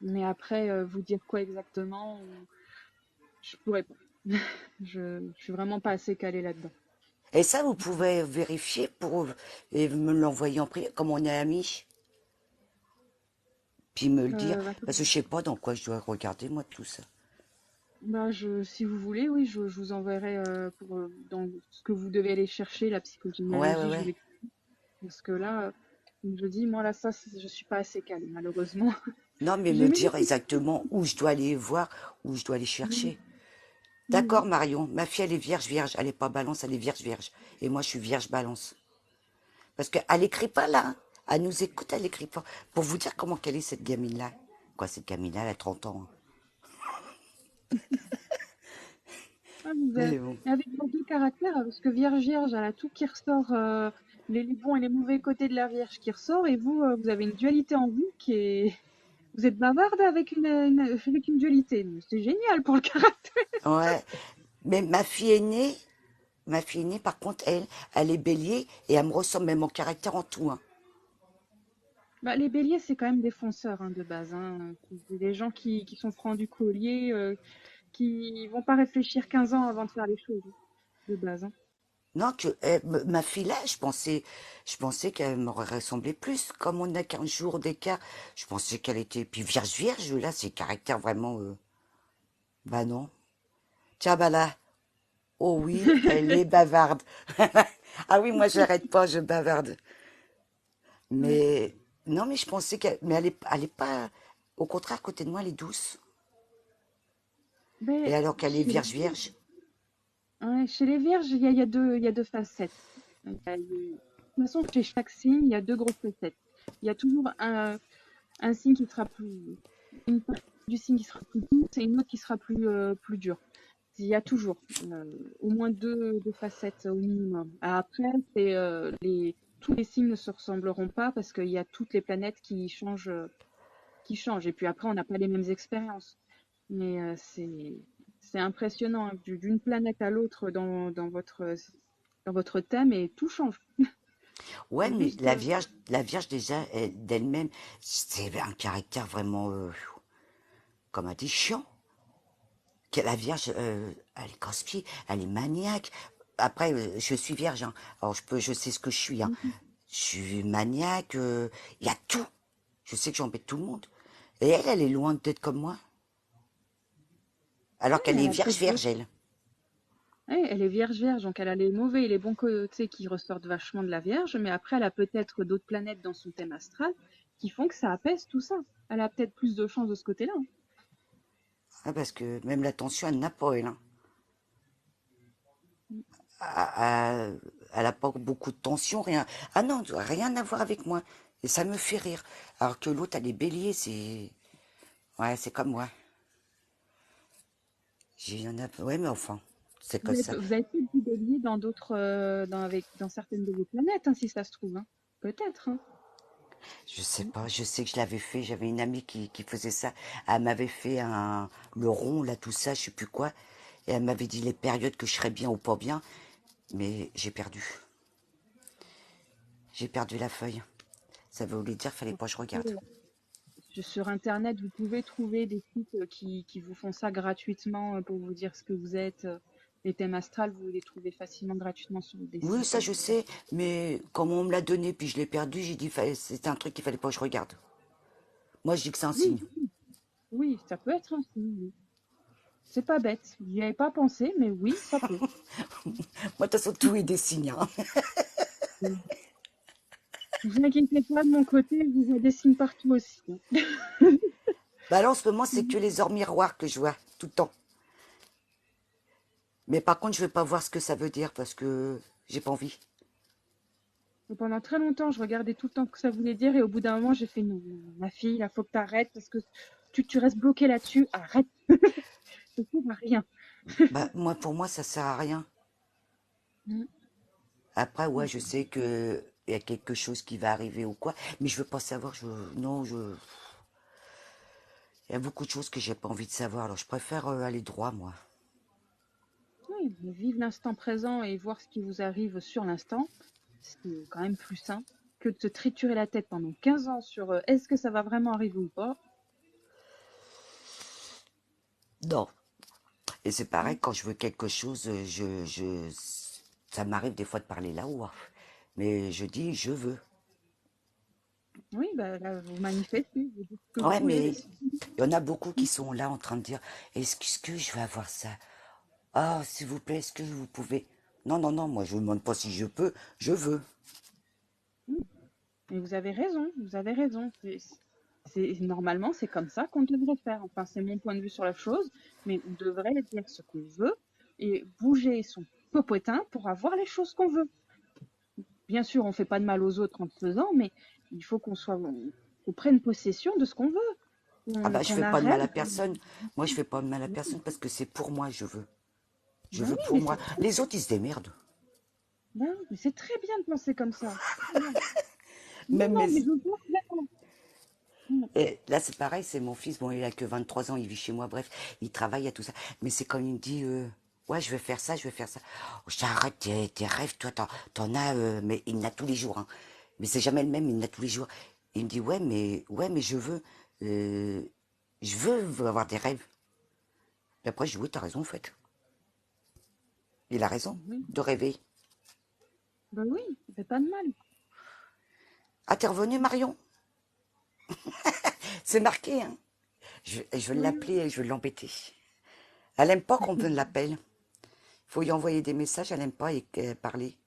mais après, vous dire quoi exactement, je pourrais pas. Je suis vraiment pas assez calée là-dedans. Et ça, vous pouvez vérifier pour et me l'envoyer en privé, comme on est amis. Puis me le dire, Bah, parce que je sais pas dans quoi je dois regarder, moi, tout ça. bah, si vous voulez, oui, je vous enverrai dans ce que vous devez aller chercher, la Ouais, ouais, psychogénéalogie, je vous ouais. l'explique. Parce que là, comme je dis, moi, là, je suis pas assez calée, malheureusement. Non, mais me J'ai mes dire études. exactement où je dois aller voir, où je dois aller Oui, chercher. oui, D'accord, Marion, ma fille, elle est vierge, vierge. Elle est pas balance, elle est vierge, vierge. Et moi, je suis vierge, balance. Parce qu'elle écrit pas, là. Hein. Elle nous écoute, elle écrit pas. Pour vous dire comment quelle est cette gamine-là. Quoi, cette gamine-là, elle a 30 ans. Hein. ah, Mais bon. avec vos deux caractères, parce que Vierge, Vierge, elle a tout qui ressort, les bons et les mauvais côtés de la Vierge qui ressort, et vous, vous avez une dualité en vous qui est... Vous êtes bavarde avec avec une dualité. C'est génial pour le caractère. Ouais. Mais ma fille aînée, par contre, elle est bélier et elle me ressemble même en caractère en tout. Hein. Bah, les béliers, c'est quand même des fonceurs hein, de base. Hein. C'est des gens qui sont francs du collier, qui vont pas réfléchir 15 ans avant de faire les choses de base. Hein. Non, ma fille là, je pensais qu'elle m'aurait ressemblé plus. Comme on a qu'un jour d'écart, je pensais qu'elle était. Puis vierge, vierge, là, c'est caractère vraiment. Bah non. Tiens, bah là. Oh oui, elle est bavarde. Ah oui, moi, j'arrête pas, je bavarde. Ouais. Mais non, mais je pensais qu'elle. Mais elle est pas. Au contraire, à côté de moi, elle est douce. Ben, Et alors qu'elle est chez les, vierge, ouais, chez les vierges, il y a deux facettes. De toute façon, chez chaque signe, il y a deux grosses facettes. Il y a toujours un signe qui sera plus, une partie du signe qui sera plus douce et une autre qui sera plus dure. Il y a toujours au moins deux facettes au minimum. Après, tous les signes ne se ressembleront pas parce qu'il y a toutes les planètes qui changent. Et puis après, on n'a pas les mêmes expériences. Mais c'est impressionnant, hein, d'une planète à l'autre dans votre thème et tout change. ouais, mais Juste, la Vierge déjà, d'elle-même, c'est un caractère vraiment, comme a dit, chiant. Que la Vierge, elle est casse-pied, elle est maniaque. Après, je suis vierge, hein. Alors je sais ce que je suis, hein. Je suis maniaque, il y a tout. Je sais que j'embête tout le monde. Et elle est loin d'être comme moi. Alors ouais, qu'elle mais est elle a vierge, peut-être vierge, d'autres. elle. Ouais, elle est vierge, donc elle a les mauvais et les bons côtés qui ressortent vachement de la Vierge, mais après, elle a peut-être d'autres planètes dans son thème astral qui font que ça apaise tout ça. Elle a peut-être plus de chance de ce côté-là, hein. Ah, parce que même la tension, elle n'a pas, elle, hein. Mm. Ah, ah, elle n'a pas beaucoup de tension, rien. Ah non, rien à voir avec moi. Et ça me fait rire. Alors que l'autre, elle est bélier, c'est... Ouais, c'est comme moi. J'y en a... Ouais, mais enfin, c'est comme ça. Vous avez peut-être du bélier dans d'autres, dans certaines de vos planètes, hein, si ça se trouve, hein. Peut-être, hein. Je sais pas, je sais que je l'avais fait. J'avais une amie qui faisait ça. Elle m'avait fait le rond, là, tout ça, je sais plus quoi. Et elle m'avait dit les périodes que je serais bien ou pas bien. Mais j'ai perdu. J'ai perdu la feuille. Ça voulait dire qu'il fallait pas que je regarde. Sur Internet, vous pouvez trouver des sites qui vous font ça gratuitement pour vous dire ce que vous êtes. Les thèmes astrales, vous les trouvez facilement gratuitement sur des Oui, sites. ça je sais, mais comme on me l'a donné puis je l'ai perdu, j'ai dit c'était un truc qu'il fallait pas que je regarde. Moi je dis que c'est un Oui, signe. oui, ça peut être un signe. Oui. C'est pas bête. J'y avais pas pensé, mais oui, ça peut. Moi de toute façon tout est des signes, hein. Ne vous inquiétez pas, de mon côté, je vois des signes partout aussi, hein. Bah là en ce moment c'est que les ors miroirs que je vois tout le temps. Mais par contre je vais pas voir ce que ça veut dire parce que j'ai pas envie. Et pendant très longtemps, je regardais tout le temps ce que ça voulait dire, et au bout d'un moment, j'ai fait non, non, ma fille, il faut que tu arrêtes parce que tu restes bloqué là-dessus. Arrête, ça sert à rien. Bah moi pour moi ça sert à rien. Mm. Après ouais je sais que il y a quelque chose qui va arriver ou quoi, mais je veux pas savoir. Non je il y a beaucoup de choses que j'ai pas envie de savoir. Alors je préfère aller droit moi. Oui, mais vivre l'instant présent et voir ce qui vous arrive sur l'instant, c'est quand même plus sain que de se triturer la tête pendant 15 ans sur est-ce que ça va vraiment arriver ou pas. Non. Et c'est pareil, Mm. quand je veux quelque chose, ça m'arrive des fois de parler là-haut, hein. Mais je dis, je veux. Oui, bah, là, vous manifestez, vous dites ce que vous Ouais, voulez. mais il y en a beaucoup qui sont là en train de dire, est-ce que je vais avoir ça? Ah, s'il vous plaît, est-ce que vous pouvez? Non, non, non, moi je ne demande pas si je peux, je veux. Mm. Et vous avez raison, vous avez raison. Normalement, c'est comme ça qu'on devrait faire. Enfin, c'est mon point de vue sur la chose, mais on devrait dire ce qu'on veut et bouger son popotin pour avoir les choses qu'on veut. Bien sûr, on fait pas de mal aux autres en le faisant, mais il faut qu'on prenne possession de ce qu'on veut, Ah bah je qu'on fais pas de mal arrête. à personne. Moi je fais pas de mal à personne parce que c'est pour moi, je veux. Je Ben veux oui, pour mais moi. c'est très Les autres, ils se démerdent. bien, mais c'est très bien de penser comme ça. Très bien. Non, Même non, mais mes... je vois vraiment. Et là, c'est pareil, c'est mon fils. Bon, il a que 23 ans, il vit chez moi, bref, il travaille à tout ça. Mais c'est quand il me dit, ouais, je vais faire ça, je vais faire ça. Oh, je dis, arrête tes rêves, toi, t'en as, mais il en a tous les jours, hein. Mais c'est jamais le même, il en a tous les jours. Il me dit, ouais, mais euh, je veux avoir des rêves. Et après, je dis, oui, t'as raison, en fait. Il a raison Oui, de rêver. ben oui, ça fait pas de mal. Ah, t'es revenu, Marion? C'est marqué, hein. Je vais Oui, l'appeler et je vais l'embêter. Elle aime pas qu'on me l'appelle. Faut y envoyer des messages, elle aime pas parler.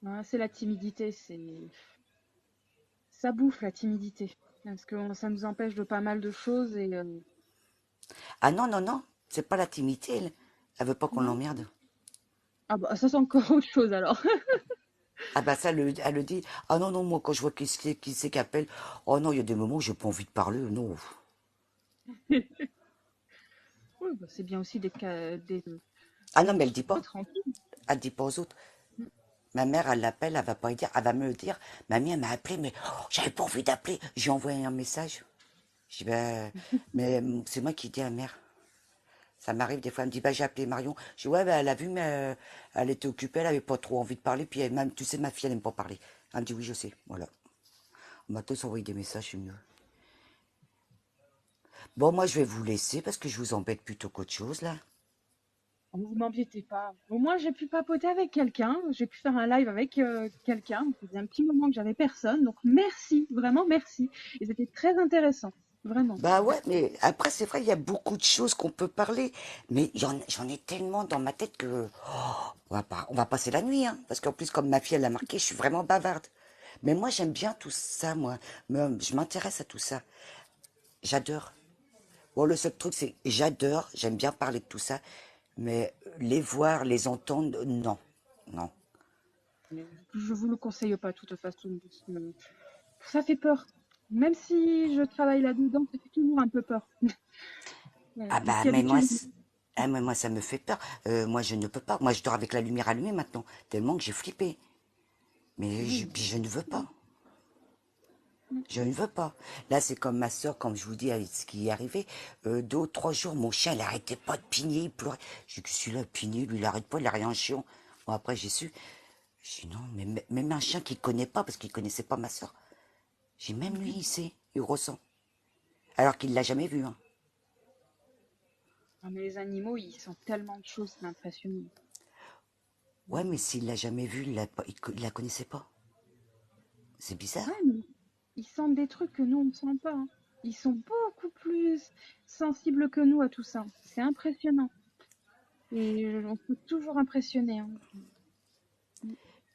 ouais, c'est la timidité, ça bouffe la timidité, parce que ça nous empêche de pas mal de choses et Ah non, non, non, c'est pas la timidité, elle. Elle veut pas qu'on Non? l'emmerde. Ah bah ça c'est encore autre chose alors. Ah bah ça, elle le dit. Ah non, non, moi quand je vois qui c'est qui appelle, oh non, il y a des moments où j'ai pas envie de parler, non. Oui, bah, c'est bien aussi Ah non, d'être mais elle dit pas. tranquille. Elle dit pas aux autres. Ma mère, elle l'appelle, elle va pas lui dire, elle va me le dire. Mamie, elle m'a appelé, mais oh, j'avais pas envie d'appeler. J'ai envoyé un message. Je dis, ben, mais c'est moi qui dis à la mère. Ça m'arrive des fois, elle me dit, bah, j'ai appelé Marion. Je dis, ouais, bah, elle a vu, mais elle était occupée, elle avait pas trop envie de parler. Puis même, tu sais, ma fille, elle aime pas parler. Elle me dit, oui, je sais, voilà. On m'a tous envoyé des messages, c'est mieux. Bon, moi, je vais vous laisser parce que je vous embête plutôt qu'autre chose, là. Vous m'embêtez pas. Au moins j'ai pu papoter avec quelqu'un, j'ai pu faire un live avec quelqu'un. Ça faisait un petit moment que j'avais personne, donc merci, vraiment merci. Et c'était très intéressant, vraiment. Bah ouais, mais après, c'est vrai, il y a beaucoup de choses qu'on peut parler. Mais j'en ai tellement dans ma tête que on va passer la nuit, hein. Parce qu'en plus, comme ma fille, elle a marqué, je suis vraiment bavarde. Mais moi, j'aime bien tout ça, moi. Je m'intéresse à tout ça. J'adore. Bon, le seul truc, c'est j'adore, j'aime bien parler de tout ça. Mais les voir, les entendre, non. Non. Je vous le conseille pas de toute façon, parce que ça fait peur. Même si je travaille là-dedans, ça fait toujours un peu peur. Ah On bah, s'y habitue. mais moi, ça me fait peur. Moi, je ne peux pas. Moi, je dors avec la lumière allumée maintenant, tellement que j'ai flippé. Mais Oui, je ne veux pas. oui. Je ne veux pas. Là, c'est comme ma soeur, comme je vous dis, avec ce qui est arrivé. 2 ou 3 jours, mon chien, il n'arrêtait pas de pigner, il pleurait. J'ai dit, celui-là, pigner, lui, il n'arrête pas, il a rien chiant. Bon, après, j'ai su. J'ai dit, non, mais même un chien qui ne connaît pas, parce qu'il ne connaissait pas ma soeur. J'ai même lui, il sait, il ressent. Alors qu'il ne l'a jamais vu, hein. Ah, mais les animaux, ils sentent tellement de choses, c'est impressionnant. Ouais, mais s'il l'a jamais vu, il la connaissait pas. C'est Ouais, bizarre. mais ils sentent des trucs que nous, on ne sent pas, hein. Ils sont beaucoup plus sensibles que nous à tout ça. C'est impressionnant. Et on peut toujours impressionner, hein.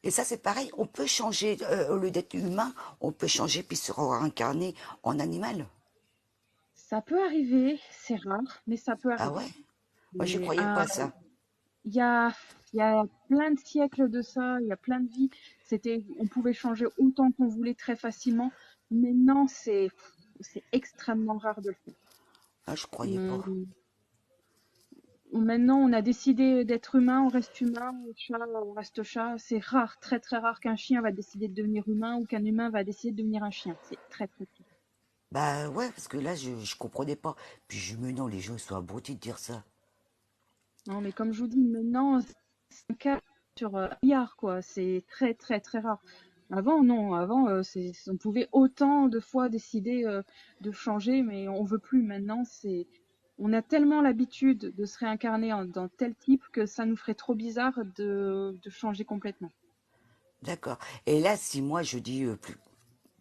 Et ça, c'est pareil. On peut changer, au lieu d'être humain, on peut changer puis se réincarner en animal. Ça peut arriver, c'est rare, mais ça peut Ah arriver. ouais? Moi, je Et, croyais pas à ça. il y a, il y a plein de siècles de ça, il y a plein de vies. On pouvait changer autant qu'on voulait très facilement. Maintenant, c'est extrêmement rare de le faire. Ah, je croyais pas. On- Maintenant, on a décidé d'être humain, chat, on reste chat. C'est rare, très très rare qu'un chien va décider de devenir humain ou qu'un humain va décider de devenir un chien. C'est très très rare. Bah ouais, parce que là, je comprenais pas. Puis je me non, les gens ils sont abrutis de dire ça. Non, mais comme je vous dis, maintenant, c'est un cas sur un milliard, quoi. C'est très très très rare. Avant, non. Avant, on pouvait autant de fois décider de changer, mais on veut plus. Maintenant, on a tellement l'habitude de se réincarner dans tel type que ça nous ferait trop bizarre de changer complètement. D'accord. Et là, si moi je dis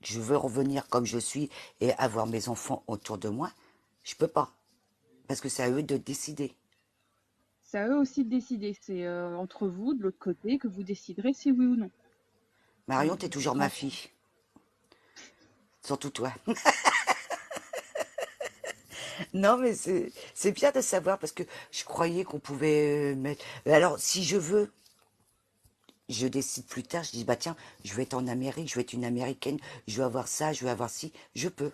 je veux revenir comme je suis et avoir mes enfants autour de moi, je peux pas. Parce que c'est à eux de décider. C'est à eux aussi de décider. C'est entre vous, de l'autre côté, que vous déciderez si oui ou non. Marion, t'es Ce toujours sera ma fille. Surtout toi. Non, mais c'est bien de savoir parce que je croyais qu'on pouvait mettre. Alors, si je veux, je décide plus tard. Je dis bah tiens, je vais être en Amérique, je vais être une Américaine, je veux avoir ça, je veux avoir ci. Je peux.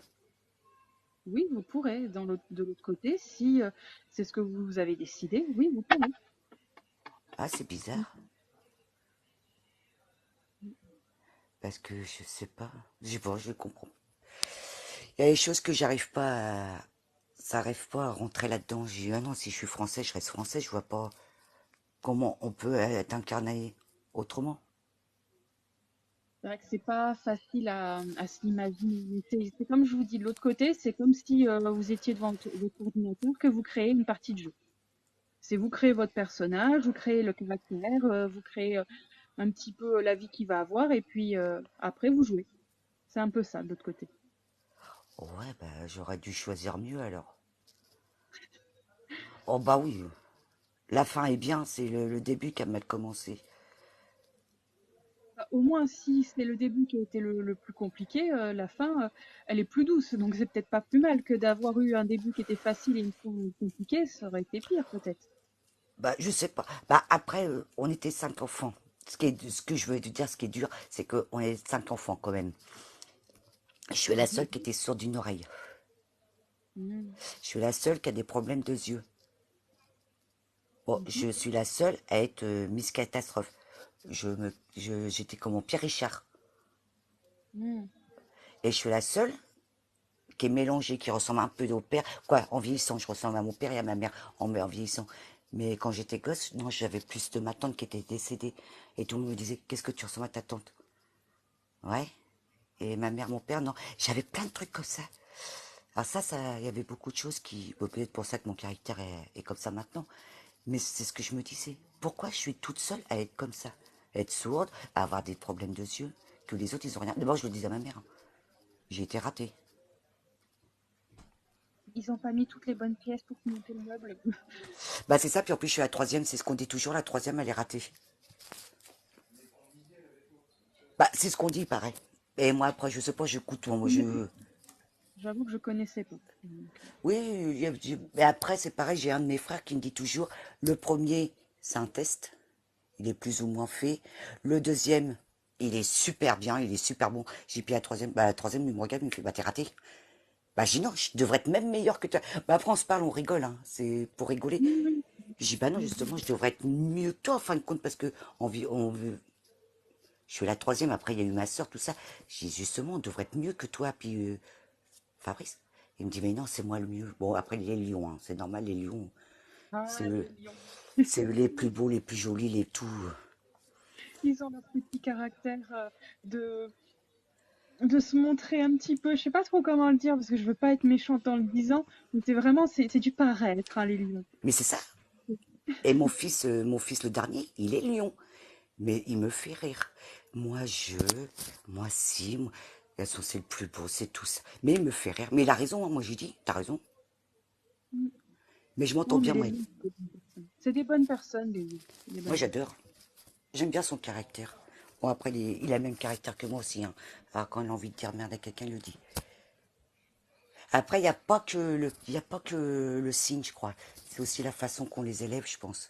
oui, vous pourrez, de l'autre côté, si c'est ce que vous avez décidé, oui, vous pourrez. Ah, c'est bizarre. Parce que je sais pas. Je comprends. Il y a des choses que ça arrive pas à rentrer là-dedans. J'ai dit, ah non, si je suis français, je reste français. Je vois pas comment on peut être incarné autrement. C'est vrai que c'est pas facile à s'imaginer. C'est comme je vous dis, de l'autre côté, c'est comme si vous étiez devant votre ordinateur, que vous créez une partie de jeu. C'est vous créez votre personnage, vous créez le caractère, vous créez un petit peu la vie qu'il va avoir, et puis après vous jouez. C'est un peu ça de l'autre côté. Ouais, bah j'aurais dû choisir mieux alors. Oh bah oui, la fin est bien, c'est le début qui a mal commencé. au moins si c'est le début qui a été le plus compliqué, la fin, elle est plus douce. Donc c'est peut-être pas plus mal que d'avoir eu un début qui était facile et une fin compliquée, ça aurait été pire peut-être. Bah, je sais pas. Bah, après, on était 5 enfants. Ce que je veux te dire, ce qui est dur, c'est qu'on est 5 enfants quand même. Je suis la Mhm. seule qui était sourde d'une oreille. Mhm. Je suis la seule qui a des problèmes de yeux. Bon, Mhm. je suis la seule à être Miss Catastrophe. J'étais comme mon Pierre Richard. Mhm. Et je suis la seule qui est mélangée, qui ressemble un peu au père. Quoi, en vieillissant, je ressemble à mon père et à ma mère en vieillissant. Mais quand j'étais gosse, non, j'avais plus de ma tante qui était décédée. Et tout le monde me disait, qu'est-ce que tu ressembles à ta tante? Ouais. Et ma mère, mon père, non. J'avais plein de trucs comme ça. Alors ça, il y avait beaucoup de choses qui... Bon, peut-être pour ça que mon caractère est comme ça maintenant. Mais c'est ce que je me disais. Pourquoi je suis toute seule à être comme ça? À être sourde, à avoir des problèmes de yeux, que les autres, ils ont rien. D'abord, je le disais à ma mère. Hein. J'ai été ratée. Ils ont pas mis toutes les bonnes pièces pour monter le meuble. Bah c'est ça, puis en plus je suis la troisième, c'est ce qu'on dit toujours, la troisième elle est ratée. Bah c'est ce qu'on dit, pareil. Et moi après, je sais pas, j'écoute, moi je... J'avoue que je connaissais pas. Donc, Oui, mais après c'est pareil, j'ai un de mes frères qui me dit toujours, le premier, c'est un test, il est plus ou moins fait. Le deuxième, il est super bien, il est super bon. J'ai puis la troisième, il me regarde, il me fait, bah t'es raté. Bah j'ai dit non, je devrais être même meilleur que toi. Bah après on se parle, on rigole, hein. C'est pour rigoler. oui, oui. Je dis bah non, justement, je devrais être mieux que toi en fin de compte, parce que je suis la troisième, après il y a eu ma soeur, tout ça. J'ai dit justement, on devrait être mieux que toi, puis Fabrice. Il me dit mais non, c'est moi le mieux. Bon après les lions, hein, c'est normal, les lions, Ah, c'est eux, les lions. c'est eux les plus beaux, les plus jolis, les tout. Ils ont leur petit caractère de, de se montrer un petit peu, je sais pas trop comment le dire, parce que je veux pas être méchante en le disant, mais c'est vraiment, c'est du paraître, hein, les lions. Mais c'est ça. Et mon fils le dernier, il est lion. Mais il me fait rire. Moi je, moi si, moi, elles sont c'est le plus beau, c'est tout ça. Mais il me fait rire. Mais il a raison, hein, moi j'ai dit, t'as raison. Mm. Mais je m'entends Non, mais bien, les moi. lions, c'est des bonnes personnes. C'est des bonnes personnes, les lions. C'est des Moi bonnes personnes. j'adore. J'aime bien son caractère. Bon, après, il a le même caractère que moi aussi. Hein. Alors, quand il a envie de dire merde à quelqu'un, il le dit. Après, il y a pas que le signe, je crois. C'est aussi la façon qu'on les élève, je pense.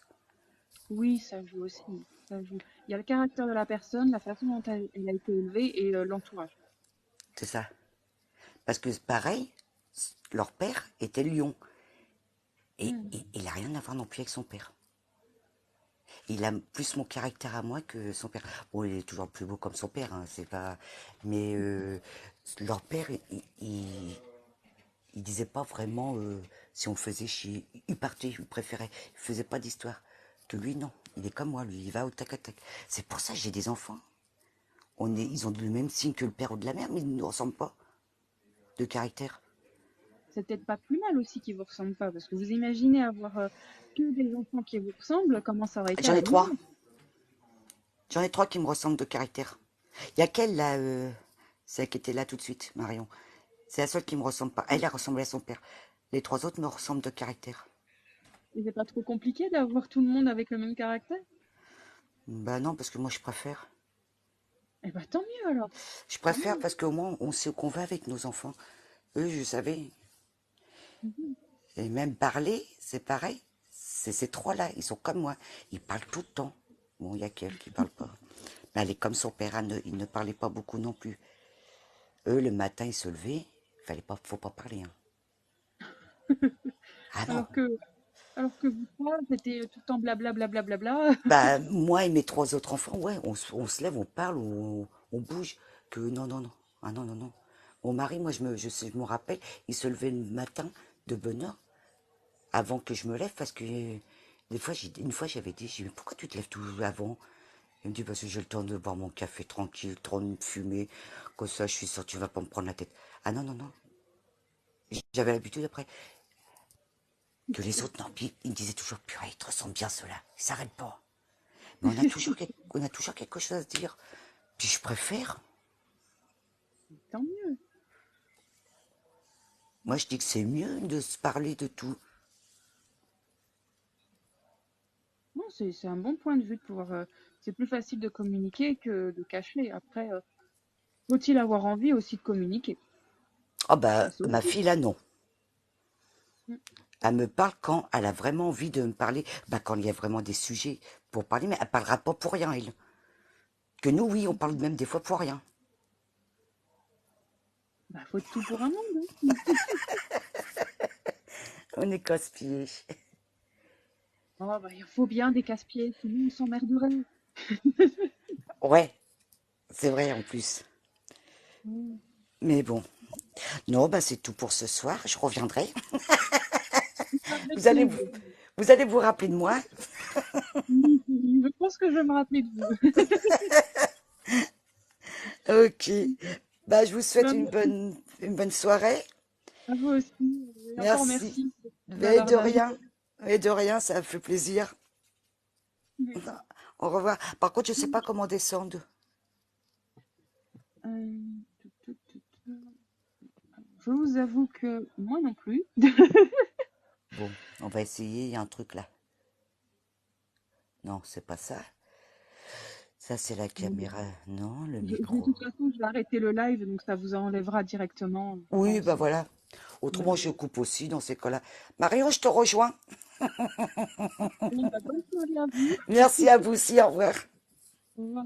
Oui, ça joue aussi. Ça joue. Il y a le caractère de la personne, la façon dont elle a été élevée et l'entourage. C'est ça. Parce que, pareil, leur père était lion. Et Mm. il a rien à voir non plus avec son père. Il a plus mon caractère à moi que son père. Bon, il est toujours plus beau comme son père, hein, c'est pas... Mais leur père, il disait pas vraiment si on le faisait chier. Il partait, il préférait. Il faisait pas d'histoire. Que lui, non. Il est comme moi, lui. Il va au tac à tac. C'est pour ça que j'ai des enfants. Ils ont le même signe que le père ou de la mère, mais ils ne nous ressemblent pas de caractère. C'est peut-être pas plus mal aussi qu'ils vous ressemblent pas, parce que vous imaginez avoir que des enfants qui vous ressemblent, comment ça aurait été à J'en la ai maison. 3. J'en ai 3 qui me ressemblent de caractère. Il y a qu'elle, là, celle qui était là tout de suite, Marion. C'est la seule qui me ressemble pas. Elle ressemblait à son père. Les 3 autres me ressemblent de caractère. Et c'est pas trop compliqué d'avoir tout le monde avec le même caractère? Bah non, parce que moi je préfère. Eh ben tant mieux alors. Je Tant préfère mieux. parce qu'au moins on sait où qu'on va avec nos enfants. Eux, je savais. Mhm. Et même parler, c'est pareil. C'est ces 3-là, ils sont comme moi. Ils parlent tout le temps. Bon, il y a qu'elle qui parle pas. Mais elle est comme son père, il ne parlait pas beaucoup non plus. Eux, le matin, ils se levaient. Faut pas parler. Hein. Ah non. Alors que, alors que vous trois, c'était tout le temps blabla blabla blabla. Bah, moi et mes 3 autres enfants, ouais, on se lève, on parle, on bouge. Que non, non, non. Ah non, non, non. Mon mari, moi, je me rappelle, il se levait le matin de bonne heure avant que je me lève parce que une fois j'avais dit, j'ai dit, mais pourquoi tu te lèves tout avant? Il me dit, parce que j'ai le temps de boire mon café tranquille, le temps de fumer, comme ça je suis sûr tu vas pas me prendre la tête. Ah non, non, non. J'avais l'habitude après que les autres, non, puis ils me disaient toujours, purée, ils te ressemblent bien ceux-là, ils s'arrêtent pas. Mais on a toujours quelque chose à se dire. Puis je préfère. Tant mieux. Moi je dis que c'est mieux de se parler de tout. Non, c'est un bon point de vue de pouvoir c'est plus facile de communiquer que de cacher. Après, faut-il avoir envie aussi de communiquer? Oh bah, Ça ma aussi. fille là, non. Mm. Elle me parle quand elle a vraiment envie de me parler. Bah, quand il y a vraiment des sujets pour parler, mais elle parlera pas pour rien, elle. Que nous, oui, on parle même des fois pour rien. Bah, faut de tout pour un monde, hein. On est casse-pieds. Oh, bah, il faut bien des casse-pieds, sinon on s'emmerderait. Ouais, c'est vrai en plus. Mm. Mais bon. Non, bah c'est tout pour ce soir. Je reviendrai. Avec Vous allez vous, plaisir. vous allez vous rappeler de moi. Oui, oui, je pense que je vais me rappeler de vous. Ok. Bah, je vous souhaite Ben, une bonne soirée. à vous aussi. Et encore Merci. merci de Mais de bavardage. rien. Et de rien, ça me fait plaisir. Au revoir. Par contre, je sais pas comment descendre. Euh, Je vous avoue que moi non plus. Bon, on va essayer. Il y a un truc là. Non, c'est pas ça. Ça, c'est la caméra. Non, le De micro. toute façon, je vais arrêter le live, donc ça vous enlèvera directement, je Oui, bah pense. voilà. Autrement, Ouais. je coupe aussi dans ces cas-là. Marion, je te rejoins. Bon, bah, bonne soirée à vous. Merci à vous aussi. Au revoir. Au revoir.